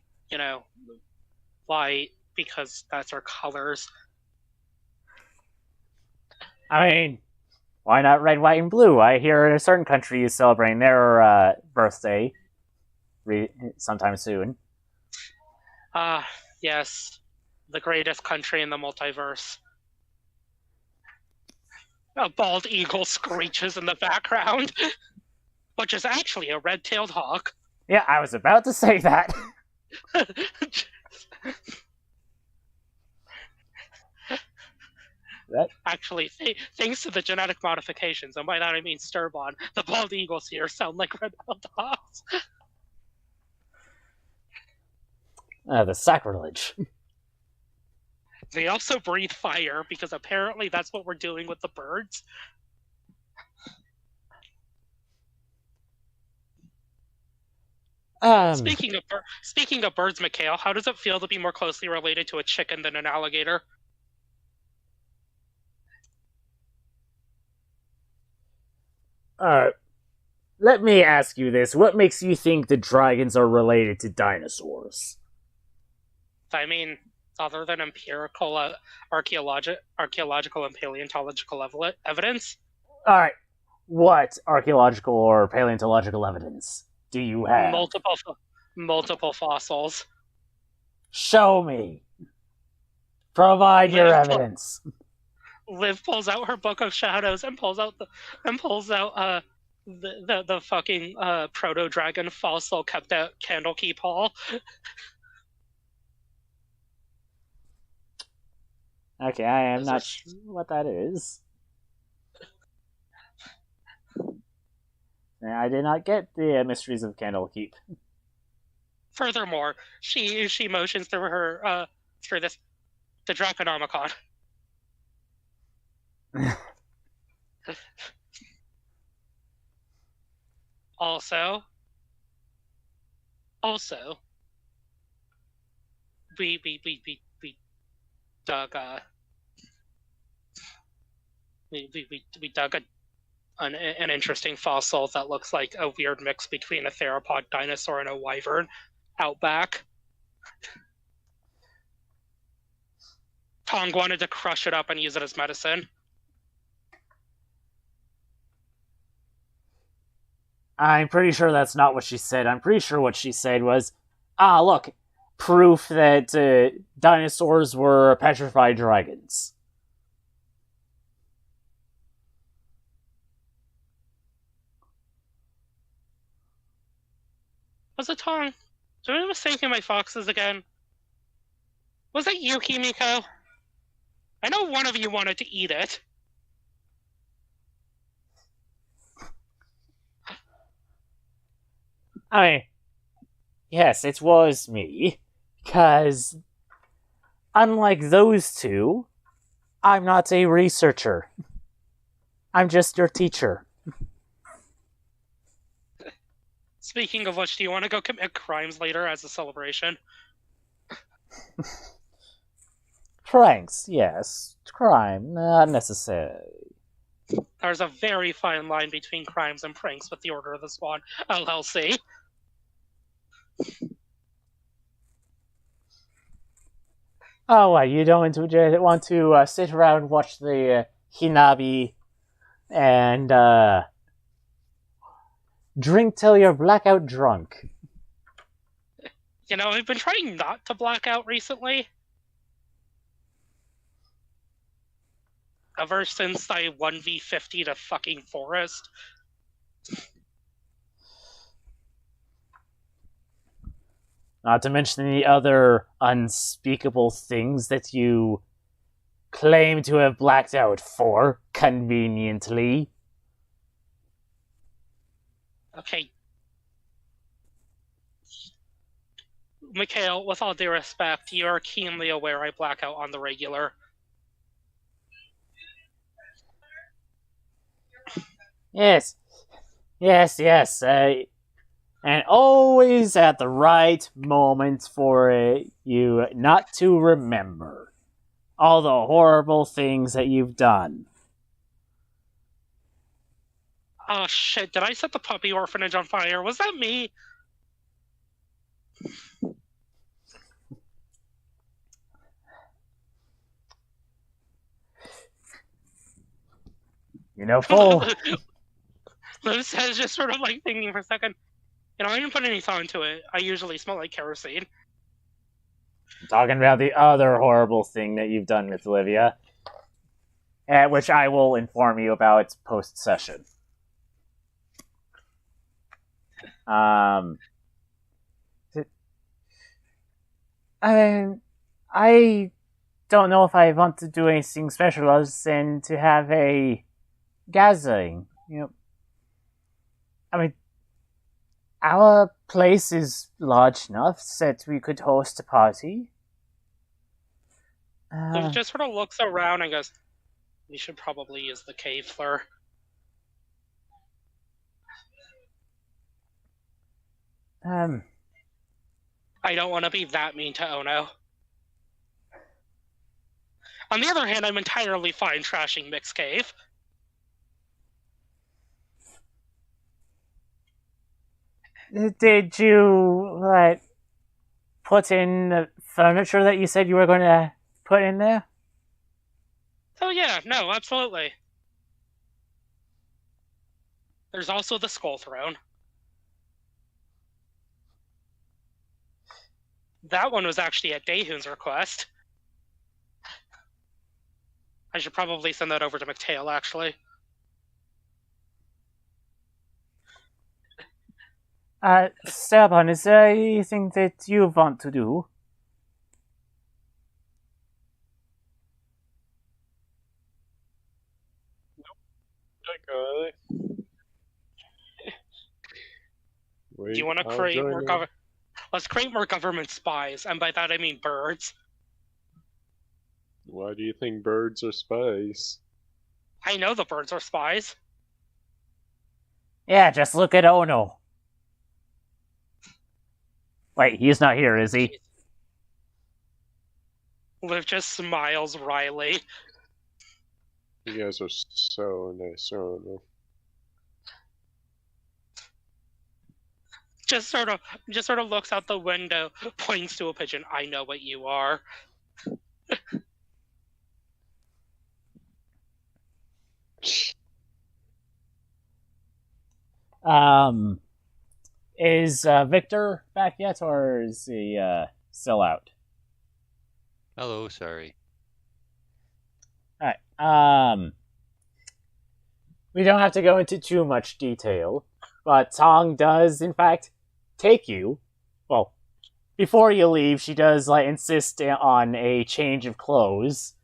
white, because that's our colors. I mean, why not red, white, and blue? I hear in a certain country is celebrating their birthday sometime soon. Yes, the greatest country in the multiverse. A bald eagle screeches in the background, which is actually a red-tailed hawk. Yeah, I was about to say that. Actually, thanks to the genetic modifications, and by that I mean Sturbon, the bald eagles here sound like red-tailed hawks. The sacrilege. They also breathe fire, because apparently that's what we're doing with the birds. Speaking of birds, Mikhail, how does it feel to be more closely related to a chicken than an alligator? Let me ask you this. What makes you think the dragons are related to dinosaurs? I mean, other than empirical archaeological and paleontological evidence? Alright, what archaeological or paleontological evidence do you have? Multiple fossils. Show me. Provide your Liv- evidence. Liv pulls out her book of shadows and pulls out the fucking proto dragon fossil kept at Candlekeep Hall. Okay, I am Those not are- sure what that is. I did not get the mysteries of Candlekeep. Furthermore, she motions through her through the Draconomicon. Also, we dug we dug an interesting fossil that looks like a weird mix between a theropod dinosaur and a wyvern out back. Tong wanted to crush it up and use it as medicine. I'm pretty sure that's not what she said. I'm pretty sure what she said was, look, proof that dinosaurs were petrified dragons. Was it Tong? Am I mistaking my foxes again? Was it you, Kimiko? I know one of you wanted to eat it. I mean, yes, it was me. Because, unlike those two, I'm not a researcher. I'm just your teacher. Speaking of which, do you want to go commit crimes later as a celebration? Pranks, yes. Crime, not necessary. There's a very fine line between crimes and pranks with the Order of the Swan, LLC. Oh, what, you don't want to sit around and watch the Hinabi and drink till you're blackout drunk? You know, I've been trying not to black out recently. Ever since I 1v50 to fucking Forest. Not to mention the other unspeakable things that you claim to have blacked out for, conveniently. Okay. Mikhail, with all due respect, you are keenly aware I black out on the regular. Yes. And always at the right moment for you not to remember all the horrible things that you've done. Oh shit, did I set the puppy orphanage on fire? Was that me? You know, full. Liz is just sort of like thinking for a second. You know, I didn't put any thought into it. I usually smell like kerosene. I'm talking about the other horrible thing that you've done with Olivia, which I will inform you about post-session. I mean, I don't know if I want to do anything special other than to have a gathering. You know, I mean, our place is large enough that we could host a party. Liv just sort of looks around and goes, "We should probably use the cave fleur." I don't want to be that mean to Ono. On the other hand, I'm entirely fine trashing Mick's cave. Did you put in the furniture that you said you were going to put in there? Oh yeah, no, absolutely. There's also the skull throne. That one was actually at Daehoon's request. I should probably send that over to McTail, actually. Serban, is there anything that you want to do? Do you want to create more government? Let's create more government spies, and by that I mean birds. Why do you think birds are spies? I know the birds are spies. Yeah, just look at Ono. Wait, he's not here, is he? Liv just smiles wryly. You guys are so nice, aren't you? Just sort of looks out the window, points to a pigeon. I know what you are. Is Victor back yet, or is he still out? Hello, sorry. Alright, we don't have to go into too much detail, but Tong does, in fact, take you. Well, before you leave, she does, insist on a change of clothes.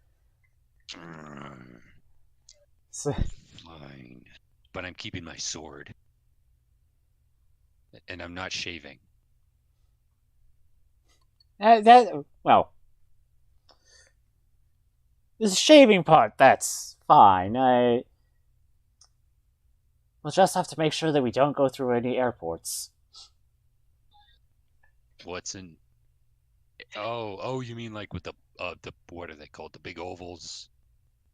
So, Fine. But I'm keeping my sword. And I'm not shaving. well, the shaving part, that's fine. We'll just have to make sure that we don't go through any airports. What's in? Oh, you mean like with the what are they called? The big ovals,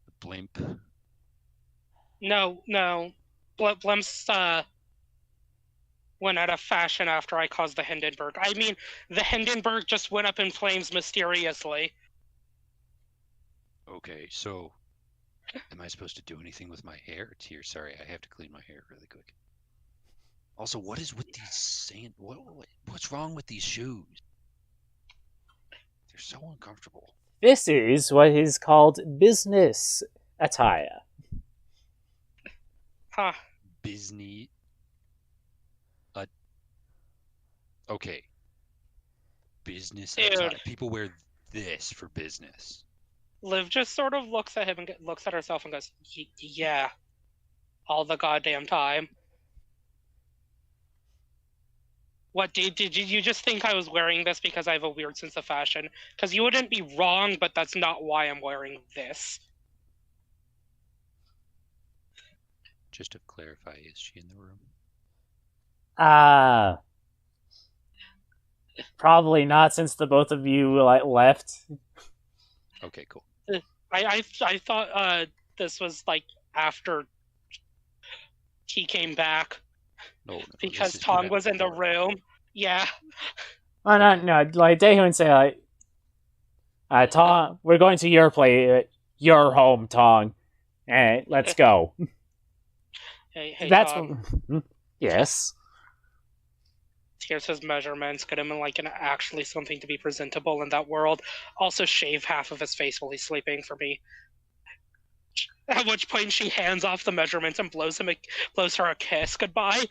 the blimp. No. Blimps went out of fashion after I caused the Hindenburg. I mean, the Hindenburg just went up in flames mysteriously. Okay, so am I supposed to do anything with my hair? It's here. Sorry, I have to clean my hair really quick. Also, what is with these sand? What's wrong with these shoes? They're so uncomfortable. This is what is called business attire. Huh. Disney. Okay. Business Dude. attire. People wear this for business. Liv just sort of looks at him and looks at herself and goes, "Yeah, all the goddamn time." What did you just think I was wearing this because I have a weird sense of fashion? Because you wouldn't be wrong, but that's not why I'm wearing this. Just to clarify, is she in the room? Probably not, since the both of you left. Okay, cool. I thought this was like after he came back No, because Tong was in the room. Yeah. Oh no, like Daehoon say Tong, we're going to your home, Tong. Let's go. Hey, That's Tong. Yes. Here's his measurements. Get him in actually something to be presentable in that world. Also shave half of his face while he's sleeping for me. At which point she hands off the measurements and blows her a kiss goodbye.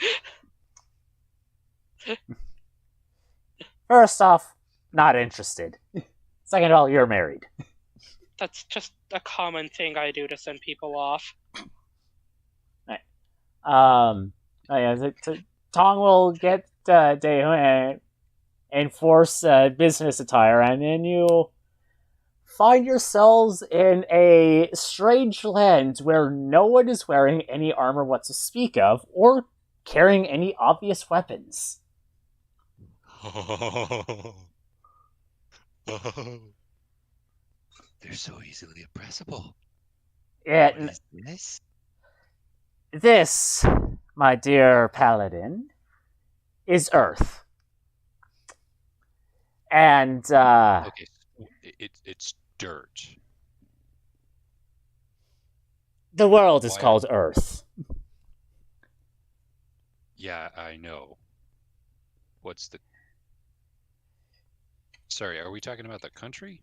First off, not interested. Second of all, you're married. That's just a common thing I do to send people off. Tong will get Daehoon and force business attire, and then you'll find yourselves in a strange land where no one is wearing any armor what to speak of, or carrying any obvious weapons. They're so easily oppressible. Yeah, What is this? This, my dear paladin, is Earth. And, Okay, it's dirt. The world is Why? called Earth. Yeah, I know. What's the... Sorry, are we talking about the country?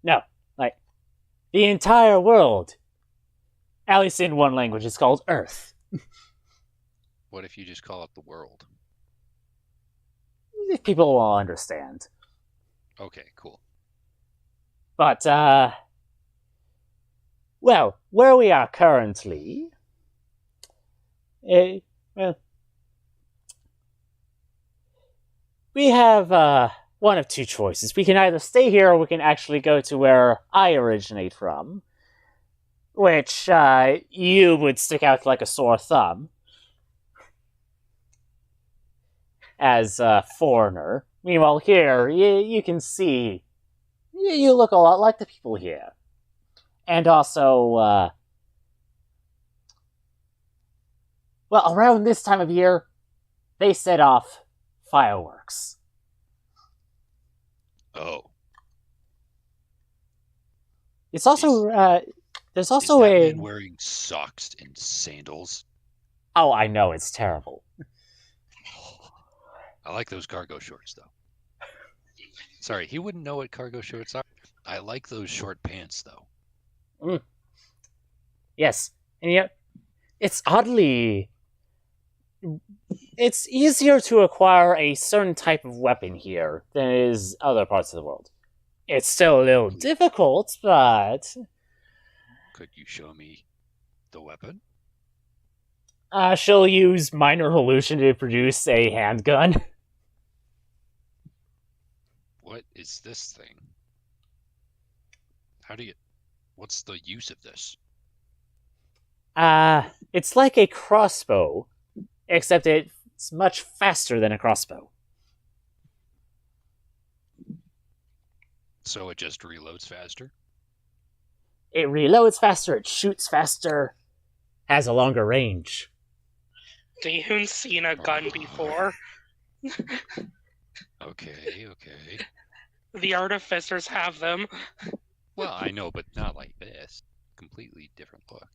No, the entire world, at least in one language, is called Earth. What if you just call it the world? People will understand. Okay, cool. But, well, where we are currently, we have one of two choices. We can either stay here, or we can actually go to where I originate from, which you would stick out like a sore thumb as a foreigner. Meanwhile, here, you can see, you look a lot like the people here. And also, well, around this time of year, they set off fireworks. Oh. It's also, there's also Is that a... man wearing socks and sandals? Oh, I know, it's terrible. I like those cargo shorts, though. Sorry, he wouldn't know what cargo shorts are. I like those short pants, though. Yes, and yet, it's oddly... It's easier to acquire a certain type of weapon here than it is other parts of the world. It's still a little difficult, but... Could you show me the weapon? She'll use minor illusion to produce a handgun. What is this thing? How do you... What's the use of this? It's like a crossbow, except it's much faster than a crossbow. So it just reloads faster? It reloads faster, it shoots faster, has a longer range. Daehoon's seen a gun before. Okay. The artificers have them. Well, I know, but not like this. Completely different look.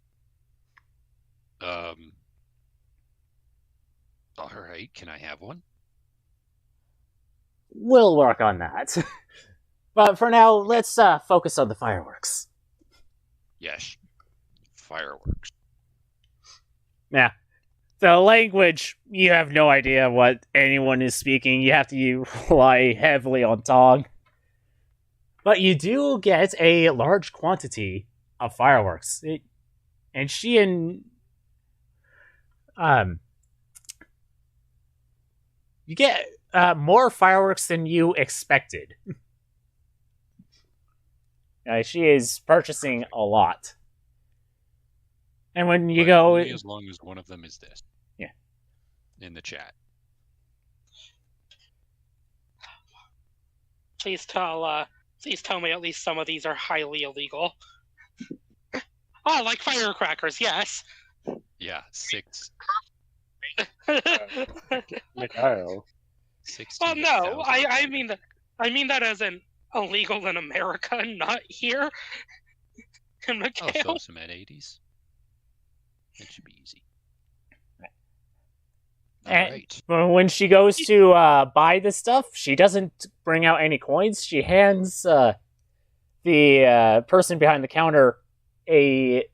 Alright, can I have one? We'll work on that. But for now, let's focus on the fireworks. Yes. Fireworks. Yeah. The language, you have no idea what anyone is speaking. You have to rely heavily on tongue. But you do get a large quantity of fireworks. And she and... You get more fireworks than you expected. She is purchasing a lot. And when you go... Only as long as one of them is this. Yeah. In the chat. Please tell me at least some of these are highly illegal. Oh, like firecrackers, yes. Yeah, 6. Mikhail. 16. Well, no, I mean that as in illegal in America, not here. In Oh, Mikhail. so some at 80s. It should be easy. Alright. When she goes to buy the stuff, she doesn't bring out any coins. She hands the person behind the counter a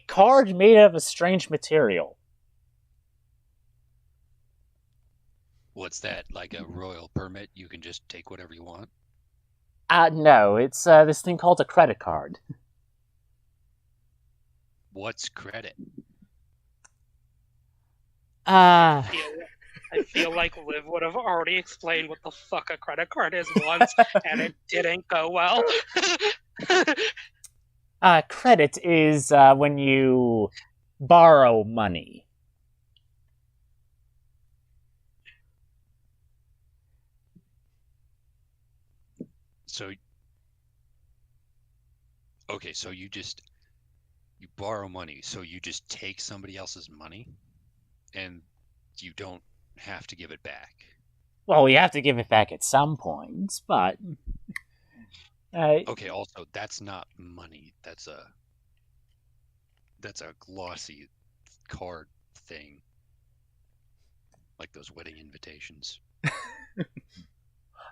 card made of a strange material. What's that? Like a royal permit? You can just take whatever you want? No, it's this thing called a credit card. What's credit? Uh, I feel like Liv would have already explained what the fuck a credit card is once, and it didn't go well. Credit is when you borrow money. So, okay, so you borrow money, so you just take somebody else's money, and you don't have to give it back. Well, we have to give it back at some point, but... Okay, also, that's not money. That's a glossy card thing. Like those wedding invitations.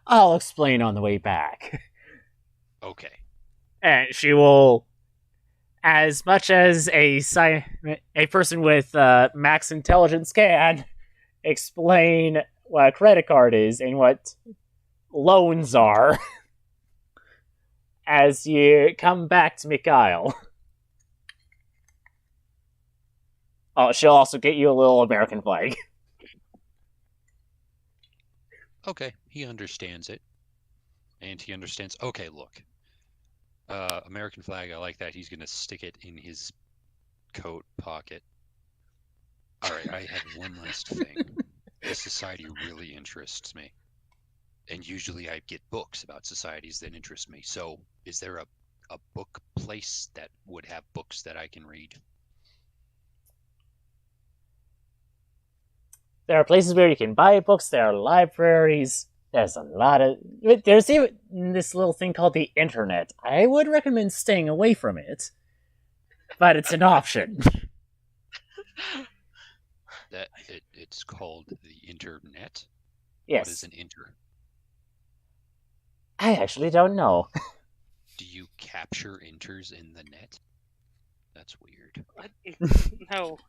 I'll explain on the way back. Okay. And she will, as much as a person with max intelligence can, explain what a credit card is and what loans are as you come back to Mikhail. Oh, she'll also get you a little American flag. Okay, he understands it. And he understands, okay, look. American flag, I like that. He's going to stick it in his coat pocket. Alright, I have one last thing. This society really interests me. And usually I get books about societies that interest me. So, is there a book place that would have books that I can read? There are places where you can buy books, there are libraries, there's a lot of... There's even this little thing called the internet. I would recommend staying away from it, but it's an option. It's called the internet? Yes. What is an inter? I actually don't know. Do you capture inters in the net? That's weird. No.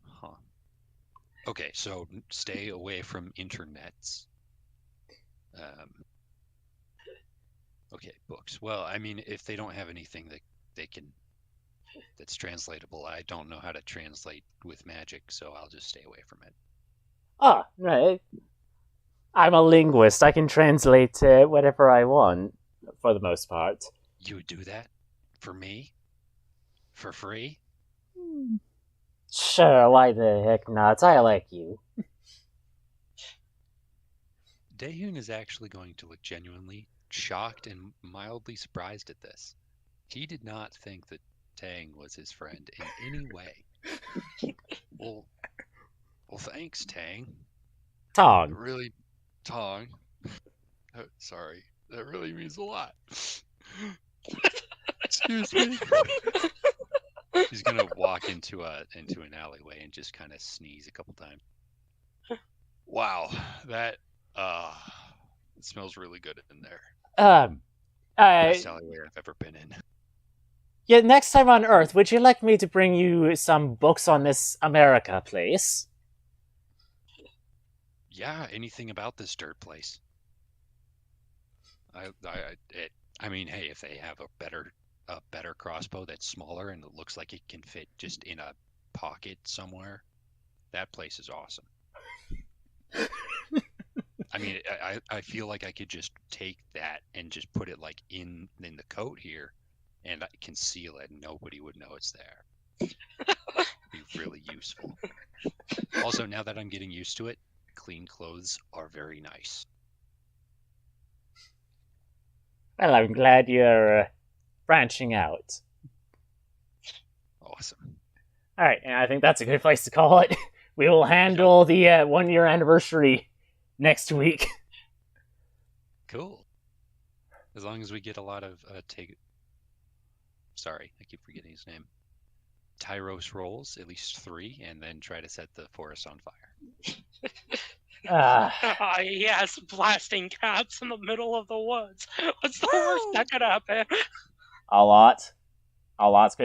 Huh. Okay, so stay away from internets. Okay, books. Well, I mean, if they don't have anything that they can that's translatable, I don't know how to translate with magic, so I'll just stay away from it. Ah, right. I'm a linguist. I can translate whatever I want, for the most part. You would do that? For me? For free? Sure, why the heck not? I like you. Daehoon is actually going to look genuinely shocked and mildly surprised at this. He did not think that Tang was his friend in any way. Well, thanks, Tang. Tong. Really, Tong. Sorry, that really means a lot. Excuse me. He's gonna walk into an alleyway and just kind of sneeze a couple times. Wow, that it smells really good in there. Best alleyway I've ever been in. Yeah, next time on Earth, would you like me to bring you some books on this America place? Yeah, anything about this dirt place. I mean, hey, if they have a better crossbow that's smaller and it looks like it can fit just in a pocket somewhere, that place is awesome. I mean, I feel like I could just take that and just put it like in the coat here, and I conceal it, and nobody would know it's there. Be really useful. Also, now that I'm getting used to it, clean clothes are very nice. Well, I'm glad you're branching out. Awesome. All right, and I think that's a good place to call it. We will handle the 1-year anniversary next week. Cool. As long as we get a lot of Sorry, I keep forgetting his name. Tyros rolls, at least 3, and then try to set the forest on fire. Yes, blasting caps in the middle of the woods. What's the worst that could happen? A lot's good